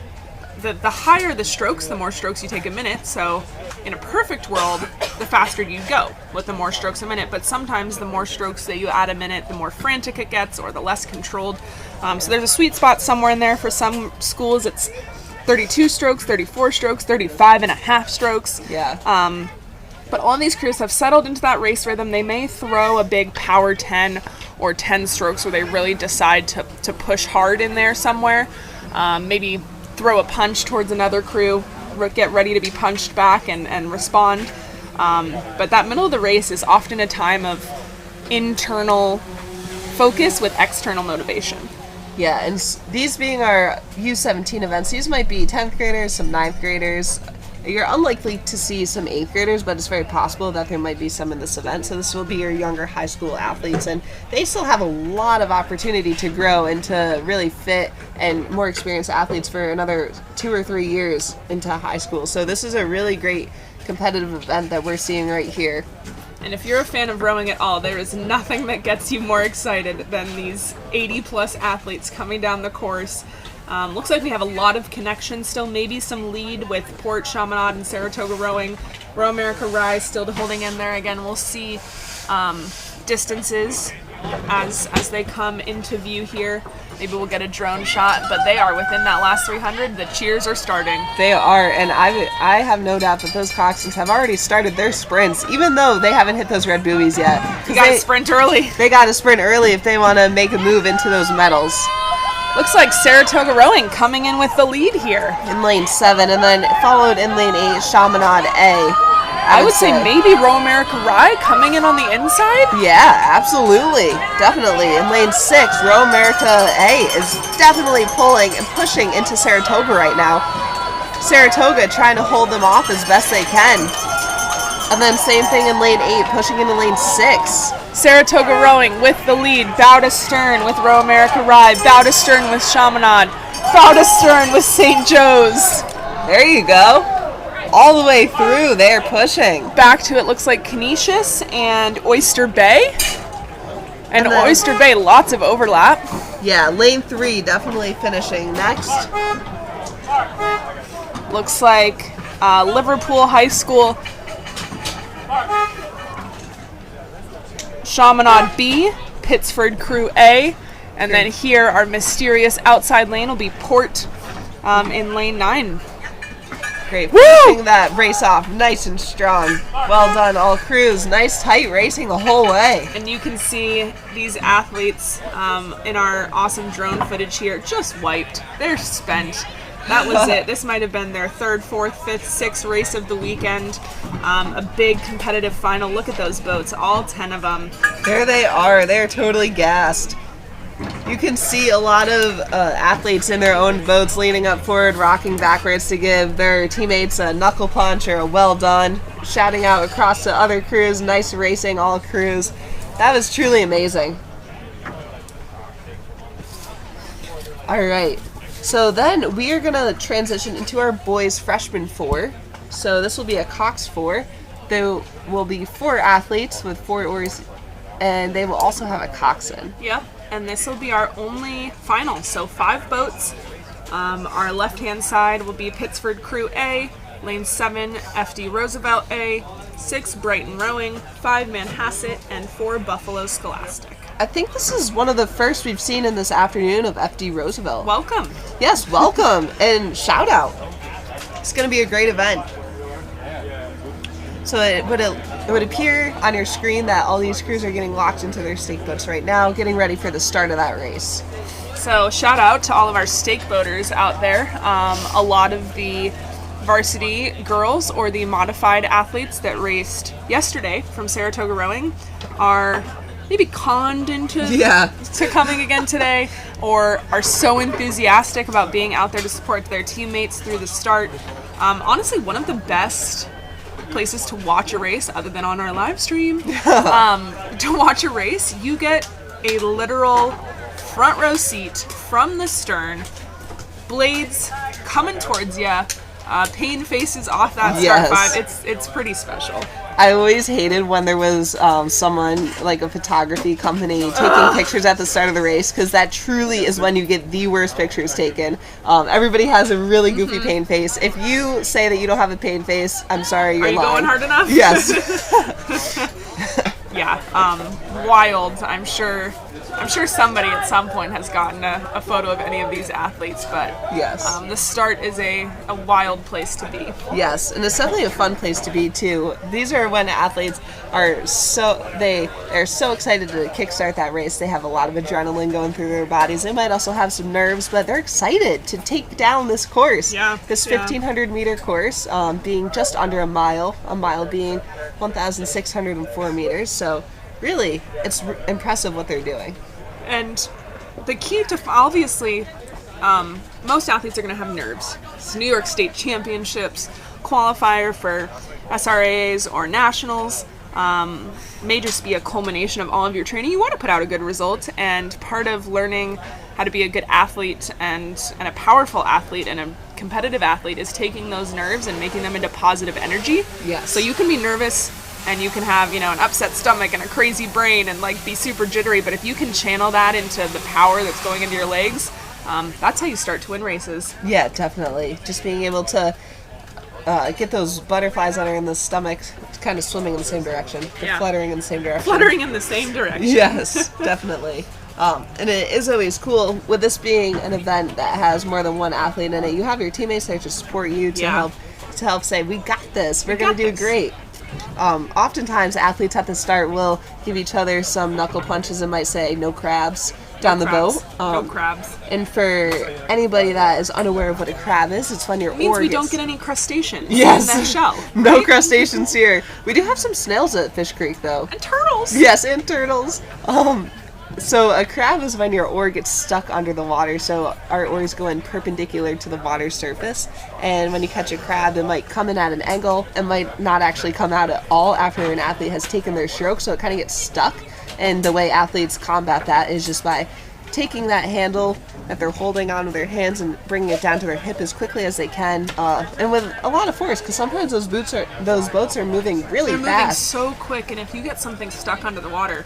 the higher the strokes, the more strokes you take a minute. So in a perfect world, the faster you go with the more strokes a minute. But sometimes the more strokes that you add a minute, the more frantic it gets or the less controlled. So there's a sweet spot somewhere in there. For some schools, it's 32 strokes, 34 strokes, 35 and a half strokes. Yeah. But all of these crews have settled into that race rhythm. They may throw a big power 10 or 10 strokes where they really decide to push hard in there somewhere. Maybe throw a punch towards another crew, get ready to be punched back and respond. But that middle of the race is often a time of internal focus with external motivation. Yeah, and these being our U17 events, these might be 10th graders, some 9th graders. You're unlikely to see some 8th graders, but it's very possible that there might be some in this event. So this will be your younger high school athletes, and they still have a lot of opportunity to grow and to really fit and more experienced athletes for another 2 or 3 years into high school. So this is a really great competitive event that we're seeing right here. And if you're a fan of rowing at all, there is nothing that gets you more excited than these 80-plus athletes coming down the course. Looks like we have a lot of connections still, maybe some lead with Port, Chaminade, and Saratoga rowing. Row America Rise still holding in there. Again, we'll see distances as they come into view here. Maybe we'll get a drone shot, but they are within that last 300. The cheers are starting. They are, and I have no doubt that those Coxons have already started their sprints, even though they haven't hit those red boobies yet. You got to sprint early. They got to sprint early if they want to make a move into those medals. Looks like Saratoga Rowing coming in with the lead here. In lane 7, and then followed in lane 8, Chaminade A. I would say maybe Row America Rye coming in on the inside? Yeah, absolutely. Definitely. In lane 6, Row America A is definitely pulling and pushing into Saratoga right now. Saratoga trying to hold them off as best they can. And then same thing in lane 8, pushing into lane 6. Saratoga Rowing with the lead. Bow to stern with Row America Rye. Bow to stern with Chaminade. Bow to stern with St. Joe's. There you go. All the way through, they're pushing. Back to it looks like Canisius and Oyster Bay. And then, Oyster Bay, lots of overlap. Yeah, lane 3 definitely finishing next. Looks like Liverpool High School. Chaminade B, Pittsford Crew A, and then here our mysterious outside lane will be Port in lane 9. Great, finishing that race off nice and strong. Well done, all crews. Nice tight racing the whole way. And you can see these athletes in our awesome drone footage here just wiped. They're spent. That was it. This might have been their 3rd, 4th, 5th, 6th race of the weekend. A big competitive final. Look at those boats, all 10 of them. There they are. They're totally gassed. You can see a lot of athletes in their own boats leaning up forward, rocking backwards to give their teammates a knuckle punch or a well done, shouting out across to other crews, nice racing, all crews. That was truly amazing. All right. So then we are going to transition into our boys freshman 4. So this will be a Coxed 4. There will be 4 athletes with 4 oars, and they will also have a coxswain. Yep, and this will be our only final. So 5 boats. Our left-hand side will be Pittsford Crew A, Lane 7, FD Roosevelt A, 6, Brighton Rowing, 5, Manhasset, and 4, Buffalo Scholastic. I think this is one of the first we've seen in this afternoon of FD Roosevelt. Welcome. Yes, welcome, and shout out. It's going to be a great event. So it would appear on your screen that all these crews are getting locked into their stake boats right now, getting ready for the start of that race. So shout out to all of our stake boaters out there. A lot of the varsity girls or the modified athletes that raced yesterday from Saratoga Rowing are maybe conned into to coming again today, or are so enthusiastic about being out there to support their teammates through the start. Honestly, one of the best places to watch a race, other than on our live stream, to watch a race, you get a literal front row seat from the stern, blades coming towards you, pain faces off that start five. It's pretty special. I always hated when there was someone, like a photography company, taking pictures at the start of the race, because that truly is when you get the worst pictures taken. Everybody has a really goofy pain face. If you say that you don't have a pain face, I'm sorry, you're lying. Are you going hard enough? Yes. Yeah, wild. I'm sure somebody at some point has gotten a photo of any of these athletes, but yes, the start is a wild place to be. Yes, and it's definitely a fun place to be too. These are when athletes are so excited to kickstart that race. They have a lot of adrenaline going through their bodies. They might also have some nerves, but they're excited to take down this course. Yeah, this 1,500 meter course, being just under a mile being 1,604 meters. So really, it's impressive what they're doing. And the key to, obviously, most athletes are going to have nerves. It's New York State Championships, qualifier for SRAs or nationals. May just be a culmination of all of your training. You want to put out a good result, and part of learning how to be a good athlete and a powerful athlete and a competitive athlete is taking those nerves and making them into positive energy. Yes. So you can be nervous and you can have, an upset stomach and a crazy brain and be super jittery, but if you can channel that into the power that's going into your legs, that's how you start to win races. Yeah, definitely. Just being able to get those butterflies that are in the stomach kind of swimming in the same direction. They're fluttering in the same direction. Fluttering in the same direction. Yes, definitely. And it is always cool with this being an event that has more than one athlete in it. You have your teammates there to support you, to help say, we got this. We're going to do great. Oftentimes athletes at the start will give each other some knuckle punches and might say no crabs down the boat. No crabs. And for anybody that is unaware of what a crab is, it's when your it means oar we gets... don't get any crustaceans in that shell. No right? crustaceans here. We do have some snails at Fish Creek though. And turtles. Yes, and turtles. So a crab is when your oar gets stuck under the water, so our oars go in perpendicular to the water surface, and when you catch a crab, it might come in at an angle and might not actually come out at all after an athlete has taken their stroke, so it kind of gets stuck. And the way athletes combat that is just by taking that handle that they're holding onto their hands and bringing it down to their hip as quickly as they can, and with a lot of force, because sometimes those boats are moving really fast. They're moving so quick, and if you get something stuck under the water,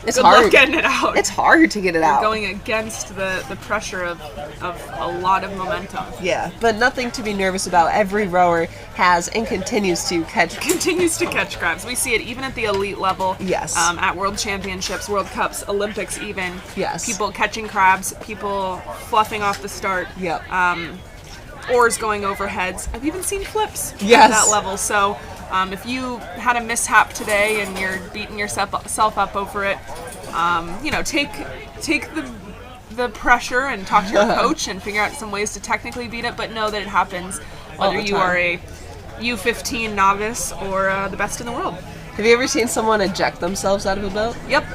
it's good hard luck getting it out. It's hard to get it out. You're going against the pressure of a lot of momentum. Yeah, but nothing to be nervous about. Every rower has and continues to catch crabs. We see it even at the elite level. Yes. At World Championships, World Cups, Olympics even. Yes. People catching crabs, people fluffing off the start. Yep. Oars going over heads. I've even seen flips at that level. So if you had a mishap today and you're beating yourself up over it, take the pressure and talk to your coach and figure out some ways to technically beat it, but know that it happens whether you are a U15 novice or the best in the world. Have you ever seen someone eject themselves out of a boat? Yep.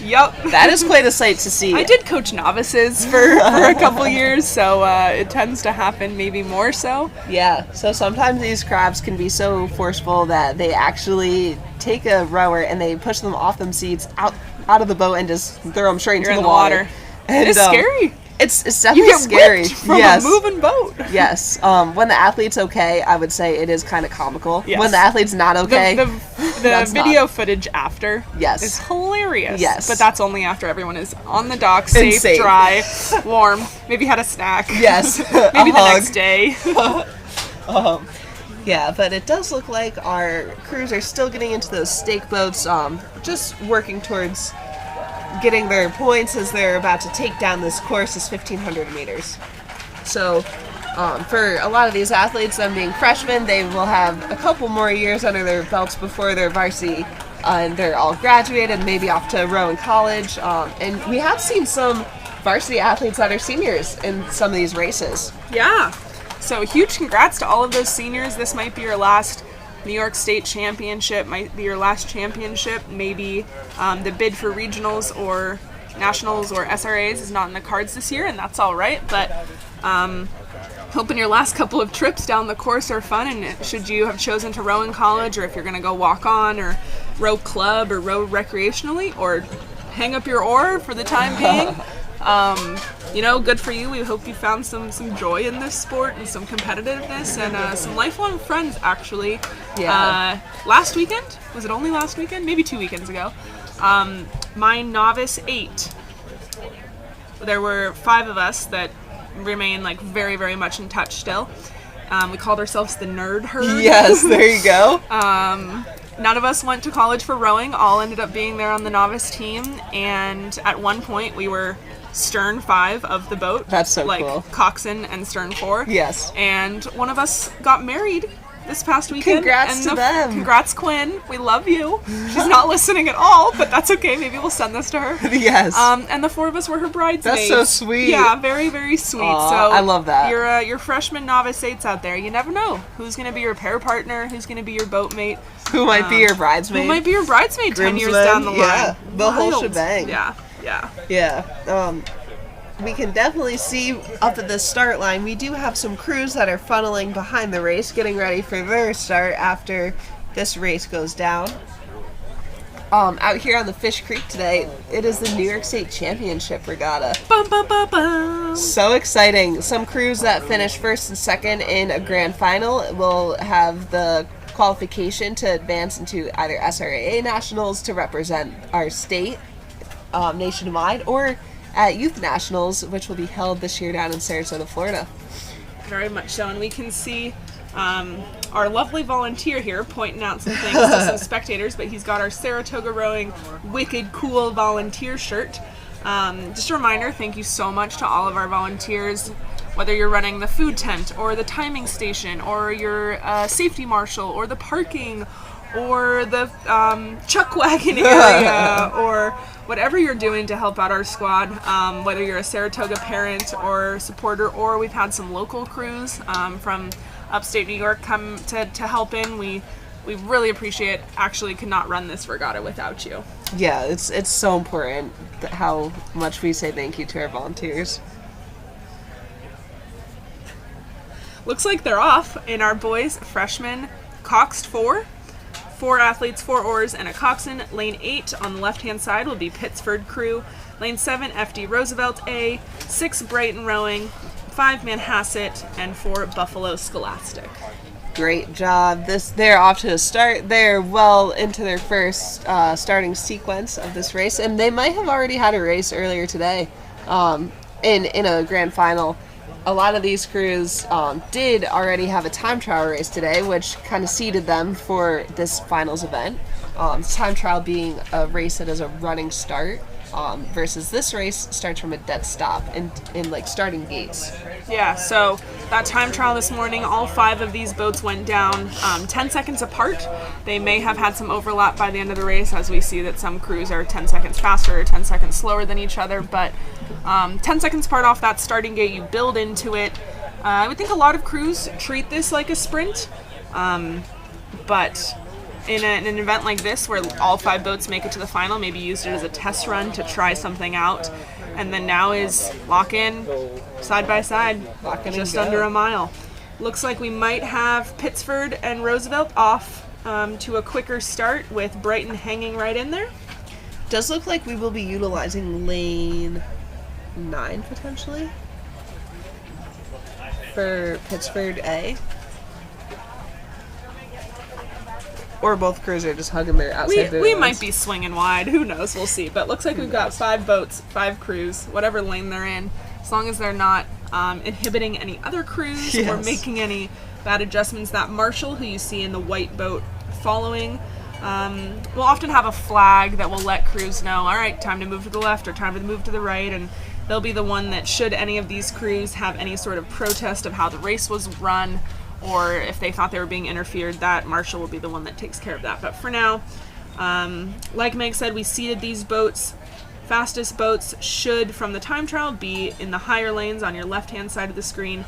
Yep. That is quite a sight to see. I did coach novices for a couple years, so it tends to happen maybe more so. Yeah, so sometimes these crabs can be so forceful that they actually take a rower and they push them off them seats out of the boat and just throw them straight into the water. And, it's scary. It's definitely you get scary. Whipped from a moving boat. Yes. When the athlete's okay, I would say it is kind of comical. Yes. When the athlete's not okay, the video footage after is hilarious. Yes. But that's only after everyone is on the dock, safe, dry, warm, maybe had a snack. Yes. Maybe the next day. Yeah, but it does look like our crews are still getting into those stake boats, just working towards getting their points as they're about to take down this course, this 1,500 meters. So, for a lot of these athletes, them being freshmen, they will have a couple more years under their belts before their varsity, and they're all graduated, maybe off to rowing college. And we have seen some varsity athletes that are seniors in some of these races. Yeah. So huge congrats to all of those seniors. This might be your last New York State Championship, might be your last championship. Maybe the bid for regionals or nationals or SRAs is not in the cards this year, and that's all right. But hoping your last couple of trips down the course are fun, and should you have chosen to row in college, or if you're going to go walk on or row club or row recreationally or hang up your oar for the time being, good for you. We hope you found some joy in this sport and some competitiveness and some lifelong friends, actually. Yeah. Last weekend? Was it only last weekend? Maybe 2 weekends ago. My Novice 8. There were 5 of us that remain very, very much in touch still. We called ourselves the Nerd Herd. Yes, there you go. None of us went to college for rowing. All ended up being there on the Novice team. And at one point, we were stern 5 of the boat. That's so cool. Coxed and stern 4. Yes. And one of us got married this past weekend. Congrats to them. Congrats, Quinn. We love you. She's not listening at all, but that's okay. Maybe we'll send this to her. Yes. And the 4 of us were her bridesmaids. That's so sweet. Yeah, very, very sweet. Aww, so I love that. Your freshman Novice 8s out there, you never know who's going to be your pair partner, who's going to be your boatmate. Who might be your bridesmaid. Who might be your bridesmaid 10 years Groomsman, down the line. Yeah, the whole Wild. shebang. Yeah. We can definitely see up at the start line, we do have some crews that are funneling behind the race, getting ready for their start after this race goes down. Out here on the Fish Creek today, it is the New York State Championship Regatta. Bum, bum, bum, bum. So exciting. Some crews that finish first and second in a grand final will have the qualification to advance into either SRAA nationals to represent our state nationwide, or at Youth Nationals, which will be held this year down in Sarasota, Florida. Very much so, and we can see our lovely volunteer here pointing out some things to some spectators, but he's got our Saratoga Rowing Wicked Cool volunteer shirt. Just a reminder, thank you so much to all of our volunteers, whether you're running the food tent or the timing station or your safety marshal or the parking or the chuck wagon area or whatever you're doing to help out our squad, whether you're a Saratoga parent or supporter, or we've had some local crews from upstate New York come to help in. We really appreciate it. Actually could not run this regatta without you. Yeah, it's so important how much we say thank you to our volunteers. Looks like they're off in our boys freshman Coxed 4. 4 athletes, 4 oars, and a coxswain. Lane 8 on the left-hand side will be Pittsford crew. Lane 7, FD Roosevelt A. 6, Brighton Rowing. 5, Manhasset. And 4, Buffalo Scholastic. Great job. They're off to a start. They're well into their first starting sequence of this race, and they might have already had a race earlier today in a grand final. A lot of these crews did already have a time trial race today, which kind of seeded them for this finals event. Time trial being a race that is a running start, versus this race starts from a dead stop in starting gates. Yeah, so that time trial this morning, all 5 of these boats went down 10 seconds apart. They may have had some overlap by the end of the race, as we see that some crews are 10 seconds faster or 10 seconds slower than each other, but 10 seconds apart off that starting gate, you build into it. I would think a lot of crews treat this like a sprint, but in an event like this where all 5 boats make it to the final, maybe used it as a test run to try something out, and then now is lock in side by side, just under a mile. Looks like we might have Pittsford and Roosevelt off to a quicker start with Brighton hanging right in there. Does look like we will be utilizing lane 9 potentially for Pittsford A. Or both crews are just hugging their outside We might be swinging wide. Who knows? We'll see. But looks like we've got 5 boats, 5 crews, whatever lane they're in, as long as they're not inhibiting any other crews or making any That adjustment's that marshal who you see in the white boat following. We'll often have a flag that will let crews know, all right, time to move to the left or time to move to the right, and they'll be the one that, should any of these crews have any sort of protest of how the race was run, or if they thought they were being interfered, that marshal will be the one that takes care of that. But for now, like Meg said, we seated these boats. Fastest boats should, from the time trial, be in the higher lanes on your left-hand side of the screen,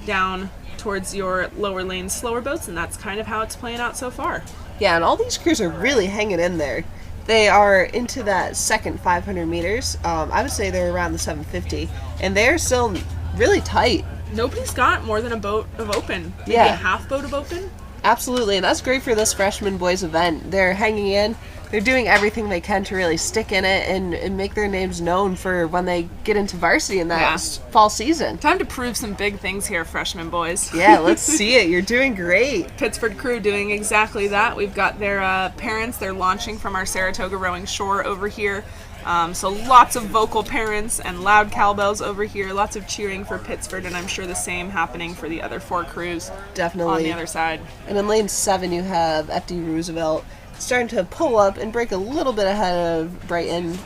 down towards your lower lane slower boats, and that's kind of how it's playing out so far. Yeah, and all these crews are really hanging in there. They are into that second 500 meters. I would say they're around the 750, and they're still really tight. Nobody's got more than a boat of open. Maybe Yeah. a half boat of open. Absolutely, and that's great for this freshman boys event. They're hanging in. They're doing everything they can to really stick in it and make their names known for when they get into varsity in that fall season. Time to prove some big things here, freshman boys. Yeah, let's see it. You're doing great. Pittsford crew doing exactly that. We've got their parents. They're launching from our Saratoga rowing shore over here. So lots of vocal parents and loud cowbells over here. Lots of cheering for Pittsford, and I'm sure the same happening for the other 4 crews. Definitely. On the other side. And in lane 7, you have FD Roosevelt starting to pull up and break a little bit ahead of Brighton.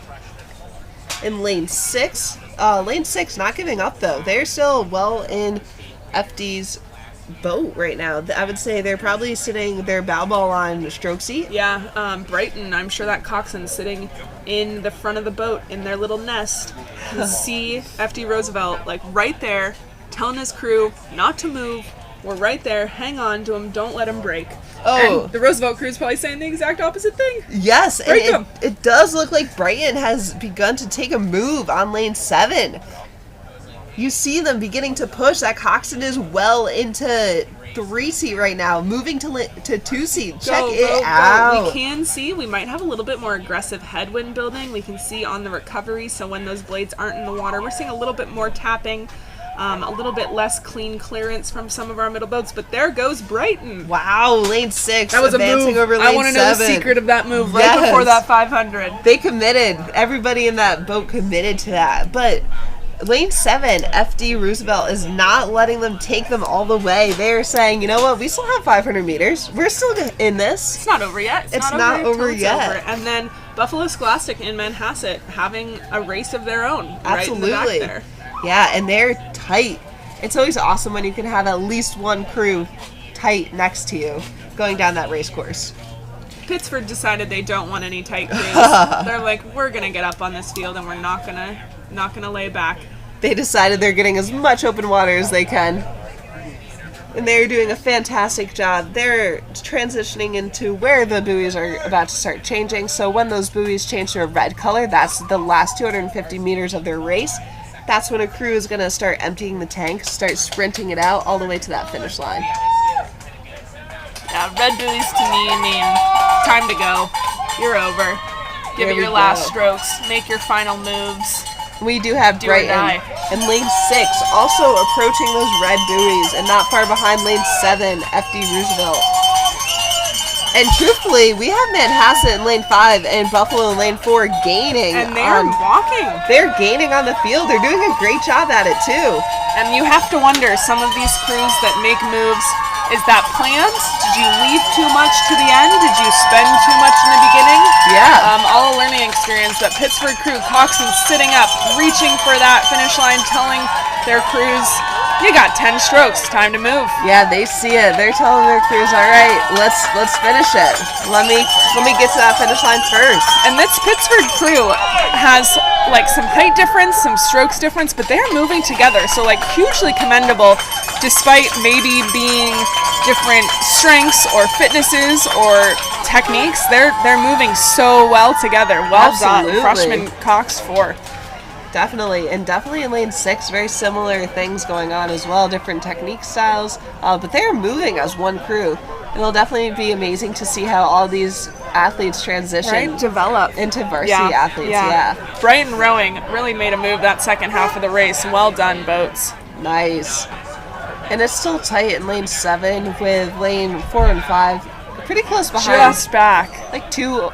In lane 6, not giving up though. They're still well in FD's boat right now. I would say they're probably sitting their bow ball on stroke seat. Yeah, Brighton, I'm sure that coxswain's sitting in the front of the boat in their little nest. You see FD Roosevelt like right there telling his crew not to move. We're right there. Hang on to him. Don't let him break. Oh. And the Roosevelt crew's probably saying the exact opposite thing. Yes, Break and him. it does look like Brighton has begun to take a move on lane 7. You see them beginning to push. That Coxed is well into 3 seat right now, moving to 2 seat. Check it out. We can see we might have a little bit more aggressive headwind building. We can see on the recovery, so when those blades aren't in the water, we're seeing a little bit more tapping. A little bit less clean clearance from some of our middle boats, but there goes Brighton. Wow, lane 6 That was a advancing move. over lane 7. I want to know the secret of that move right Yes. before that 500. They committed. Everybody in that boat committed to that. But lane 7, FD Roosevelt is not letting them take them all the way. They're saying, you know what, we still have 500 meters. We're still in this. It's not over yet. It's not over till it's yet. over. And then Buffalo Scholastic in Manhasset having a race of their own right in the back Absolutely. there. Yeah, and they're tight. It's always awesome when you can have at least one crew tight next to you going down that race course. Pittsford decided they don't want any tight crews. They're like, we're gonna get up on this field and we're not gonna lay back. They decided they're getting as much open water as they can. And they're doing a fantastic job. They're transitioning into where the buoys are about to start changing. So when those buoys change to a red color, that's the last 250 meters of their race. That's when a crew is going to start emptying the tank, start sprinting it out all the way to that finish line. Yeah, red buoys to me mean time to go. You're over. Give There it your we last go. strokes. Make your final moves. We do have Do or Brighton die. in lane 6, also approaching those red buoys, and not far behind lane 7, FD Roosevelt. And truthfully, we have Manhasset in lane 5 and Buffalo in lane 4 gaining. And they're walking. They're gaining on the field. They're doing a great job at it, too. And you have to wonder, some of these crews that make moves, is that planned? Did you leave too much to the end? Did you spend too much in the beginning? Yeah. All a learning experience. That Pittsford crew, Coxed sitting up, reaching for that finish line, telling their crews, you got 10 strokes, time to move. Yeah, they see it. They're telling their crews, all right, let's finish it. Let me get to that finish line first. And this Pittsford crew has like some height difference, some strokes difference, but they're moving together. So like hugely commendable, despite maybe being different strengths or fitnesses or techniques. They're moving so well together. Well Absolutely. done, freshman Cox 4. Definitely, and definitely in lane 6, very similar things going on as well, different technique styles, but they're moving as one crew. It'll definitely be amazing to see how all these athletes transition Develop into varsity athletes. Yeah. Brighton rowing really made a move that second half of the race. Well done, boats. Nice. And it's still tight in lane 7 with lane 4 and 5 pretty close behind. Just back. Like 2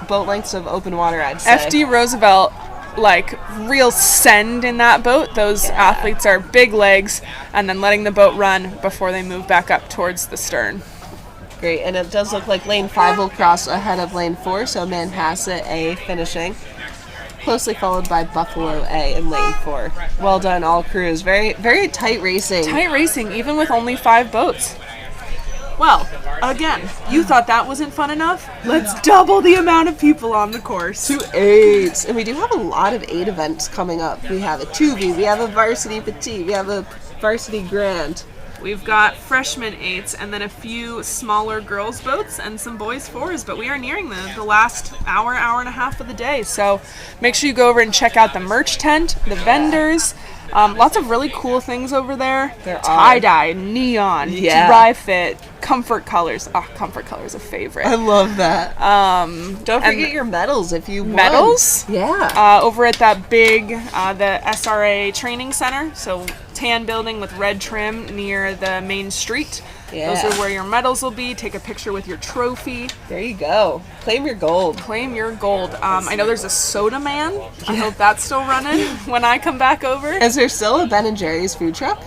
boat lengths of open water, I'd say. FD Roosevelt like real send in that boat. Those athletes are big legs, and then letting the boat run before they move back up towards the stern. Great, and it does look like lane 5 will cross ahead of lane 4, so Manhasset A finishing. Closely followed by Buffalo A in lane 4. Well done, all crews. Very, very tight racing. Tight racing, even with only 5 boats. Well, again, you thought that wasn't fun enough? Let's double the amount of people on the course. To 8. And we do have a lot of 8 events coming up. We have a 2V, we have a Varsity Petite, we have a Varsity Grand. We've got freshman 8s and then a few smaller girls' boats and some boys' 4s, but we are nearing the last hour and a half of the day. So make sure you go over and check out the merch tent, the vendors. Lots of really cool things over there. There are. Tie-dye, neon, dry fit, comfort colors. Comfort colors a favorite. I love that. Don't forget your medals if you want. Medals? Yeah. Over at that big, the SRA training center. So tan building with red trim near the main street. Yeah. Those are where your medals will be. Take a picture with your trophy. There you go. Claim your gold. Claim your gold. I know there's a Soda Man. I hope that's still running when I come back over. Is there still a Ben & Jerry's food truck?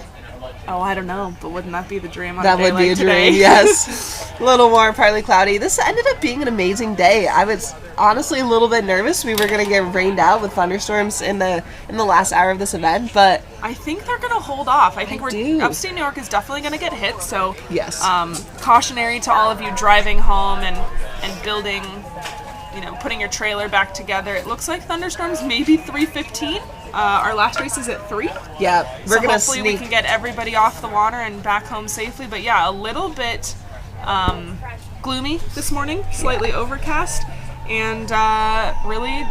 Oh, I don't know, but wouldn't that be the dream on That a day would be like a today? dream, yes. A little warm, partly cloudy. This ended up being an amazing day. I was honestly a little bit nervous we were going to get rained out with thunderstorms in the last hour of this event, but I think they're going to hold off. I think do. Upstate New York is definitely going to get hit, so yes. Cautionary to all of you driving home and building, putting your trailer back together. It looks like thunderstorms maybe 3:15. Our last race is at 3. Yeah, we're so gonna hopefully we can get everybody off the water and back home safely. But yeah, a little bit gloomy this morning, slightly overcast, and really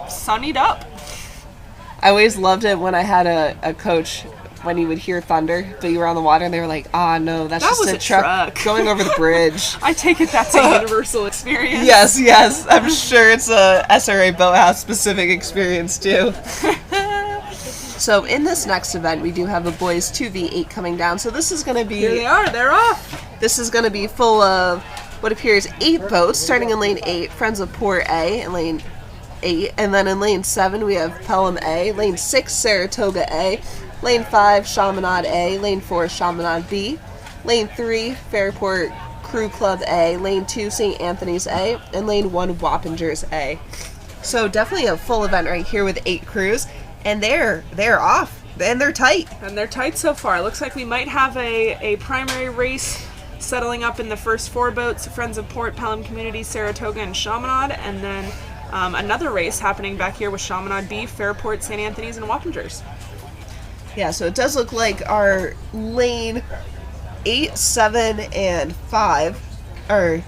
sunnied up. I always loved it when I had a coach when he would hear thunder, but you were on the water and they were like, no, that's just was a a truck going over the bridge. I take it that's a universal experience. Yes. I'm sure it's a SRA Boathouse specific experience too. So in this next event, we do have a boys 2v8 coming down. So this is going to be... Here they are. They're off. This is going to be full of what appears 8 boats, starting in lane 8, Friends of Port A in lane 8. And then in lane 7, we have Pelham A. Lane 6, Saratoga A. Lane 5, Chaminade A. Lane 4, Chaminade B. Lane 3, Fairport Crew Club A. Lane 2, St. Anthony's A. And Lane 1, Wappingers A. So definitely a full event right here with 8 crews. And they're off. And they're tight. And they're tight so far. Looks like we might have a primary race settling up in the first 4 boats, Friends of Port, Pelham Community, Saratoga, and Chaminade. And then another race happening back here with Chaminade B, Fairport, St. Anthony's, and Wappingers. Yeah, so it does look like our lane 8, 7, and 5 are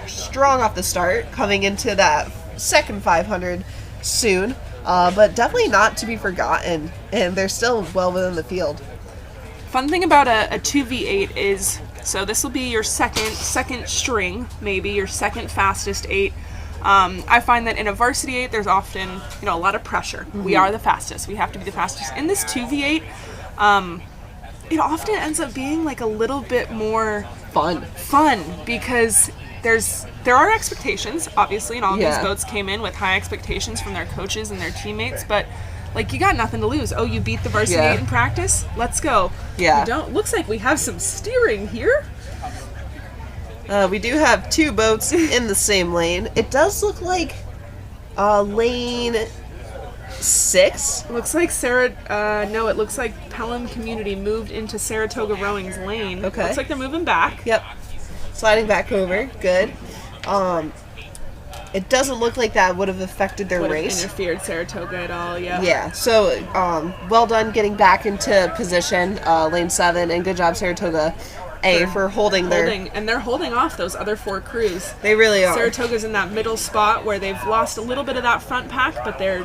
strong off the start, coming into that second 500 soon, but definitely not to be forgotten, and they're still well within the field. Fun thing about a 2v8 is, so this will be your second string, maybe your second fastest 8. I find that in a varsity 8, there's often, a lot of pressure. Mm-hmm. We are the fastest. We have to be the fastest. In this 2v8, it often ends up being like a little bit more fun because there are expectations, obviously, and all these boats came in with high expectations from their coaches and their teammates, but like you got nothing to lose. Oh, you beat the varsity 8 in practice? Let's go. Yeah. You don't. Looks like we have some steering here. We do have 2 boats in the same lane. It does look like lane 6. Looks like it looks like Pelham Community moved into Saratoga Rowing's lane. Okay. Looks like they're moving back. Yep. Sliding back over. Good. It doesn't look like that would have affected their race. Interfered Saratoga at all, yeah. Yeah, so well done getting back into position, lane 7, and good job Saratoga A for holding their... And they're holding off those other 4 crews. They really are. Saratoga's in that middle spot where they've lost a little bit of that front pack, but they're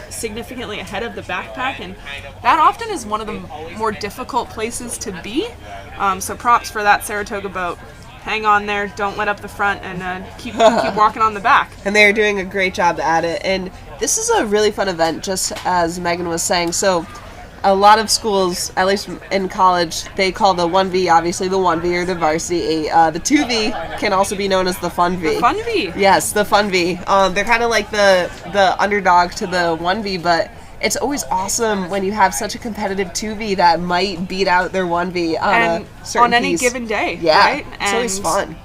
significantly ahead of the back pack, and that often is one of the more difficult places to be. So props for that Saratoga boat. Hang on there, don't let up the front, and keep walking on the back. And they're doing a great job at it. And this is a really fun event, just as Megan was saying. So a lot of schools, at least in college, they call the 1V obviously the 1V or the Varsity 8. The 2V can also be known as the Fun V. The Fun V. Yes, the Fun V. They're kind of like the underdog to the 1V, but it's always awesome when you have such a competitive 2V that might beat out their 1V on a certain any piece. given day. Yeah, right? it's always fun.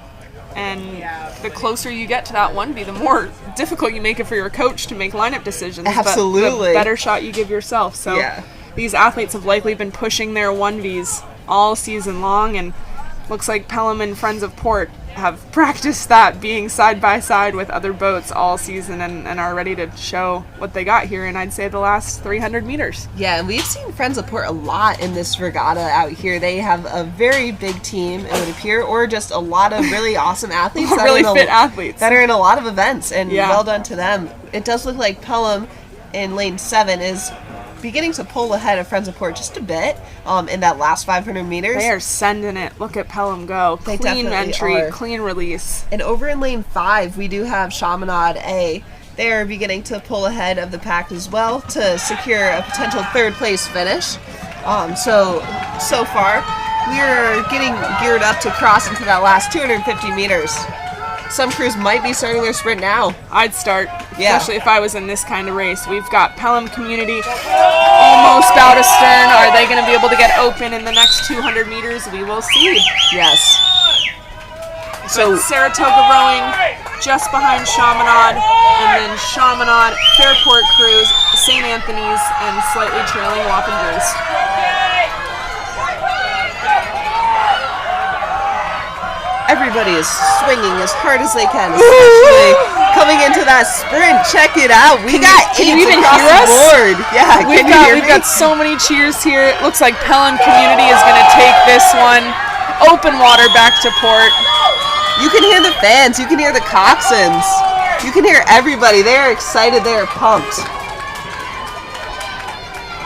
And the closer you get to that 1V, the more difficult you make it for your coach to make lineup decisions. Absolutely. But the better shot you give yourself. So Yeah. these athletes have likely been pushing their 1Vs all season long, and looks like Pelham and Friends of Port have practiced that, being side by side with other boats all season, and are ready to show what they got here in, I'd say, the last 300 meters. Yeah, and we've seen Friends of Port a lot in this regatta out here. They have a very big team, it would appear, or just a lot of really awesome athletes. Really fit athletes. That are in a lot of events, and Yeah. well done to them. It does look like Pelham in lane 7 is beginning to pull ahead of Friends of Port just a bit in that last 500 meters. They are sending it. Look at Pelham go. They Clean definitely entry, are. clean release. And over in lane 5, we do have Chaminade A. They are beginning to pull ahead of the pack as well to secure a potential third place finish. So far, we are getting geared up to cross into that last 250 meters. Some crews might be starting their sprint now. I'd start, Yeah. especially if I was in this kind of race. We've got Pelham Community almost bow to stern. Are they going to be able to get open in the next 200 meters? We will see. Yes. So Saratoga rowing just behind Chaminade, and then Chaminade, Fairport Cruise, St. Anthony's, and slightly trailing Wappingers. Everybody is swinging as hard as they can, especially coming into that sprint. Check it out. We got can eights you even across hear the us? board. Yeah, We've can you hear we've me? got so many cheers here. It looks like Pelham Community is going to take this one. Open water back to port. You can hear the fans. You can hear the Coxons. You can hear everybody. They are excited. They are pumped.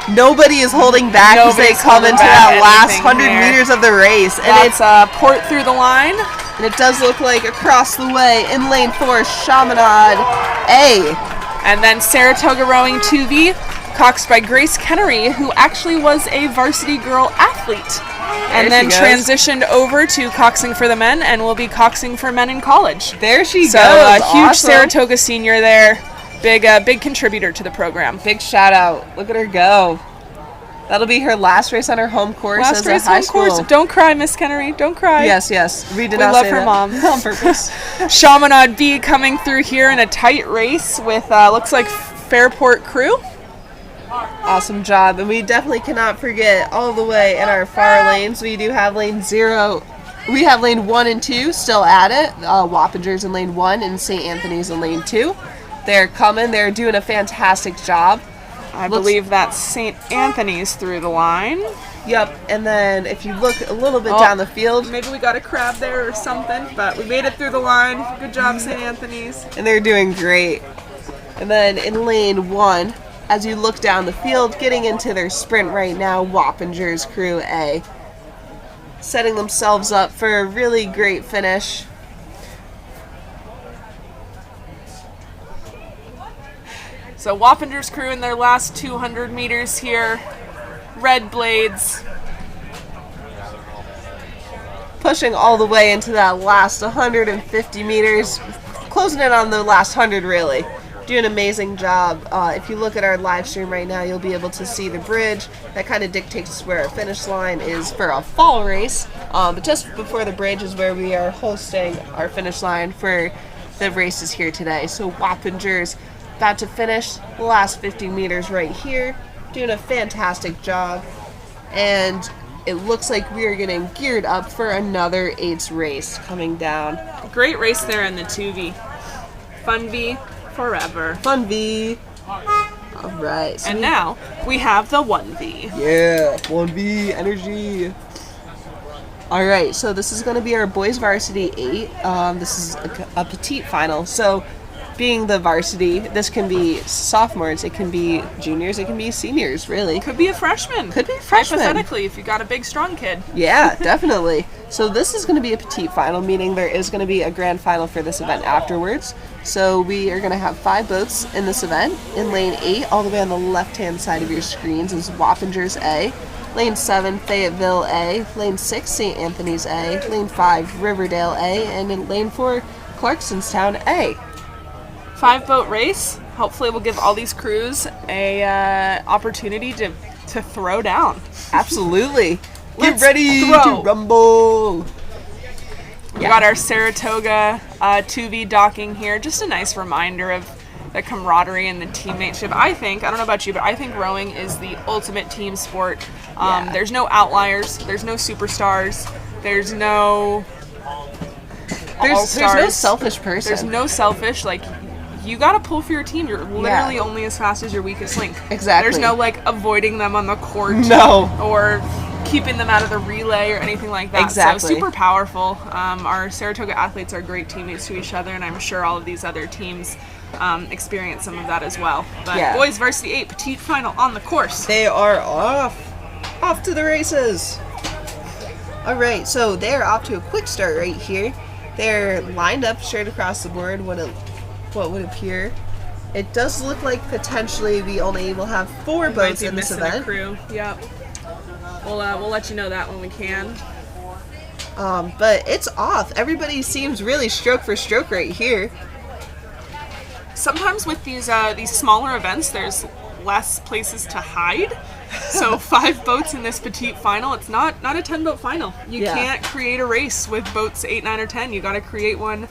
Nobody is holding back as they Nobody's come holding into back that last anything 100 there. meters of the race. And That's port through the line. it does look like across the way in lane 4, Chaminade A. And then Saratoga rowing 2V, coxed by Grace Kennery, who actually was a varsity girl athlete. And There then she goes. transitioned over to coxing for the men, and will be coxing for men in college. There she So goes. a huge Awesome. Saratoga senior there. Big contributor to the program. Big shout out. Look at her go. That'll be her last race on her home course Last as race a high home school. course. Don't cry, Miss Kennery. Don't cry. Yes. We did We not love say her that mom. on purpose. Chaminade B coming through here in a tight race with looks like Fairport Crew. Awesome job. And we definitely cannot forget all the way in our far lanes. We do have lane 0. We have lane 1 and 2 still at it. Wappingers in lane 1 and St. Anthony's in lane 2. They're coming. They're doing a fantastic job. I believe that's St. Anthony's through the line. Yep. And then if you look a little bit Oh. down the field, Maybe we got a crab there or something, but we made it through the line. Good job, St. Anthony's. and they're doing great. And then in lane 1, as you look down the field, getting into their sprint right now, Wappingers Crew A. Setting themselves up for a really great finish. So Wappingers Crew in their last 200 meters here. Red blades. Pushing all the way into that last 150 meters. Closing in on the last 100, really. Doing an amazing job. If you look at our live stream right now, you'll be able to see the bridge. That kind of dictates where our finish line is for a fall race. But just before the bridge is where we are hosting our finish line for the races here today. So Wappingers about to finish the last 50 meters right here. Doing a fantastic job. And it looks like we are getting geared up for another 8s race coming down. Great race there in the 2V. Fun V forever. Fun V. All right. So And now we have the 1V. yeah, 1V energy. All right, so this is going to be our boys varsity 8. This is a petite final. So being the varsity, this can be sophomores, it can be juniors, it can be seniors, really. Could be a freshman. Could be a freshman. Hypothetically, if you got a big, strong kid. Yeah, definitely. So this is going to be a petite final, meaning there is going to be a grand final for this event afterwards. So we are going to have 5 boats in this event. In lane 8, all the way on the left-hand side of your screens, is Wappingers A. Lane 7, Fayetteville A. Lane 6, St. Anthony's A. Lane 5, Riverdale A. And in lane 4, Clarksonstown A. 5-boat race. Hopefully we'll give all these crews a opportunity to throw down. Absolutely. Get Let's ready throw. to rumble. We got our Saratoga 2V docking here. Just a nice reminder of the camaraderie and the teammateship. I don't know about you, but I think rowing is the ultimate team sport. There's no outliers. There's no superstars. There's no There's no selfish person. There's no selfish. Like, you got to pull for your team. You're literally only as fast as your weakest link. Exactly. There's no, like, avoiding them on the court. No. Or keeping them out of the relay or anything like that. Exactly. So super powerful. Our Saratoga athletes are great teammates to each other, and I'm sure all of these other teams experience some of that as well. But boys Varsity 8 Petite final on the course. They are off to the races. All right, so they're off to a quick start right here. They're lined up straight across the board. What would appear. It does look like potentially we only will have 4 boats in this event. A crew. Yep. We'll let you know that when we can. But it's off. Everybody seems really stroke for stroke right here. Sometimes with these smaller events, there's less places to hide. So 5 boats in this petite final. It's not a 10-boat final. You can't create a race with boats 8, 9, or 10. You got to create one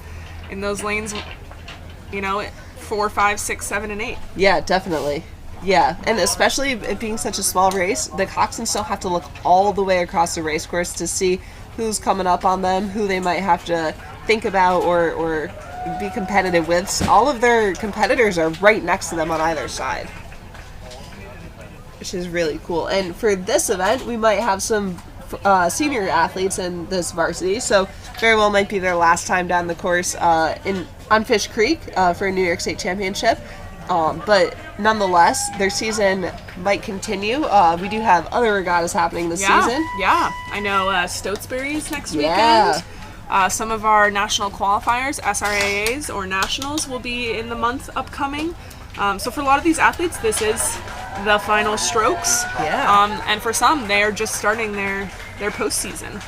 in those lanes. 4, 5, 6, 7, and 8. Yeah, definitely. Yeah, and especially it being such a small race, the Coxeds still have to look all the way across the race course to see who's coming up on them, who they might have to think about or be competitive with. So all of their competitors are right next to them on either side, which is really cool. And for this event, we might have some senior athletes in this varsity, so very well might be their last time down the course on Fish Creek for a New York State Championship. But nonetheless, their season might continue. We do have other regattas happening this season. Yeah, I know Stotesbury's next weekend. Some of our national qualifiers, SRAAs or nationals, will be in the month upcoming. So for a lot of these athletes, this is the final strokes. Yeah. And for some, they are just starting their postseason.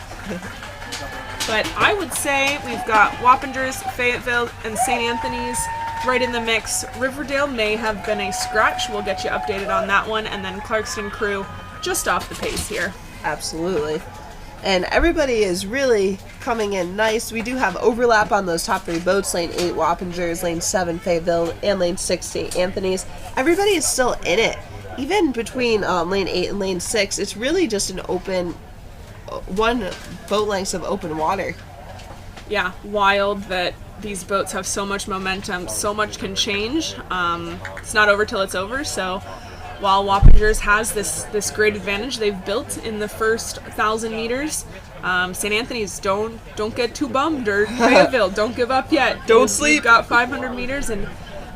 But I would say we've got Wappingers, Fayetteville, and St. Anthony's right in the mix. Riverdale may have been a scratch. We'll get you updated on that one. And then Clarkston crew just off the pace here. Absolutely. And everybody is really coming in nice. We do have overlap on those top 3 boats. Lane 8, Wappingers, Lane 7, Fayetteville, and Lane 6, St. Anthony's. Everybody is still in it. Even between Lane 8 and Lane 6, it's really just an open, 1 boat length of open water. Yeah, wild that these boats have so much momentum, so much can change. It's not over till it's over, so while Wappingers has this great advantage they've built in the first 1,000 meters, St. Anthony's don't get too bummed, or Fayetteville, don't give up yet. Don't sleep. You've got 500 meters, and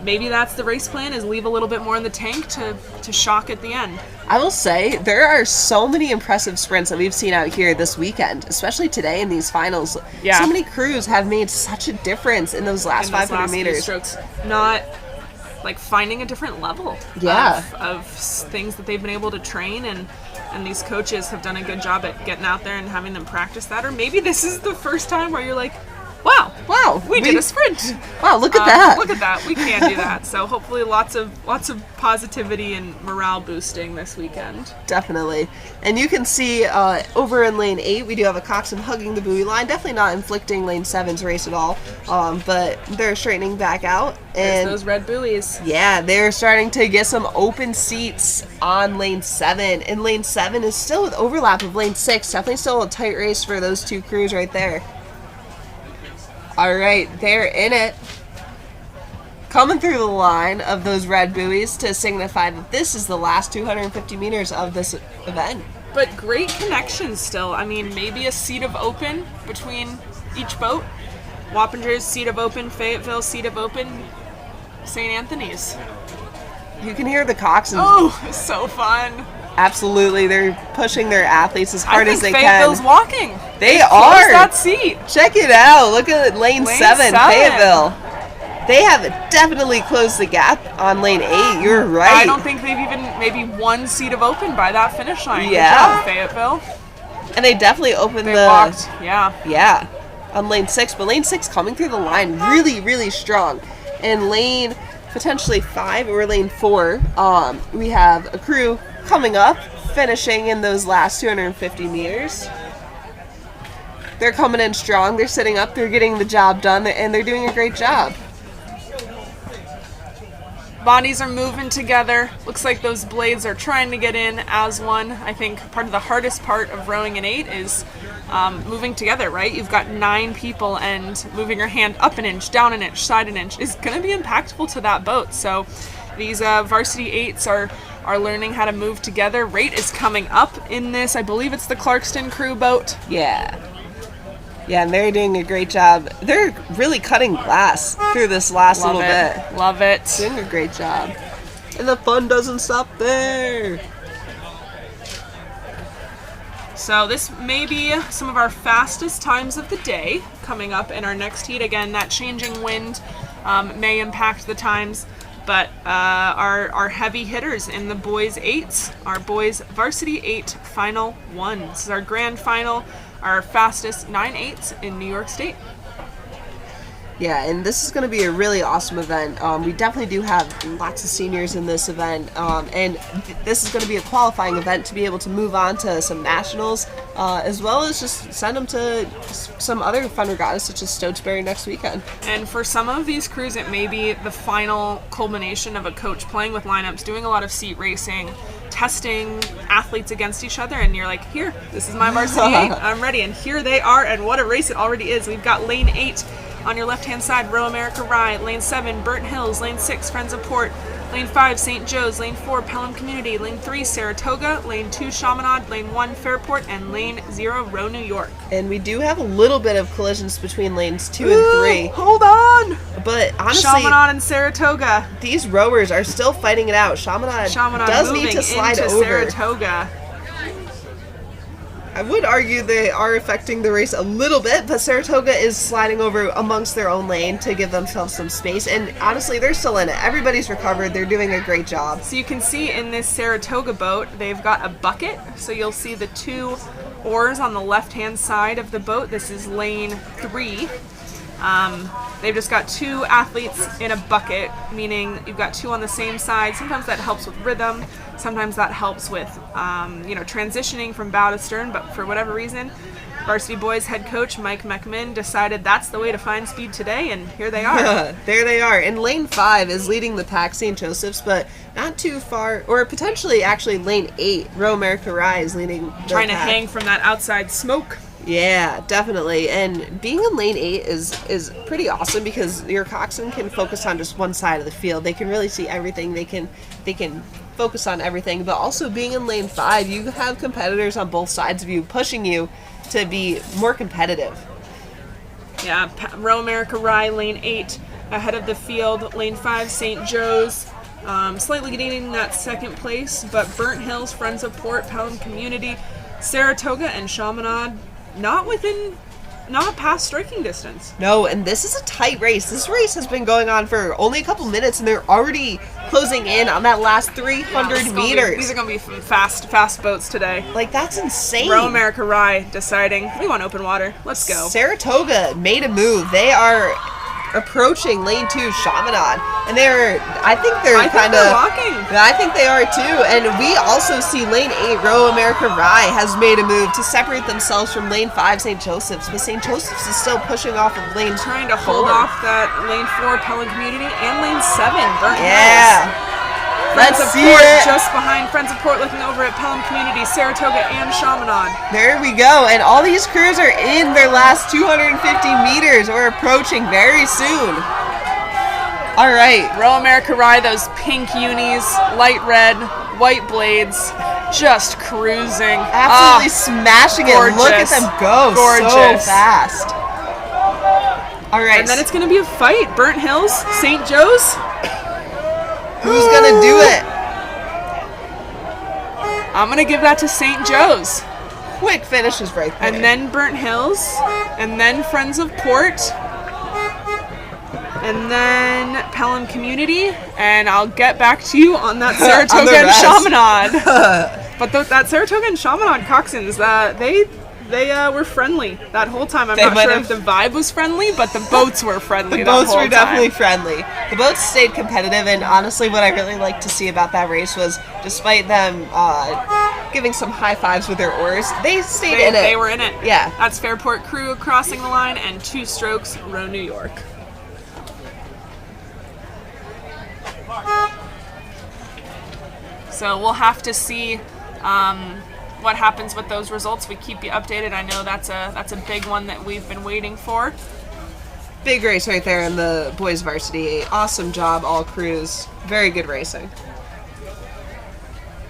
maybe that's the race plan, is leave a little bit more in the tank to shock at the end. I will say, there are so many impressive sprints that we've seen out here this weekend, especially today in these finals. Yeah. So many crews have made such a difference in those last 500 meters. Strokes. Not like finding a different level of things that they've been able to train, and these coaches have done a good job at getting out there and having them practice that. Or maybe this is the first time where you're like, wow, we did a sprint. Wow, look at that. Look at that. We can do that. So hopefully lots of positivity and morale boosting this weekend. Definitely. And you can see over in lane 8, we do have a Coxed hugging the buoy line. Definitely not inflicting lane 7's race at all. But they're straightening back out. And there's those red buoys. Yeah, they're starting to get some open seats on lane 7. And lane 7 is still with overlap of lane 6. Definitely still a tight race for those 2 crews right there. All right, they're in it. Coming through the line of those red buoys to signify that this is the last 250 meters of this event. But great connections still. I mean, maybe a seat of open between each boat. Wappingers, seat of open. Fayetteville, seat of open. St. Anthony's. You can hear the Coxeds. Oh, so fun. Absolutely, they're pushing their athletes as hard as they can. Fayetteville's walking. They Close are. that seat. Check it out. Look at lane 7, Fayetteville. They have definitely closed the gap on lane 8. You're right. I don't think they've even maybe one seat have opened by that finish line. Yeah. Good job, Fayetteville. And they definitely opened They walked. Yeah. Yeah. On lane 6, but lane 6 coming through the line really, really strong. And lane potentially 5 or lane 4, we have a crew coming up, finishing in those last 250 meters. They're coming in strong. They're sitting up. They're getting the job done, and they're doing a great job. Bodies are moving together. Looks like those blades are trying to get in as one. I think part of the hardest part of rowing an 8 is moving together, right? You've got 9 people, and moving your hand up an inch, down an inch, side an inch is going to be impactful to that boat. So these varsity 8s are learning how to move together. Rate is coming up in this. I believe it's the Clarkston crew boat. Yeah. Yeah, and they're doing a great job. They're really cutting glass through this last little bit. Love it. Doing a great job. And the fun doesn't stop there. So this may be some of our fastest times of the day coming up in our next heat. Again, that changing wind may impact the times, but our heavy hitters in the boys 8s, our boys varsity 8 final 1. This is our grand final. Our fastest 9/8s in New York State. Yeah, and this is going to be a really awesome event. We definitely do have lots of seniors in this event, and this is going to be a qualifying event to be able to move on to some nationals, as well as just send them to some other fun regattas such as Stotesbury next weekend. And for some of these crews, it may be the final culmination of a coach playing with lineups, doing a lot of seat racing, testing athletes against each other, and you're like, here, this is my varsity 8, I'm ready, and here they are, and what a race it already is. We've got lane 8 on your left-hand side, Row America Rye, lane 7, Burton Hills, lane 6, Friends of Port, lane 5, St. Joe's, lane 4, Pelham Community, lane 3, Saratoga, lane 2, Chaminade, lane 1, Fairport, and lane 0, Row New York. And we do have a little bit of collisions between lanes 2 and 3. Hold on! But honestly, Chaminade and Saratoga. These rowers are still fighting it out. Chaminade does need to slide into over. Saratoga. I would argue they are affecting the race a little bit, but Saratoga is sliding over amongst their own lane to give themselves some space. And honestly, they're still in it. Everybody's recovered. They're doing a great job. So you can see in this Saratoga boat, they've got a bucket. So you'll see the 2 oars on the left-hand side of the boat. This is lane 3. They've just got 2 athletes in a bucket, meaning you've got 2 on the same side. Sometimes that helps with rhythm. Sometimes that helps with, transitioning from bow to stern. But for whatever reason, Varsity Boys head coach Mike McMinn decided that's the way to find speed today, and here they are. There they are. And lane 5 is leading the pack, St. Joseph's, but not too far, or potentially actually lane 8, Row America Rye is leading the Trying pack. to hang from that outside smoke. Yeah, definitely. And being in lane 8 is pretty awesome because your coxswain can focus on just one side of the field. They can really see everything. They can focus on everything. But also being in lane 5, you have competitors on both sides of you pushing you to be more competitive. Yeah, Row America Rye, lane 8 ahead of the field. Lane 5, St. Joe's, slightly gaining that second place. But Burnt Hills, Friends of Port, Pelham Community, Saratoga, and Chaminade not past striking distance. No, and this is a tight race. This race has been going on for only a couple minutes, and they're already closing in on that last 300 meters. These are going to be fast boats today. Like, that's insane. Row America Rye deciding, we want open water. Let's go. Saratoga made a move. They are approaching lane 2, Chaminade, and I think they're walking. I think they are too. And we also see lane 8, Row America Rye, has made a move to separate themselves from lane 5, St. Joseph's, but St. Joseph's is still pushing off of lane 4. Trying to hold off that lane 4 Pelham Community and lane 7 Burnt Hills. Yeah. Friends Let's of see Port it. just behind Friends of Port, looking over at Pelham Community, Saratoga, and Chaminade. There we go. And all these crews are in their last 250 meters. We're approaching very soon. All right. Row America Rye, those pink unis, light red, white blades, just cruising. Absolutely smashing it. Look at them go. Gorgeous. So fast. All right. And then it's going to be a fight. Burnt Hills, St. Joe's. Who's going to do it? I'm going to give that to St. Joe's. Quick finishes right there. And then Burnt Hills. And then Friends of Port. And then Pelham Community. And I'll get back to you on that Saratoga and Chaminade. But that Saratoga and Chaminade Coxswains, they were friendly that whole time. I'm not sure if the vibe was friendly, but the boats were friendly. The boats were definitely friendly. The boats stayed competitive, and honestly, what I really liked to see about that race was, despite them giving some high fives with their oars, they stayed in it. They were in it. Yeah. That's Fairport Crew crossing the line, and 2 strokes, Row New York. So we'll have to see what happens with those results. We keep you updated. I know that's a big one that we've been waiting for. Big race right there in the boys varsity. Awesome job, all crews. Very good racing.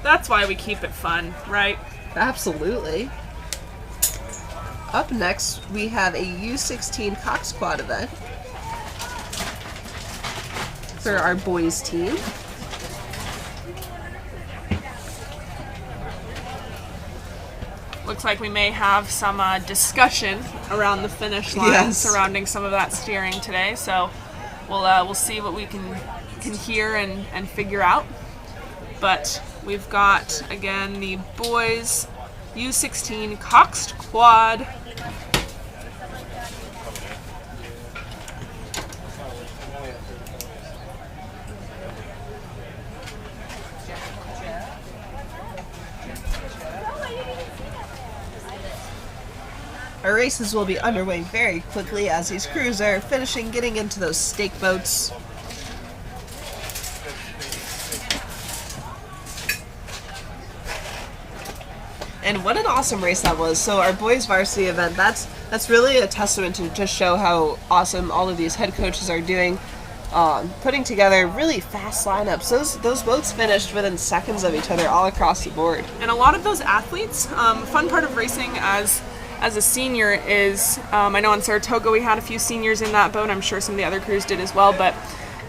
That's why we keep it fun, right? Absolutely. Up next, we have a U16 Coxed quad event for our boys team. Looks like we may have some discussion around the finish line surrounding some of that steering today. So we'll see what we can hear and figure out. But we've got, again, the boys U16 Coxed quad. Our races will be underway very quickly as these crews are finishing getting into those stake boats. And what an awesome race that was. So our boys varsity event, that's really a testament to just show how awesome all of these head coaches are doing. Putting together really fast lineups. Those boats finished within seconds of each other all across the board. And a lot of those athletes, fun part of racing as a senior is, I know in Saratoga we had a few seniors in that boat. I'm sure some of the other crews did as well. But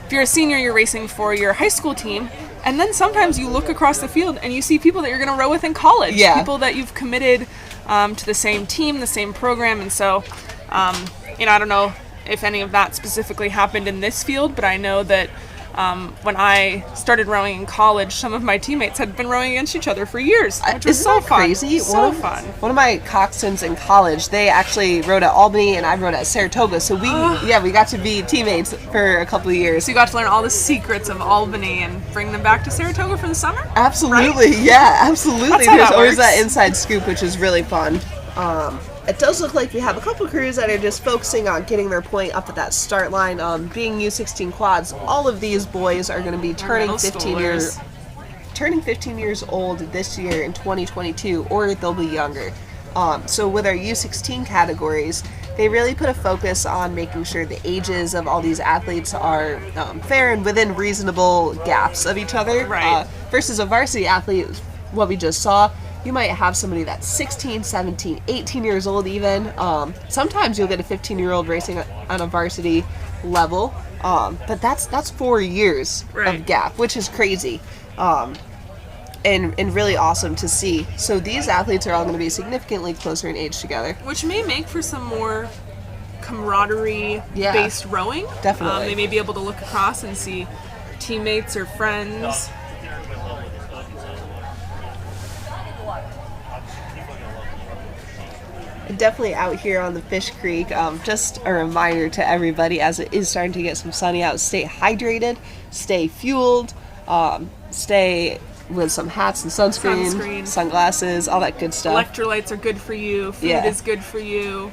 if you're a senior, you're racing for your high school team. And then sometimes you look across the field and you see people that you're going to row with in college. Yeah. People that you've committed to the same team, the same program. And so, I don't know if any of that specifically happened in this field, but I know that when I started rowing in college, some of my teammates had been rowing against each other for years, which was so fun. Crazy? So fun. One of my Coxswains in college, they actually rowed at Albany and I rowed at Saratoga, so we got to be teammates for a couple of years. So you got to learn all the secrets of Albany and bring them back to Saratoga for the summer? Absolutely, right? Yeah, absolutely. That's how There's that always works. that inside scoop, which is really fun. It does look like we have a couple crews that are just focusing on getting their point up at that start line. Being U16 quads, all of these boys are going to be turning 15 years old this year in 2022, or they'll be younger. So with our U16 categories, they really put a focus on making sure the ages of all these athletes are fair and within reasonable gaps of each other. Right. Versus a varsity athlete, what we just saw, you might have somebody that's 16, 17, 18 years old even. Sometimes you'll get a 15-year-old racing on a varsity level, but that's 4 years of gap, which is crazy. And really awesome to see. So these athletes are all going to be significantly closer in age together. Which may make for some more camaraderie-based rowing. Definitely. They may be able to look across and see teammates or friends. Definitely out here on the Fish Creek, just a reminder to everybody as it is starting to get some sunny out, stay hydrated, stay fueled, stay with some hats and sunscreen, sunglasses, all that good stuff. Electrolytes are good for you, food is good for you.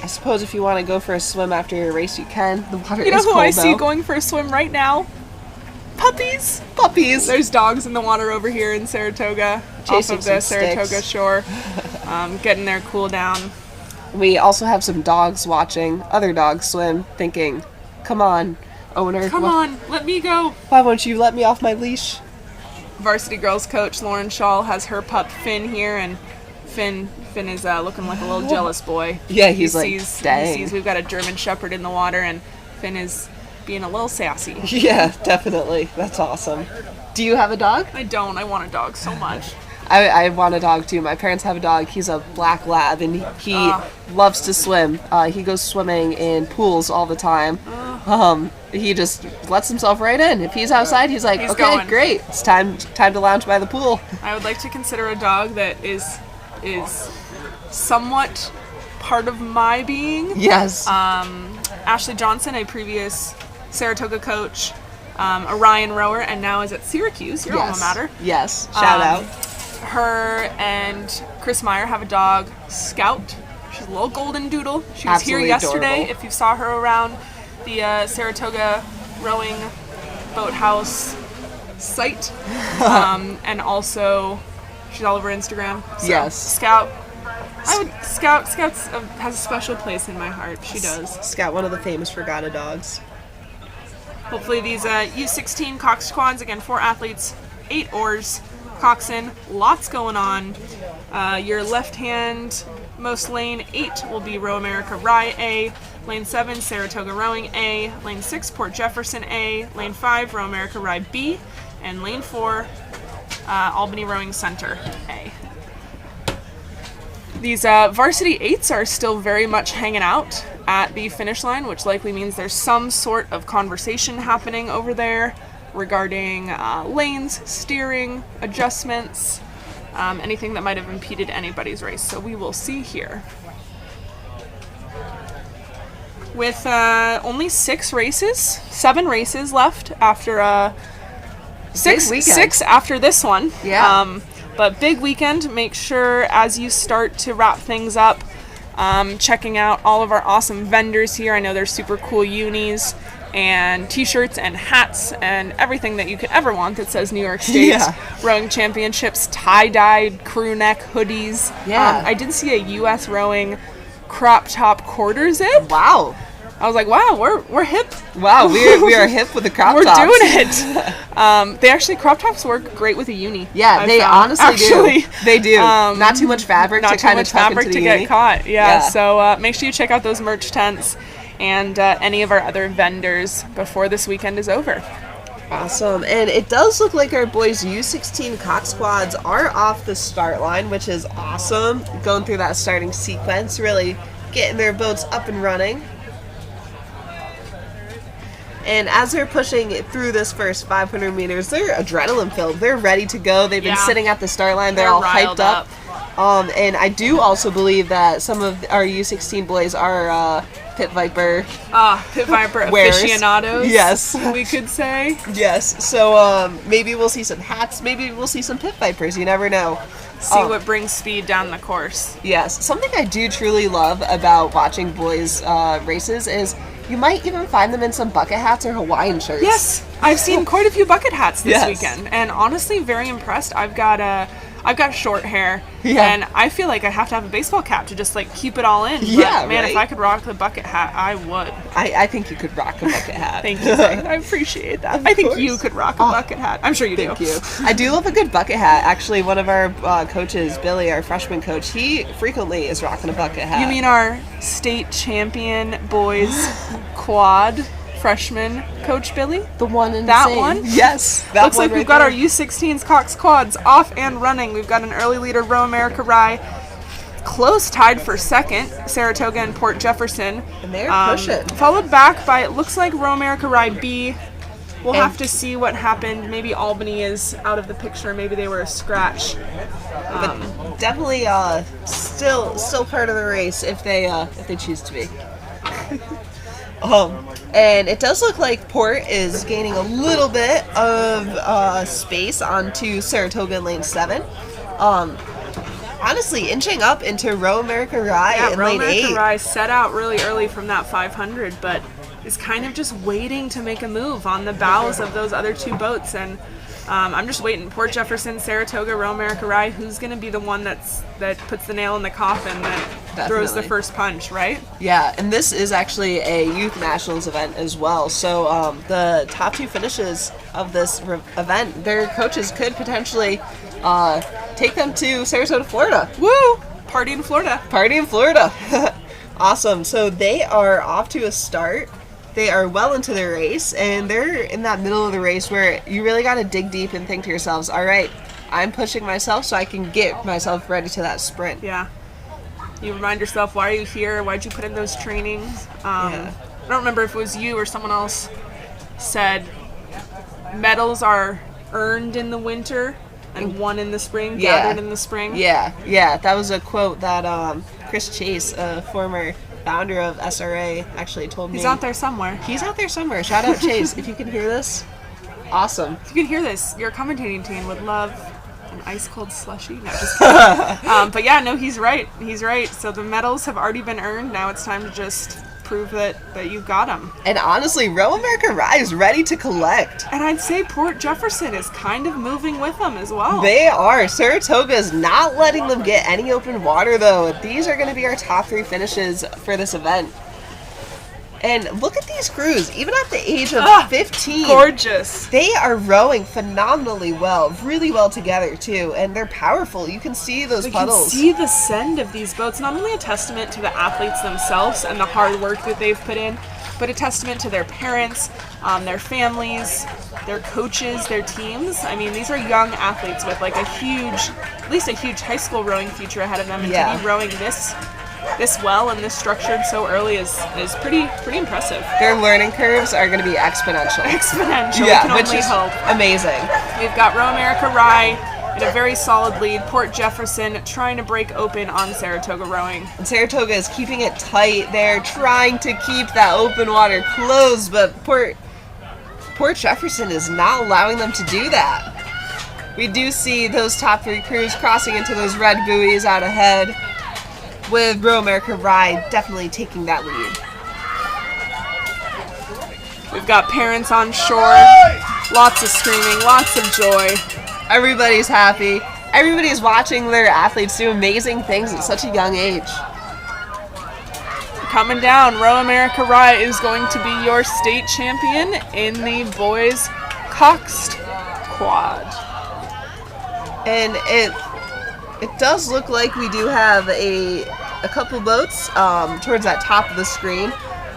I suppose if you want to go for a swim after your race, you can. The water is cold, You know who I see though. going for a swim right now? Puppies. There's dogs in the water over here in Saratoga, Chasing off of the some Saratoga sticks. shore, getting their cool down. We also have some dogs watching other dogs swim, thinking, come on, owner. Come on, let me go. Why won't you let me off my leash? Varsity girls coach Lauren Shaw has her pup Finn here, and Finn is looking like a little jealous boy. Yeah, he's he like, sees, dang. He sees we've got a German Shepherd in the water, and Finn is being a little sassy. Yeah, definitely. That's awesome. Do you have a dog? I don't. I want a dog so much. I want a dog too. My parents have a dog. He's a black lab, and he loves to swim. He goes swimming in pools all the time. He just lets himself right in. If he's outside, he's like, okay, going. great. It's time to lounge by the pool. I would like to consider a dog that is somewhat part of my being. Yes. Ashley Johnson, a previous Saratoga coach, a Ryan rower, and now is at Syracuse, your alma mater. Yes. Shout out. Her and Chris Meyer have a dog, Scout. She's a little golden doodle. She was Absolutely here yesterday. adorable. If you saw her around the Saratoga rowing boathouse site, and also she's all over Instagram. So Yes. Scout. Scout has a special place in my heart. She does. Scout, one of the famous Regatta dogs. Hopefully these U16 Coxed quads, again, 4 athletes, 8 oars, coxswain, lots going on. Your left-hand most lane 8 will be Row America Rye A, lane 7 Saratoga Rowing A, lane 6 Port Jefferson A, lane 5 Row America Rye B, and lane 4 Albany Rowing Center A. These Varsity 8s are still very much hanging out at the finish line, which likely means there's some sort of conversation happening over there regarding lanes, steering, adjustments, anything that might have impeded anybody's race. So we will see here. With only 7 races left after six after this one. Yeah. But big weekend. Make sure as you start to wrap things up, checking out all of our awesome vendors here. I know there's super cool unis and t-shirts and hats and everything that you could ever want that says New York State Rowing Championships, tie-dyed crew neck hoodies. Yeah. I did see a U.S. Rowing crop top quarter zip. Wow. I was like, wow, we're hip. Wow, we are hip with the crop We're tops. doing it. They actually, crop tops work great with a uni. Yeah, they honestly do. They do. Not too much fabric not to too kind of much tuck fabric into to the get uni. caught. Yeah. So make sure you check out those merch tents and any of our other vendors before this weekend is over. Awesome. And it does look like our boys U16 Cox squads are off the start line, which is awesome. Going through that starting sequence, really getting their boats up and running. And as they're pushing through this first 500 meters, they're adrenaline filled. They're ready to go. They've been sitting at the start line. They're all hyped up. And I do also believe that some of our U16 boys are Pit Viper Aficionados. Yes. We could say. Yes. So maybe we'll see some hats. Maybe we'll see some Pit Vipers. You never know. See what brings speed down the course. Yes. Something I do truly love about watching boys races is you might even find them in some bucket hats or Hawaiian shirts. Yes, I've seen quite a few bucket hats this weekend, and honestly, very impressed. I've got short hair, and I feel like I have to have a baseball cap to just like keep it all in. Yeah, but, man, right? if I could rock the bucket hat, I would. I think you could rock a bucket hat. Thank you. I appreciate that. I think you could rock a bucket hat. I'm sure you do. Thank you. I do love a good bucket hat. Actually, one of our coaches, Billy, our freshman coach, he frequently is rocking a bucket hat. You mean our state champion boys quad freshman coach Billy? The one in that the same. one? Yes. That Looks one like we've got our U16's Cox quads off and running. We've got an early leader, Row America Rye, close tied for second, Saratoga and Port Jefferson. And they're pushing. Followed back by, it looks like Row America Rye B. We'll have to see what happened. Maybe Albany is out of the picture. Maybe they were a scratch. But definitely still part of the race if they choose to be. And it does look like Port is gaining a little bit of space onto Saratoga lane 7. Honestly, inching up into Row America Rye in lane 8. Row America Rye set out really early from that 500, but is kind of just waiting to make a move on the bows of those other two boats. And I'm just waiting. Port Jefferson, Saratoga, Row America Rye. Who's going to be the one that puts the nail in the coffin that throws the first punch, right? Yeah, and this is actually a youth nationals event as well. So the top 2 finishes of this event, their coaches could potentially take them to Sarasota, Florida. Woo! Party in Florida. Party in Florida. Awesome. So they are off to a start. They are well into their race, and they're in that middle of the race where you really got to dig deep and think to yourselves, all right, I'm pushing myself so I can get myself ready to that sprint. Yeah. You remind yourself, why are you here? Why'd you put in those trainings? I don't remember if it was you or someone else said medals are earned in the winter and won in the spring, gathered in the spring. Yeah. That was a quote that Chris Chase, a former founder of SRA, actually told me. He's out there somewhere. He's out there somewhere. Shout out Chase. If you can hear this, awesome. If you can hear this, your commentating team would love an ice cold slushy. No, just kidding. But yeah, no, he's right. He's right. So the medals have already been earned. Now it's time to just prove that you've got them. And honestly, Row America Rye is ready to collect. And I'd say Port Jefferson is kind of moving with them as well. They are. Saratoga is not letting them get any open water, though. These are going to be our top 3 finishes for this event. And look at these crews, even at the age of 15. Gorgeous. They are rowing phenomenally well, really well together too, and they're powerful. You can see those puddles. You can see the send of these boats, not only a testament to the athletes themselves and the hard work that they've put in, but a testament to their parents, their families, their coaches, their teams. I mean, these are young athletes with like at least a huge high school rowing future ahead of them, and to be rowing this well and this structured so early is pretty impressive. Their learning curves are going to be exponential. Yeah, we can which only is hope. Amazing. We've got Row America Rye in a very solid lead. Port Jefferson trying to break open on Saratoga rowing. And Saratoga is keeping it tight. They're trying to keep that open water closed, but Port Jefferson is not allowing them to do that. We do see those top 3 crews crossing into those red buoys out ahead, with Row America Rye definitely taking that lead. We've got parents on shore, lots of screaming, lots of joy. Everybody's happy. Everybody's watching their athletes do amazing things at such a young age. Coming down, Row America Rye is going to be your state champion in the boys Coxed quad. And it does look like we do have a couple boats towards that top of the screen.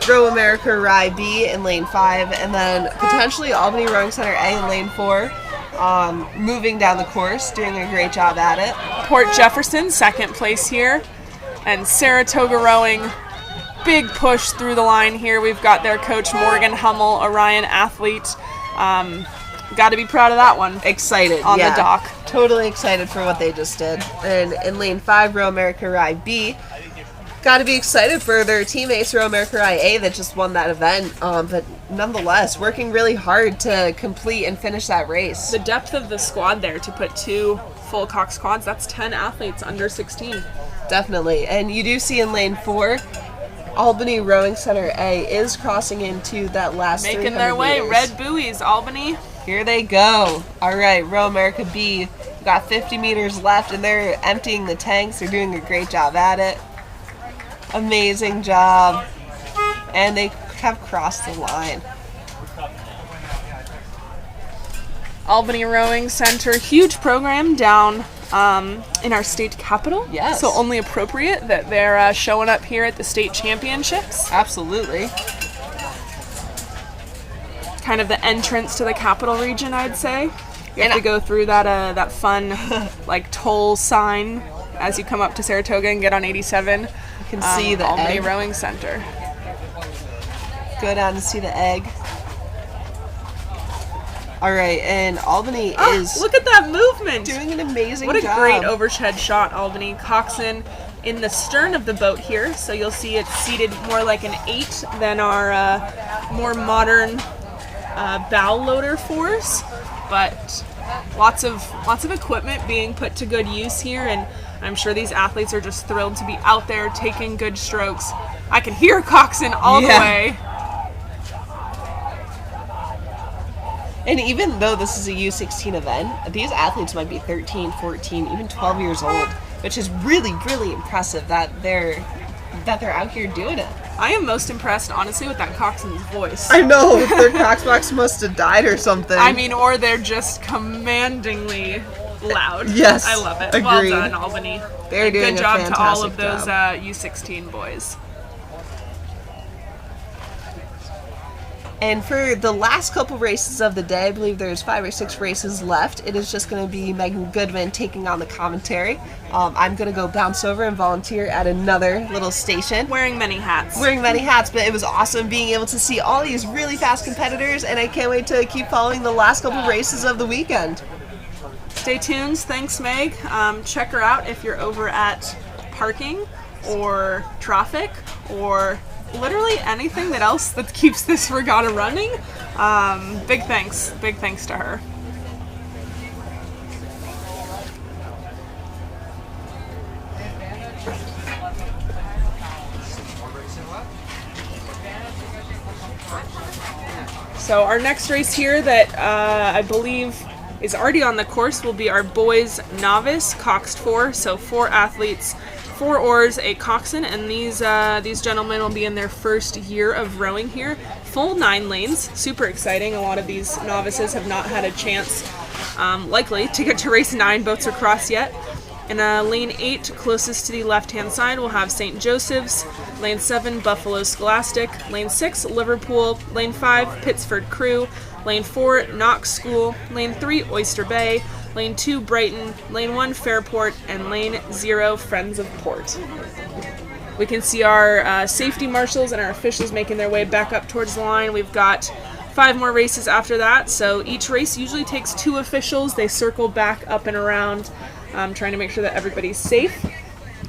Row America Rye B in lane 5, and then potentially Albany Rowing Center A in lane 4, moving down the course, doing a great job at it. Port Jefferson, second place here, and Saratoga Rowing, big push through the line here. We've got their coach Morgan Hummel, Orion athlete. Got to be proud of that one. Excited on the dock. Totally excited for what they just did. And in lane 5, Row America Rye B. Got to be excited for their teammates, Row America Rye A, that just won that event. But nonetheless, working really hard to complete and finish that race. The depth of the squad there to put 2 full Cox quads, that's 10 athletes under 16. Definitely. And you do see in lane 4, Albany Rowing Center A is crossing into that last making their way. Meters. Red buoys, Albany. Here they go. All right, Row America B. We've got 50 meters left, and they're emptying the tanks. They're doing a great job at it. Amazing job. And they have crossed the line. Albany Rowing Center, huge program down in our state capital. Yes. So only appropriate that they're showing up here at the state championships. Absolutely. Kind of the entrance to the capital region, I'd say. You have to go through that fun like toll sign as you come up to Saratoga and get on 87. You can see the Albany egg. Rowing Center. Go down to see the egg. All right, and Albany is look at that movement. doing an amazing job. What a job. great overhead shot, Albany. Coxed in the stern of the boat here, so you'll see it's seated more like an 8 than our more modern bow loader force, but lots of equipment being put to good use here, and I'm sure these athletes are just thrilled to be out there taking good strokes. I can hear Coxed all the way. And even though this is a U16 event, these athletes might be 13, 14, even 12 years old, which is really, really impressive that they're out here doing it. I am most impressed, honestly, with that Coxswain's voice. I know, their Cox box must have died or something. I mean, or they're just commandingly loud. Yes, I love it. agreed. Well done, Albany. They're doing good job a to all of fantastic those U16 boys. And for the last couple races of the day, I believe there's 5 or 6 races left. It is just going to be Megan Goodman taking on the commentary. I'm going to go bounce over and volunteer at another little station. Wearing many hats. But it was awesome being able to see all these really fast competitors, and I can't wait to keep following the last couple races of the weekend. Stay tuned. Thanks, Meg. Check her out if you're over at parking or traffic or literally anything that else that keeps this regatta running. Big thanks to her. So our next race here that I believe is already on the course will be our boys novice Coxed 4. So 4 athletes, 4 oars, a coxswain, and these gentlemen will be in their first year of rowing here. Full 9 lanes, super exciting. A lot of these novices have not had a chance, likely, to get to race 9 boats across yet. In lane 8, closest to the left-hand side, we'll have St. Joseph's. Lane 7, Buffalo Scholastic. Lane 6, Liverpool. Lane 5, Pittsford Crew. Lane 4, Knox School. Lane 3, Oyster Bay. Lane 2, Brighton. Lane 1, Fairport. And Lane 0, Friends of Port. We can see our safety marshals and our officials making their way back up towards the line. We've got 5 more races after that, so each race usually takes 2 officials. They circle back up and around, trying to make sure that everybody's safe.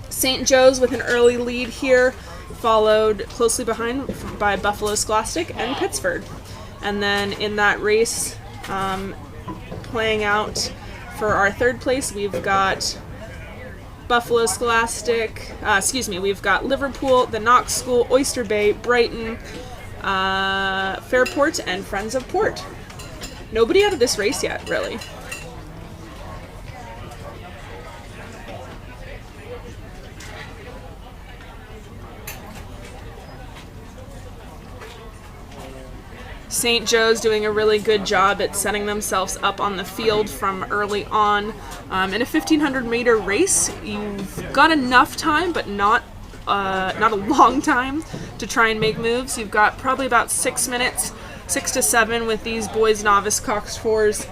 St. Joe's with an early lead here, followed closely behind by Buffalo Scholastic and Pittsford. And then in that race, playing out for our 3rd place, we've got Buffalo Scholastic, we've got Liverpool, the Knox School, Oyster Bay, Brighton, Fairport, and Friends of Port. Nobody out of this race yet, really. St. Joe's doing a really good job at setting themselves up on the field from early on. In a 1,500 meter race, you've got enough time, but not a long time to try and make moves. You've got probably about 6 minutes, 6 to 7 with these boys novice Coxed 4s.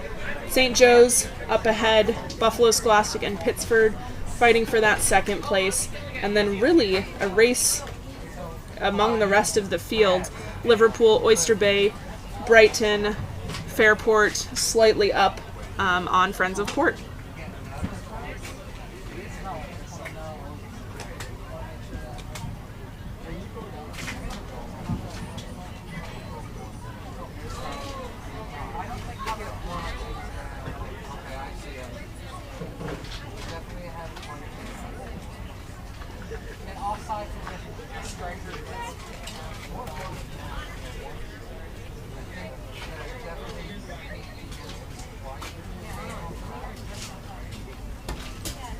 St. Joe's up ahead, Buffalo Scholastic and Pittsford fighting for that 2nd place. And then really a race among the rest of the field. Liverpool, Oyster Bay, Brighton, Fairport, slightly up on Friends of Port.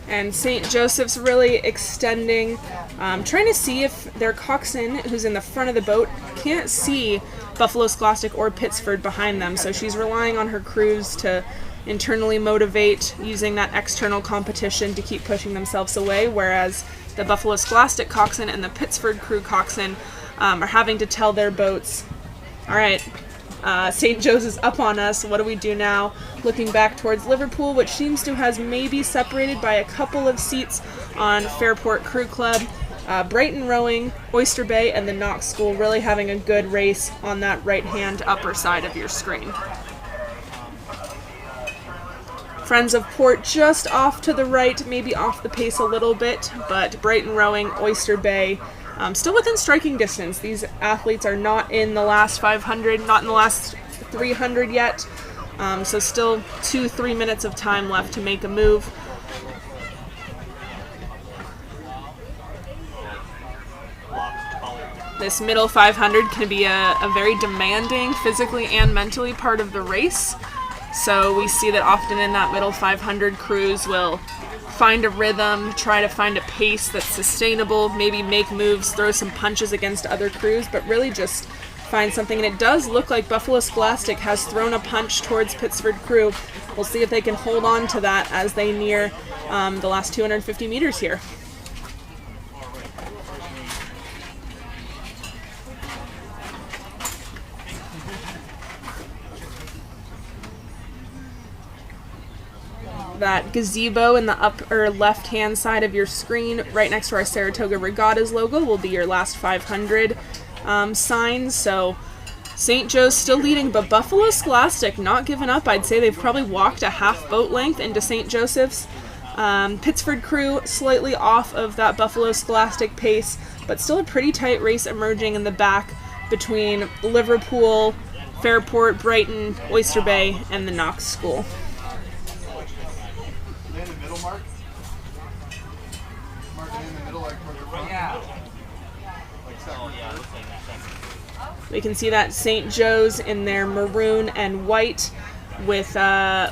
And St. Joseph's really extending, trying to see if their coxswain, who's in the front of the boat, can't see Buffalo Scholastic or Pittsford behind them. So she's relying on her crews to internally motivate, using that external competition to keep pushing themselves away, whereas the Buffalo Scholastic coxswain and the Pittsford crew coxswain are having to tell their boats, all right, St. Joe's is up on us, what do we do now? Looking back towards Liverpool, which seems to has maybe separated by a couple of seats on Fairport Crew Club. Brighton rowing, Oyster Bay, and the Knox School really having a good race on that right-hand upper side of your screen. Friends of Port just off to the right, maybe off the pace a little bit, but Brighton rowing, Oyster Bay, still within striking distance. These athletes are not in the last 500, not in the last 300 yet, so still 2-3 minutes of time left to make a move. This middle 500 can be a very demanding physically and mentally part of the race. So we see that often in that middle 500, crews will find a rhythm, try to find a pace that's sustainable, maybe make moves, throw some punches against other crews, but really just find something. And it does look like Buffalo Scholastic has thrown a punch towards Pittsford Crew. We'll see if they can hold on to that as they near the last 250 meters here. that gazebo in the upper left-hand side of your screen, right next to our Saratoga Regattas logo, will be your last 500 signs. So St. Joe's still leading, but Buffalo Scholastic not giving up. I'd say they've probably walked a half boat length into St. Joseph's. Pittsford Crew slightly off of that Buffalo Scholastic pace, but still a pretty tight race emerging in the back between Liverpool, Fairport, Brighton, Oyster Bay, and the Knox School. We can see that St. Joe's in their maroon and white with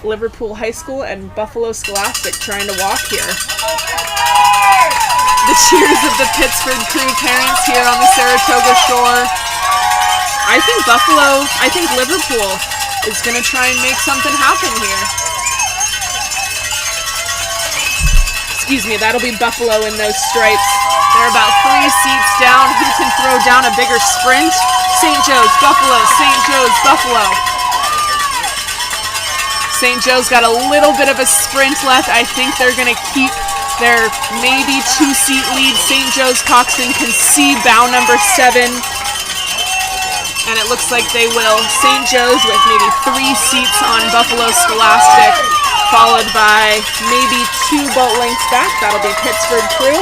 Liverpool High School and Buffalo Scholastic trying to walk here. The cheers of the Pittsford Crew parents here on the Saratoga shore. I think Liverpool is going to try and make something happen here. Excuse me, that'll be Buffalo in those stripes. They're about 3 seats down. Who can throw down a bigger sprint? St. Joe's, Buffalo, St. Joe's, Buffalo. St. Joe's got a little bit of a sprint left. I think they're going to keep their maybe 2-seat lead. St. Joe's Coxed can see bow number 7. And it looks like they will. St. Joe's with maybe 3 seats on Buffalo Scholastic, followed by maybe 2 boat lengths back. That'll be Pittsford Crew.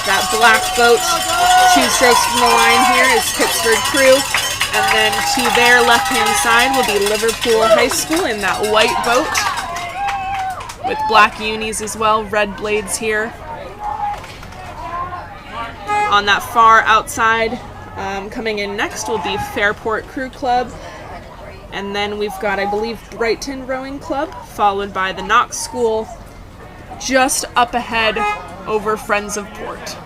That black boat, 2 strokes from the line here, is Pittsford Crew. And then to their left-hand side will be Liverpool High School in that white boat with black unis as well, red blades here. On that far outside, coming in next will be Fairport Crew Club. And then we've got, I believe, Brighton Rowing Club, followed by the Knox School, just up ahead over Friends of Port.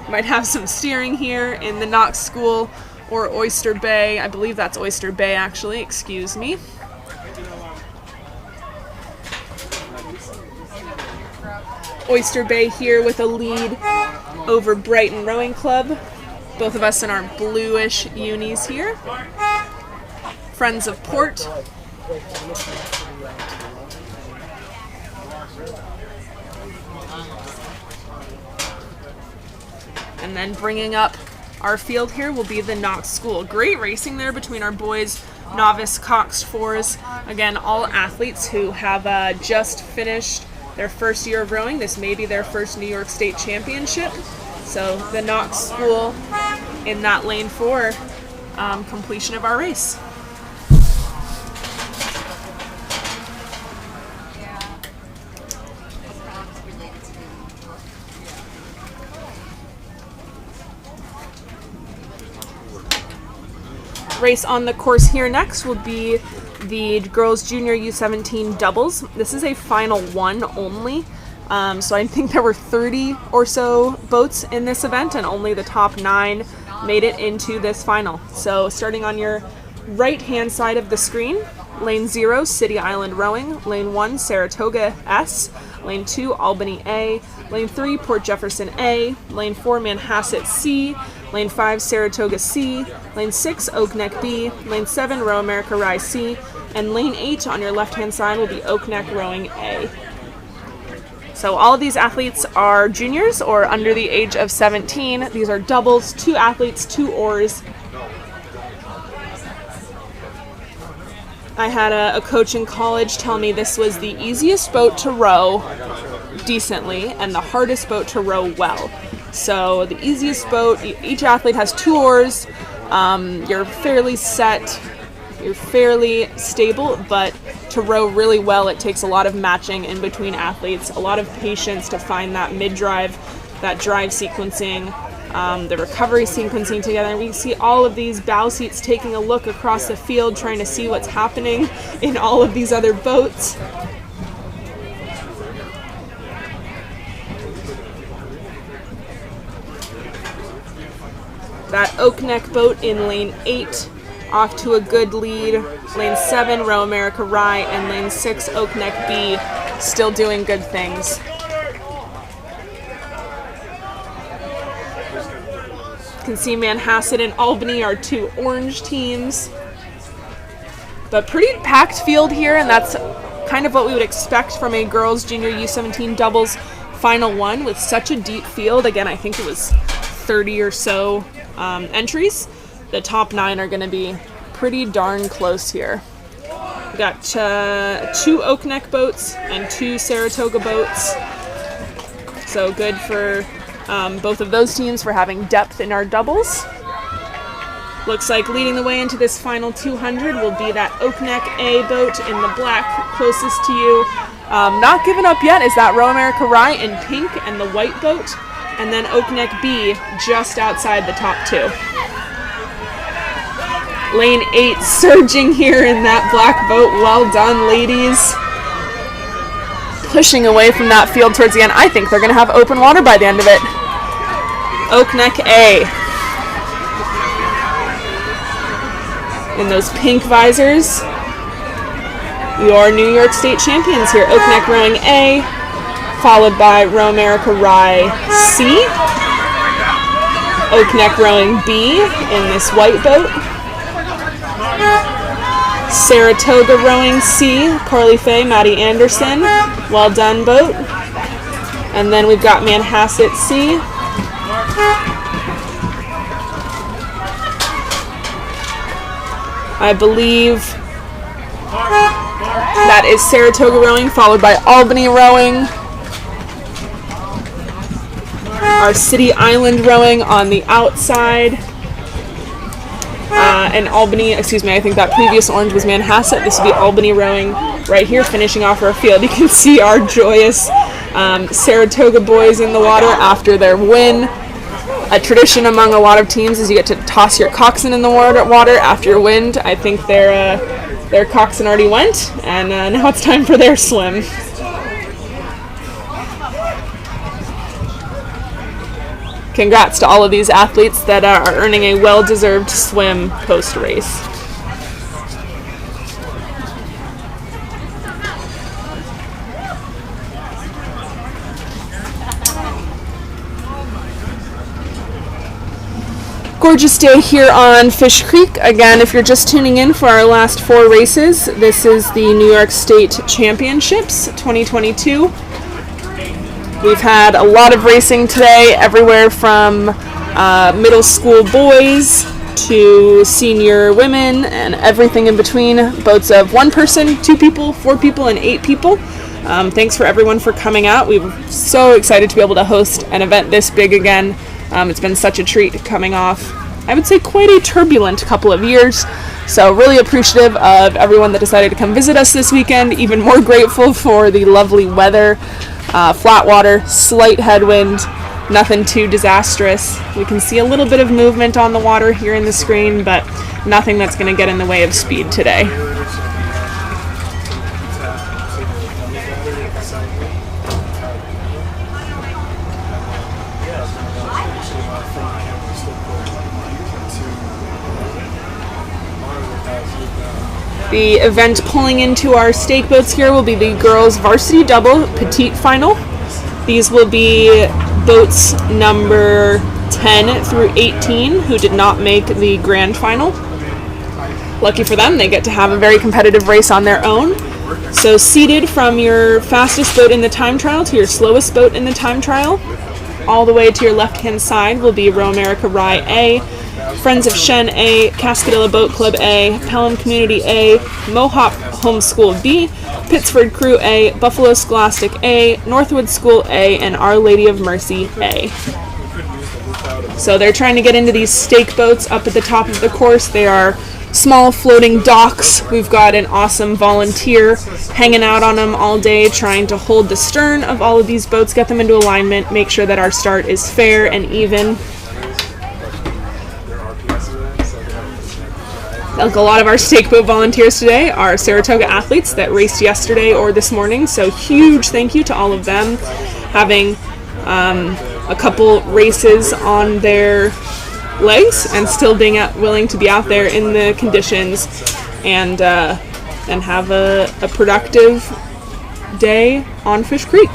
Might have some steering here in the Knox School or Oyster Bay. I believe that's Oyster Bay, actually. Excuse me. Oyster Bay here with a lead over Brighton Rowing Club. Both of us in our bluish unis here. Friends of Port. And then bringing up our field here will be the Knox School. Great racing there between our boys, Novice, Coxed 4s. Again, all athletes who have just finished their first year of rowing. This may be their first New York State Championship. So the Knox School in that lane for completion of our race. Race on the course here next will be the girls junior U17 doubles. This is a final one only. So I think there were 30 or so boats in this event, and only the top 9 made it into this final. So starting on your right-hand side of the screen, Lane 0, City Island Rowing. Lane 1, Saratoga S. Lane 2, Albany A. Lane 3, Port Jefferson A. Lane 4, Manhasset C. Lane 5, Saratoga C. Lane 6, Oak Neck B. Lane 7, Row America Rye C. And Lane 8 on your left-hand side will be Oak Neck Rowing A. So all of these athletes are juniors or under the age of 17. These are doubles, 2 athletes, 2 oars. I had a coach in college tell me this was the easiest boat to row decently and the hardest boat to row well. So the easiest boat, each athlete has 2 oars. You're fairly set, you're fairly stable, but to row really well, it takes a lot of matching in between athletes, a lot of patience to find that mid-drive, that drive sequencing, the recovery sequencing together. And we see all of these bow seats taking a look across the field, trying to see what's happening in all of these other boats. That Oak Neck boat in lane 8 off to a good lead. Lane 7, Row America Rye, and lane 6, Oak Neck B, still doing good things. You can see Manhasset and Albany are 2 orange teams. But pretty packed field here, and that's kind of what we would expect from a girls junior U17 doubles final one with such a deep field. Again, I think it was 30 or so entries. The top 9 are going to be pretty darn close here. We got 2 oak neck boats and 2 Saratoga boats. So good for both of those teams for having depth in our doubles. Looks like leading the way into this final 200 will be that oak neck A boat in the black closest to you. Not given up yet is that Row America Rye in pink and the white boat. And then oak neck B just outside the top 2. Lane 8 surging here in that black boat. Well done, ladies. Pushing away from that field towards the end. I think they're going to have open water by the end of it. Oak neck A. In those pink visors. Your New York State champions here. Oak neck rowing A, followed by Row America Rye C. Oak neck rowing B in this white boat. Saratoga rowing C, Carly Faye, Maddie Anderson. Well done, boat. And then we've got Manhasset C. I believe that is Saratoga rowing, followed by Albany rowing. Our City Island rowing on the outside. And Albany, excuse me, I think that previous orange was Manhasset. This will be Albany rowing right here, finishing off our field. You can see our joyous Saratoga boys in the water after their win. A tradition among a lot of teams is you get to toss your coxswain in the water after your win. I think their coxswain already went, and now it's time for their swim. Congrats to all of these athletes that are earning a well-deserved swim post-race. Gorgeous day here on Fish Creek. Again, if you're just tuning in for our last 4 races, this is the New York State Championships 2022. We've had a lot of racing today, everywhere from middle school boys to senior women and everything in between. Boats of 1 person, 2 people, 4 people, and 8 people. Thanks for everyone for coming out. We're so excited to be able to host an event this big again. It's been such a treat coming off, I would say, quite a turbulent couple of years. So really appreciative of everyone that decided to come visit us this weekend. Even more grateful for the lovely weather, flat water, slight headwind, nothing too disastrous. We can see a little bit of movement on the water here in the screen, but nothing that's going to get in the way of speed today. The event pulling into our stake boats here will be the girls varsity double petite final. These will be boats number 10 through 18 who did not make the grand final. Lucky for them, they get to have a very competitive race on their own. So seated from your fastest boat in the time trial to your slowest boat in the time trial, all the way to your left-hand side will be Row America Rye A, Friends of Shen A, Cascadilla Boat Club A, Pelham Community A, Mohawk Homeschool B, Pittsford Crew A, Buffalo Scholastic A, Northwood School A, and Our Lady of Mercy A. So they're trying to get into these stake boats up at the top of the course. They are small floating docks. We've got an awesome volunteer hanging out on them all day, trying to hold the stern of all of these boats, get them into alignment, make sure that our start is fair and even. Like a lot of our stake boat volunteers today are Saratoga athletes that raced yesterday or this morning, so huge thank you to all of them, having a couple races on their legs and still being willing to be out there in the conditions and have a productive day on Fish Creek.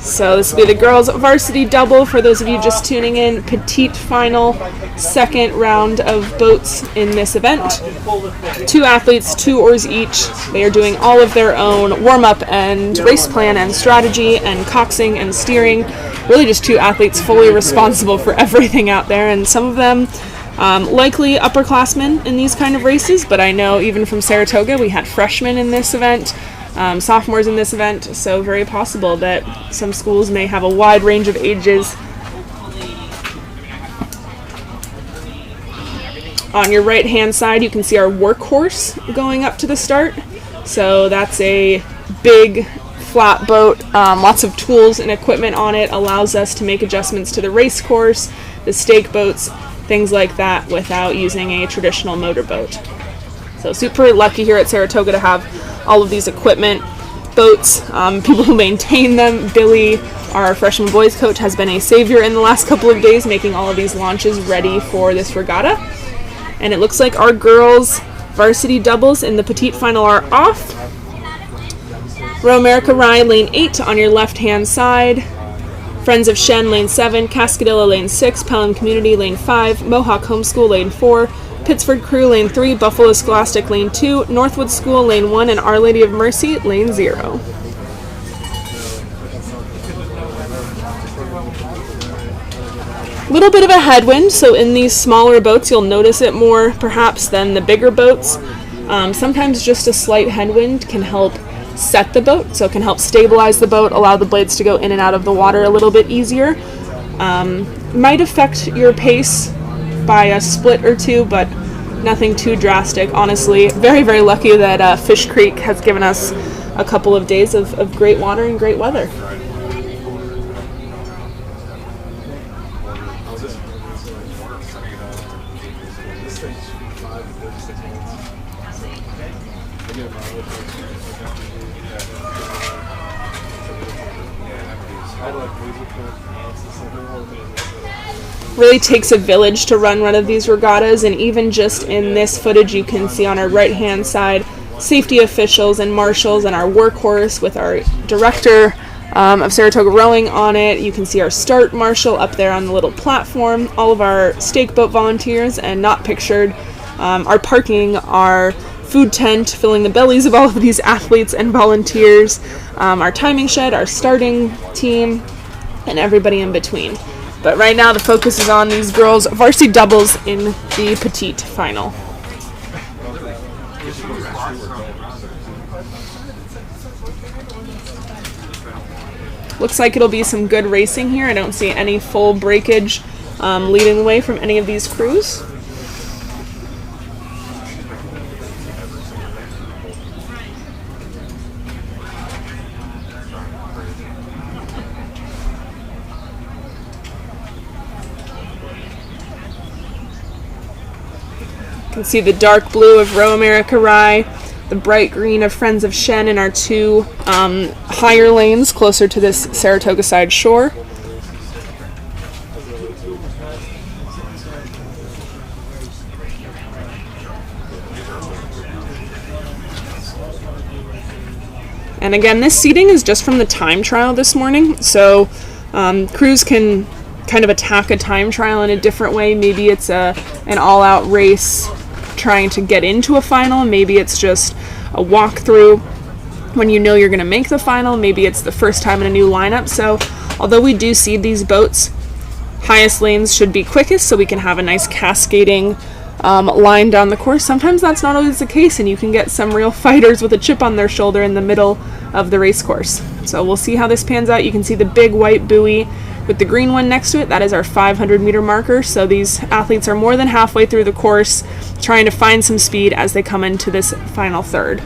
So this will be the girls' varsity double for those of you just tuning in. Petite final, second round of boats in this event. 2 athletes, 2 oars each. They are doing all of their own warm-up and race plan and strategy and coxing and steering. Really just 2 athletes fully responsible for everything out there, and some of them likely upperclassmen in these kind of races, but I know even from Saratoga we had freshmen in this event. Sophomores in this event, so very possible that some schools may have a wide range of ages. On your right hand side you can see our workhorse going up to the start. So that's a big flat boat, lots of tools and equipment on it, allows us to make adjustments to the race course, the stake boats, things like that without using a traditional motorboat. So super lucky here at Saratoga to have all of these equipment, boats, people who maintain them. Billy, our freshman boys coach, has been a savior in the last couple of days, making all of these launches ready for this regatta. And it looks like our girls' varsity doubles in the petite final are off. Row America Rye, lane 8 on your left-hand side. Friends of Shen, lane 7. Cascadilla, lane 6. Pelham Community, lane 5. Mohawk Homeschool, lane 4. Pittsford Crew, lane 3, Buffalo Scholastic, lane 2, Northwood School, lane 1, and Our Lady of Mercy, lane 0. Little bit of a headwind, so in these smaller boats you'll notice it more perhaps than the bigger boats. Sometimes just a slight headwind can help set the boat, so it can help stabilize the boat, allow the blades to go in and out of the water a little bit easier. Might affect your pace by a split or 2, but nothing too drastic. Honestly, very, very lucky that Fish Creek has given us a couple of days of great water and great weather. Really takes a village to run one of these regattas, and even just in this footage you can see on our right hand side safety officials and marshals and our workhorse with our director of Saratoga Rowing on it. You can see our start marshal up there on the little platform, all of our stake boat volunteers, and not pictured, our parking, our food tent filling the bellies of all of these athletes and volunteers, our timing shed, our starting team, and everybody in between. But right now the focus is on these girls' varsity doubles in the petite final. Looks like it'll be some good racing here. I don't see any full breakage leading the way from any of these crews. You can see the dark blue of Row America Rye, the bright green of Friends of Shen, and our 2 higher lanes closer to this Saratoga side shore. And again, this seating is just from the time trial this morning, so crews can kind of attack a time trial in a different way. Maybe it's an all-out race trying to get into a final. Maybe it's just a walkthrough when you know you're going to make the final. Maybe it's the first time in a new lineup. So although we do seed these boats, highest lanes should be quickest so we can have a nice cascading line down the course. Sometimes that's not always the case, and you can get some real fighters with a chip on their shoulder in the middle of the race course. So we'll see how this pans out. You can see the big white buoy with the green one next to it. That is our 500-meter marker. So these athletes are more than halfway through the course, trying to find some speed as they come into this final third.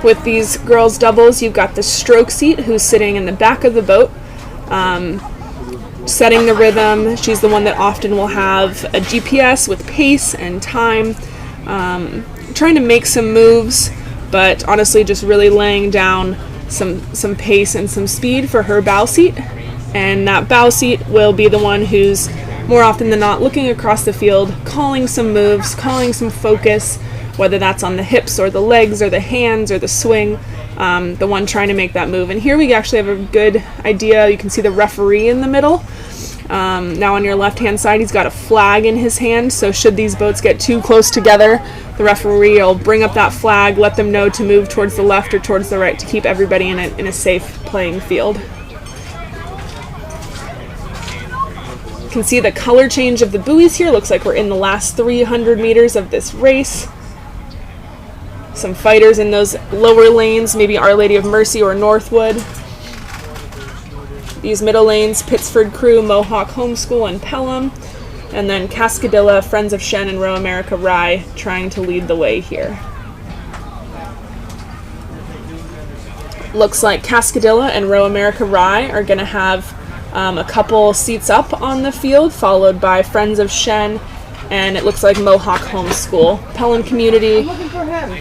With these girls' doubles, you've got the stroke seat who's sitting in the back of the boat, setting the rhythm. She's the one that often will have a GPS with pace and time, trying to make some moves, but honestly just really laying down some pace and some speed for her bow seat. And that bow seat will be the one who's more often than not looking across the field, calling some moves, calling some focus, whether that's on the hips or the legs or the hands or the swing, the one trying to make that move. And here we actually have a good idea. You can see the referee in the middle. Now on your left-hand side, he's got a flag in his hand, so should these boats get too close together, the referee will bring up that flag, let them know to move towards the left or towards the right to keep everybody in a safe playing field. You can see the color change of the buoys here. Looks like we're in the last 300 meters of this race. Some fighters in those lower lanes, maybe Our Lady of Mercy or Northwood. These middle lanes, Pittsford Crew, Mohawk Homeschool, and Pelham. And then Cascadilla, Friends of Shen, and Row America Rye trying to lead the way here. Looks like Cascadilla and Row America Rye are going to have a couple seats up on the field, followed by Friends of Shen, and it looks like Mohawk Homeschool. Pelham Community,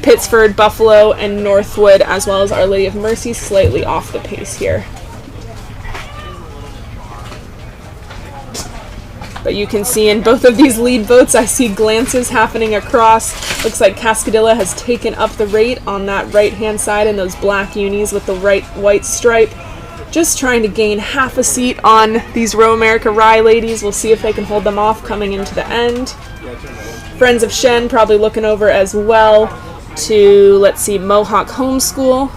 Pittsford, Buffalo, and Northwood, as well as Our Lady of Mercy, slightly off the pace here. But you can see in both of these lead boats, I see glances happening across. Looks like Cascadilla has taken up the rate on that right-hand side in those black unis with the white stripe. Just trying to gain half a seat on these Row America Rye ladies. We'll see if they can hold them off coming into the end. Friends of Shen probably looking over as well to, let's see, Mohawk Homeschool.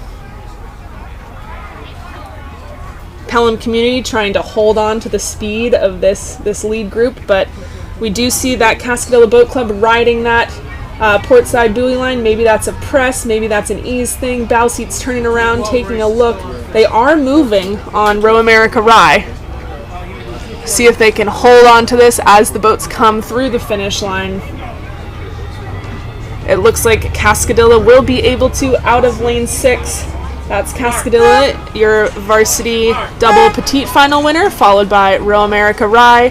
Pelham Community trying to hold on to the speed of this lead group, but we do see that Cascadilla Boat Club riding that portside buoy line. Maybe that's a press, maybe that's an ease thing. Bow seats turning around, taking a look. They are moving on Row America Rye. See if they can hold on to this as the boats come through the finish line. It looks like Cascadilla will be able to out of lane 6. That's Cascadilla, your varsity double petite final winner, followed by Row America Rye.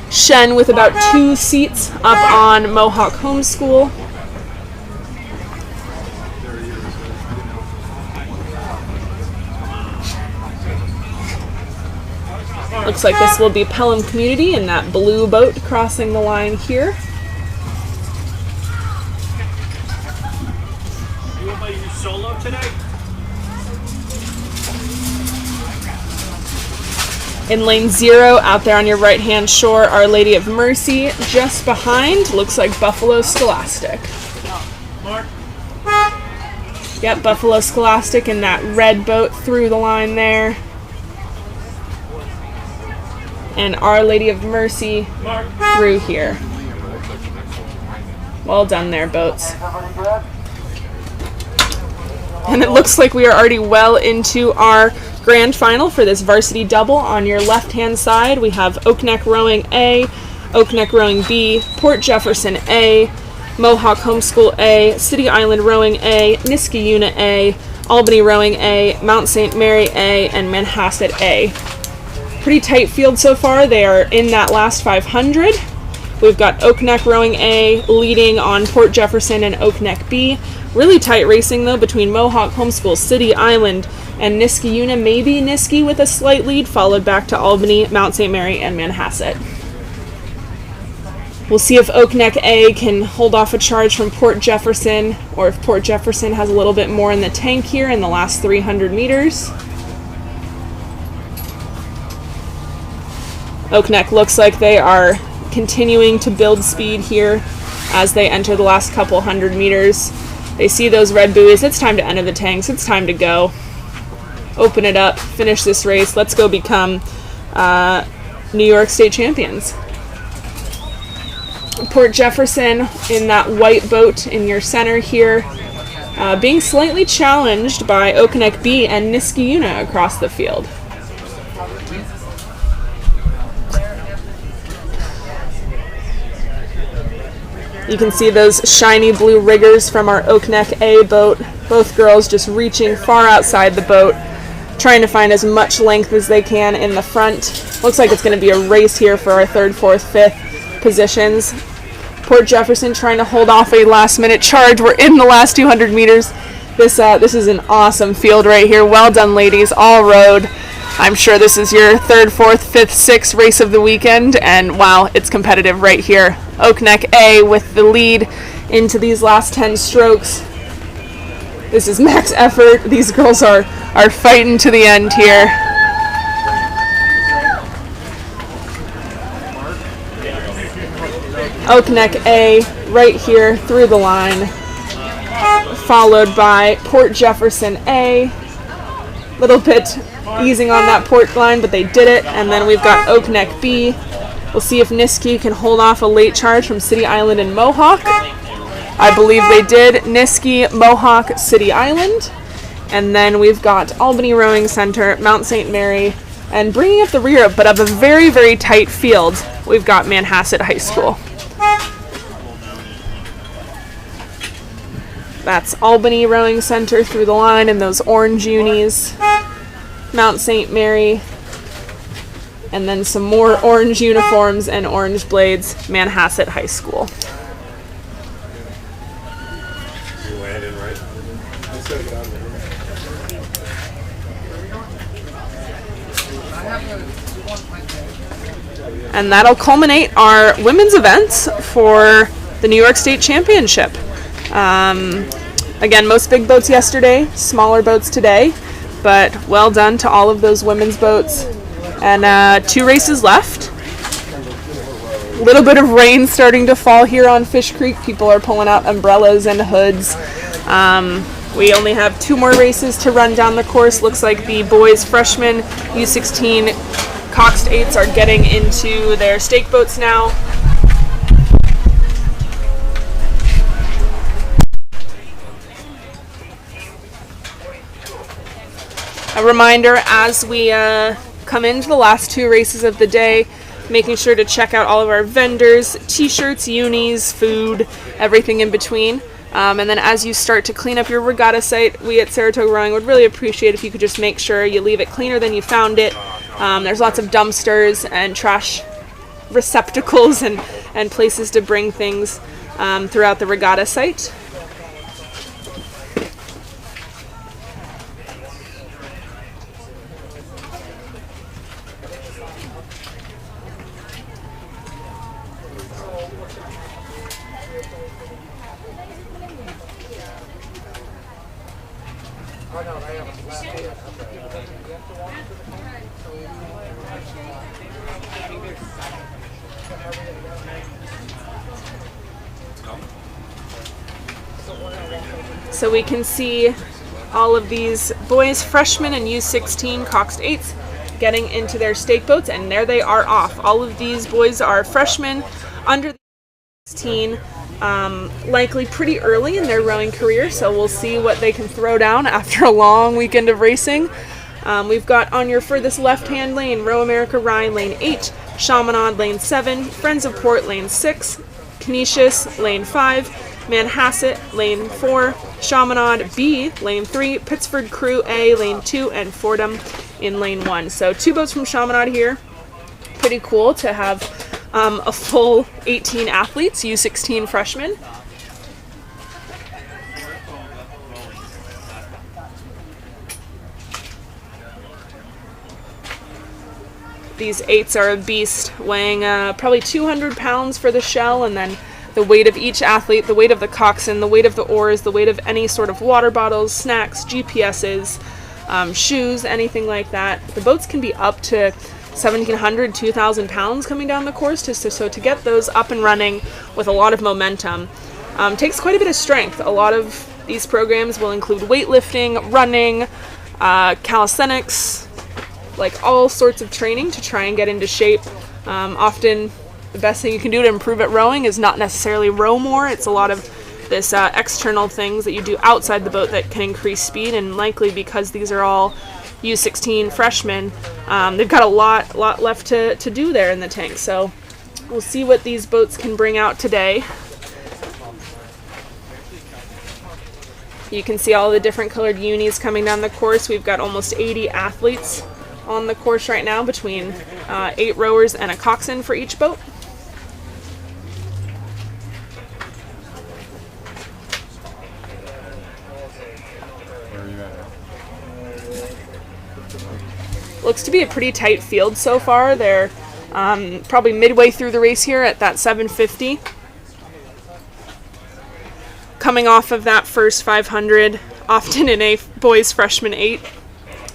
Shen with about 2 seats up on Mohawk Homeschool. Looks like this will be Pelham Community in that blue boat crossing the line here. You want to use solo today? In lane 0, out there on your right-hand shore, Our Lady of Mercy. Just behind, looks like Buffalo Scholastic. Mark. Yep, Buffalo Scholastic in that red boat through the line there. And Our Lady of Mercy through here. Well done there, boats. And it looks like we are already well into our grand final for this varsity double. On your left-hand side, we have Oakneck Rowing A, Oakneck Rowing B, Port Jefferson A, Mohawk Homeschool A, City Island Rowing A, Niskayuna A, Albany Rowing A, Mount St. Mary A, and Manhasset A. Pretty tight field so far. They are in that last 500. We've got Oakneck Rowing A leading on Port Jefferson and Oakneck B. Really tight racing though between Mohawk Homeschool, City Island, and Niskayuna. Maybe Niski with a slight lead, followed back to Albany, Mount St. Mary, and Manhasset. We'll see if Oakneck A can hold off a charge from Port Jefferson, or if Port Jefferson has a little bit more in the tank here in the last 300 meters. Oakneck looks like they are continuing to build speed here as they enter the last couple hundred meters. They see those red buoys. It's time to enter the tanks. It's time to go. Open it up. Finish this race. Let's go become New York State champions. Port Jefferson in that white boat in your center here, being slightly challenged by Oakneck B and Niskayuna across the field. You can see those shiny blue riggers from our Oakneck A boat Both girls just reaching far outside the boat, trying to find as much length as they can in the front. Looks like it's going to be a race here for our 3rd, 4th, 5th positions. Port Jefferson trying to hold off a last-minute charge. We're in the last 200 meters. This is an awesome field right here. Well done, ladies. All rowed. I'm sure this is your 3rd, 4th, 5th, 6th race of the weekend, and wow, it's competitive right here. Oakneck A with the lead into these last 10 strokes. This is max effort. These girls are fighting to the end here. Oakneck A right here through the line, followed by Port Jefferson A. Little bit easing on that port line, but they did it. And then we've got Oakneck B. We'll see if Niski can hold off a late charge from City Island and Mohawk. I believe they did. Niski, Mohawk, City Island. And then we've got Albany Rowing Center, Mount St. Mary, and bringing up the rear, but of a very, very tight field, we've got Manhasset High School. That's Albany Rowing Center through the line in those orange unis. Mount St. Mary. And then some more orange uniforms and orange blades, Manhasset High School. You landed right. And that'll culminate our women's events for the New York State Championship. Again, most big boats yesterday, smaller boats today, but well done to all of those women's boats. And 2 races left. A little bit of rain starting to fall here on Fish Creek. People are pulling out umbrellas and hoods. We only have 2 more races to run down the course. Looks like the boys freshmen U16 Coxed 8s are getting into their stake boats now. A reminder as we come into the last 2 races of the day, making sure to check out all of our vendors, t-shirts, unis, food, everything in between. And then as you start to clean up your regatta site, we at Saratoga Rowing would really appreciate if you could just make sure you leave it cleaner than you found it. There's lots of dumpsters and trash receptacles and places to bring things throughout the regatta site. So we can see all of these boys, freshmen and U16 Coxed 8s getting into their stake boats, and there they are off. All of these boys are freshmen under the 16, likely pretty early in their rowing career, so we'll see what they can throw down after a long weekend of racing. We've got on your furthest left-hand lane, Row America Rhine, lane 8, Chaminade, lane 7, Friends of Port, lane 6, Canisius, lane 5, Manhasset, lane 4, Chaminade B, lane 3, Pittsford Crew A, lane 2, and Fordham in lane 1. So 2 boats from Chaminade here. Pretty cool to have a full 18 athletes, U16 freshmen. These 8s are a beast, weighing probably 200 pounds for the shell, and then the weight of each athlete, the weight of the coxswain, the weight of the oars, the weight of any sort of water bottles, snacks, GPSs, shoes, anything like that. The boats can be up to 1,700, 2,000 pounds coming down the course, so to get those up and running with a lot of momentum takes quite a bit of strength. A lot of these programs will include weightlifting, running, calisthenics, like all sorts of training to try and get into shape. Often the best thing you can do to improve at rowing is not necessarily row more. It's a lot of this external things that you do outside the boat that can increase speed, and likely because these are all U16 freshmen, they've got a lot left to do there in the tank. So we'll see what these boats can bring out today. You can see all the different colored unis coming down the course. We've got almost 80 athletes on the course right now, between 8 rowers and a coxswain for each boat. Looks to be a pretty tight field so far. They're probably midway through the race here at that 750. Coming off of that first 500, often in a boys freshman 8,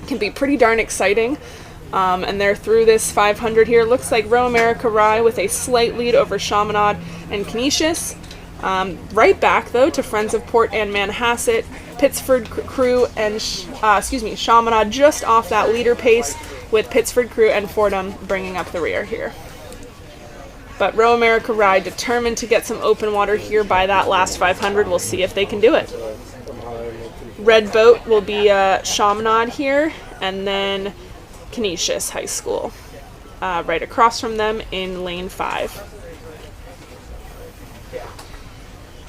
can be pretty darn exciting. And they're through this 500 here. Looks like Row America Rye with a slight lead over Chaminade and Canisius. Right back though to Friends of Port and Manhasset. Pittsford Crew and Chaminade just off that leader pace, with Pittsford Crew and Fordham bringing up the rear here. But Row America Rye determined to get some open water here by that last 500. We'll see if they can do it. Red boat will be Chaminade here, and then Canisius High School right across from them in lane 5.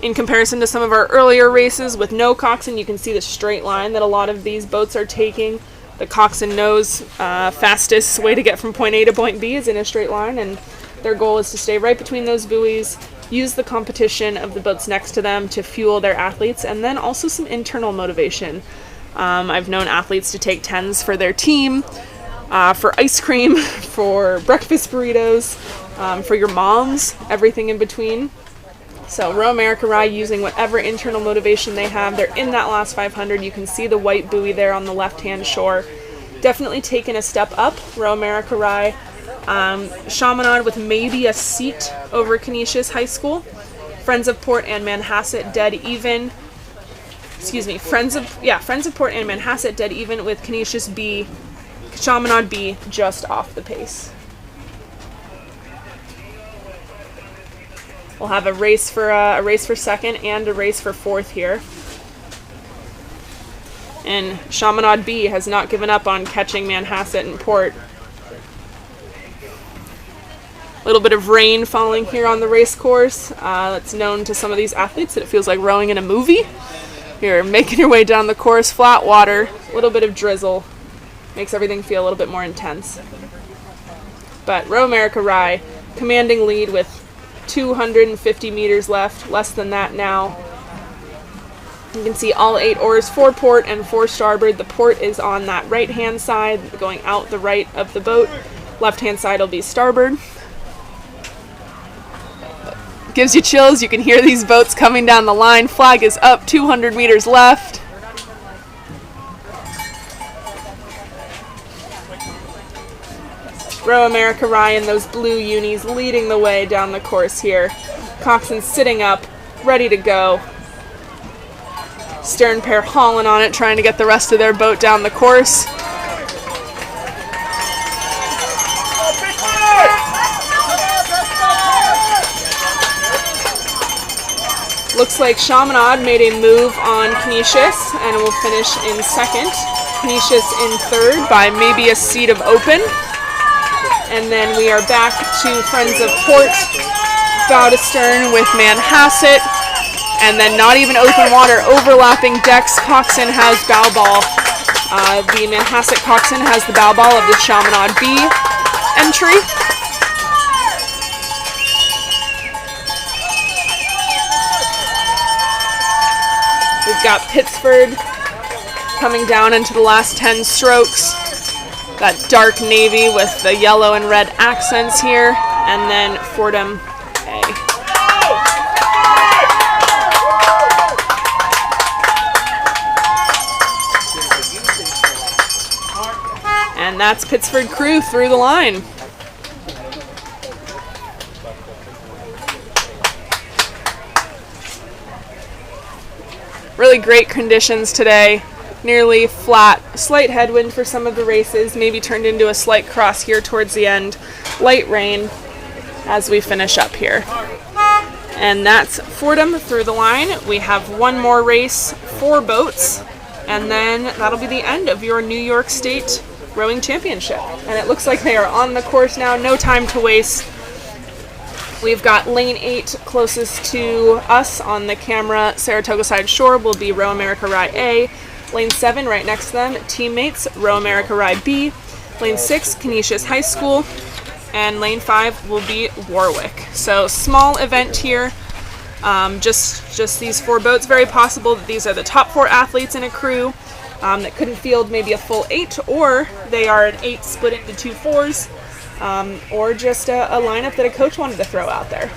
In comparison to some of our earlier races with no coxswain, you can see the straight line that a lot of these boats are taking. The coxswain knows fastest way to get from point A to point B is in a straight line, and their goal is to stay right between those buoys, use the competition of the boats next to them to fuel their athletes, and then also some internal motivation. I've known athletes to take 10s for their team, for ice cream, for breakfast burritos, for your moms, everything in between. So Row America Rye using whatever internal motivation they have. They're in that last 500. You can see the white buoy there on the left-hand shore. Definitely taken a step up, Row America Rye. Chaminade with maybe a seat over Canisius High School. Friends of Port and Manhasset dead even. Friends of Port and Manhasset dead even, with Canisius B, Chaminade B just off the pace. We'll have a race for second and a race for fourth here. And Chaminade B has not given up on catching Manhasset and Port. A little bit of rain falling here on the race course. It's known to some of these athletes that it feels like rowing in a movie. You're making your way down the course, flat water, a little bit of drizzle. Makes everything feel a little bit more intense. But Row America Rye, commanding lead with 250 meters left, less than that now. You can see all 8 oars, 4 port and 4 starboard. The port is on that right-hand side, going out the right of the boat. Left-hand side will be starboard. Gives you chills. You can hear these boats coming down the line. Flag is up, 200 meters left. Row America Rye in those blue unis leading the way down the course here. Coxswain sitting up, ready to go. Stern pair hauling on it, trying to get the rest of their boat down the course. Looks like Chaminade made a move on Canisius and will finish in second. Canisius in third by maybe a seat of open. And then we are back to Friends of Port, bow to stern with Manhasset, and then not even open water, overlapping decks. Coxswain has bow ball. The Manhasset coxswain has the bow ball of the Chaminade B entry. We've got Pittsford coming down into the last 10 strokes. That dark navy with the yellow and red accents here, and then Fordham A. And that's Pittsford Crew through the line. Really great conditions today. Nearly flat, slight headwind for some of the races, maybe turned into a slight cross here towards the end. Light rain as we finish up here. And that's Fordham through the line. We have one more race, 4 boats, and then that'll be the end of your New York State Rowing Championship. And it looks like they are on the course now, no time to waste. We've got lane 8 closest to us on the camera, Saratoga side shore, will be Row America Rye A. Lane 7 right next to them, Teammates, Row America Rye B. Lane 6, Canisius High School. And lane 5 will be Warwick. So small event here. Just these 4 boats. Very possible that these are the top 4 athletes in a crew that couldn't field maybe a full 8, or they are an 8 split into 2 4s. Or just a lineup that a coach wanted to throw out there.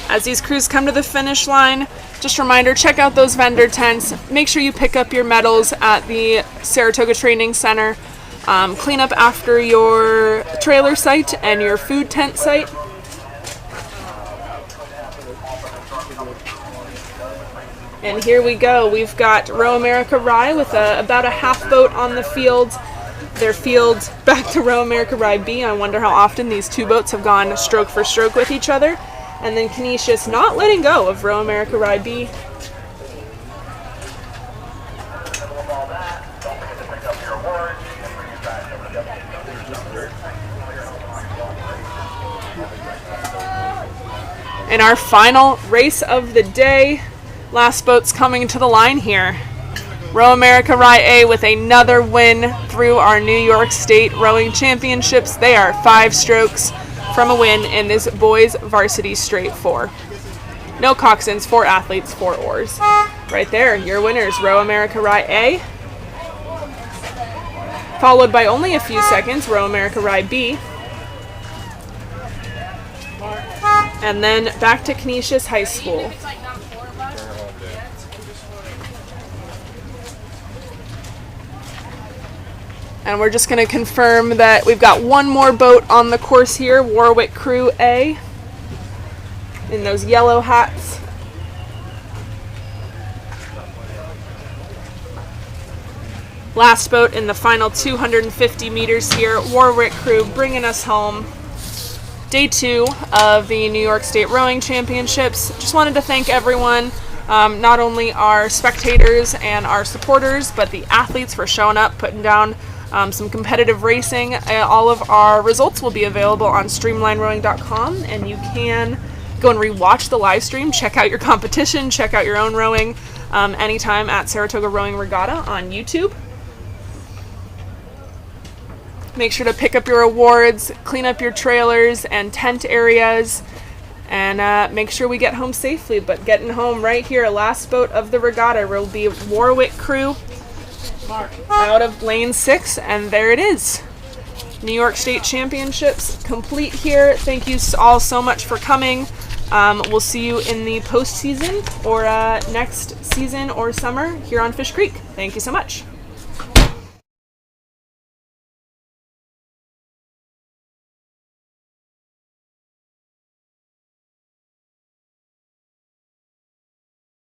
As these crews come to the finish line, just a reminder, check out those vendor tents. Make sure you pick up your medals at the Saratoga Training Center. Clean up after your trailer site and your food tent site. And here we go. We've got Row America Rye with about a half boat on the field. Their field back to Row America Rye B. I wonder how often these 2 boats have gone stroke for stroke with each other. And then Canisius not letting go of Row America Rye B. In our final race of the day, last boat's coming to the line here. Row America Rye A with another win through our New York State Rowing Championships. They are 5 strokes from a win in this boys varsity straight 4. No coxswains, 4 athletes, 4 oars. Right there, your winners, Row America Rye A. Followed by only a few seconds, Row America Rye B. And then back to Canisius High School. And we're just going to confirm that we've got one more boat on the course here, Warwick Crew A, in those yellow hats. Last boat in the final 250 meters here, Warwick Crew bringing us home. Day 2 of the New York State Rowing Championships. Just wanted to thank everyone, not only our spectators and our supporters, but the athletes for showing up, putting down some competitive racing. All of our results will be available on streamlinerowing.com, and you can go and rewatch the live stream, check out your competition, check out your own rowing anytime at Saratoga Rowing Regatta on YouTube. Make sure to pick up your awards, clean up your trailers and tent areas, and make sure we get home safely. But getting home right here, last boat of the regatta will be Warwick Crew out of lane 6, and there it is. New York State Championships complete here. Thank you all so much for coming. We'll see you in the postseason or next season or summer here on Fish Creek. Thank you so much.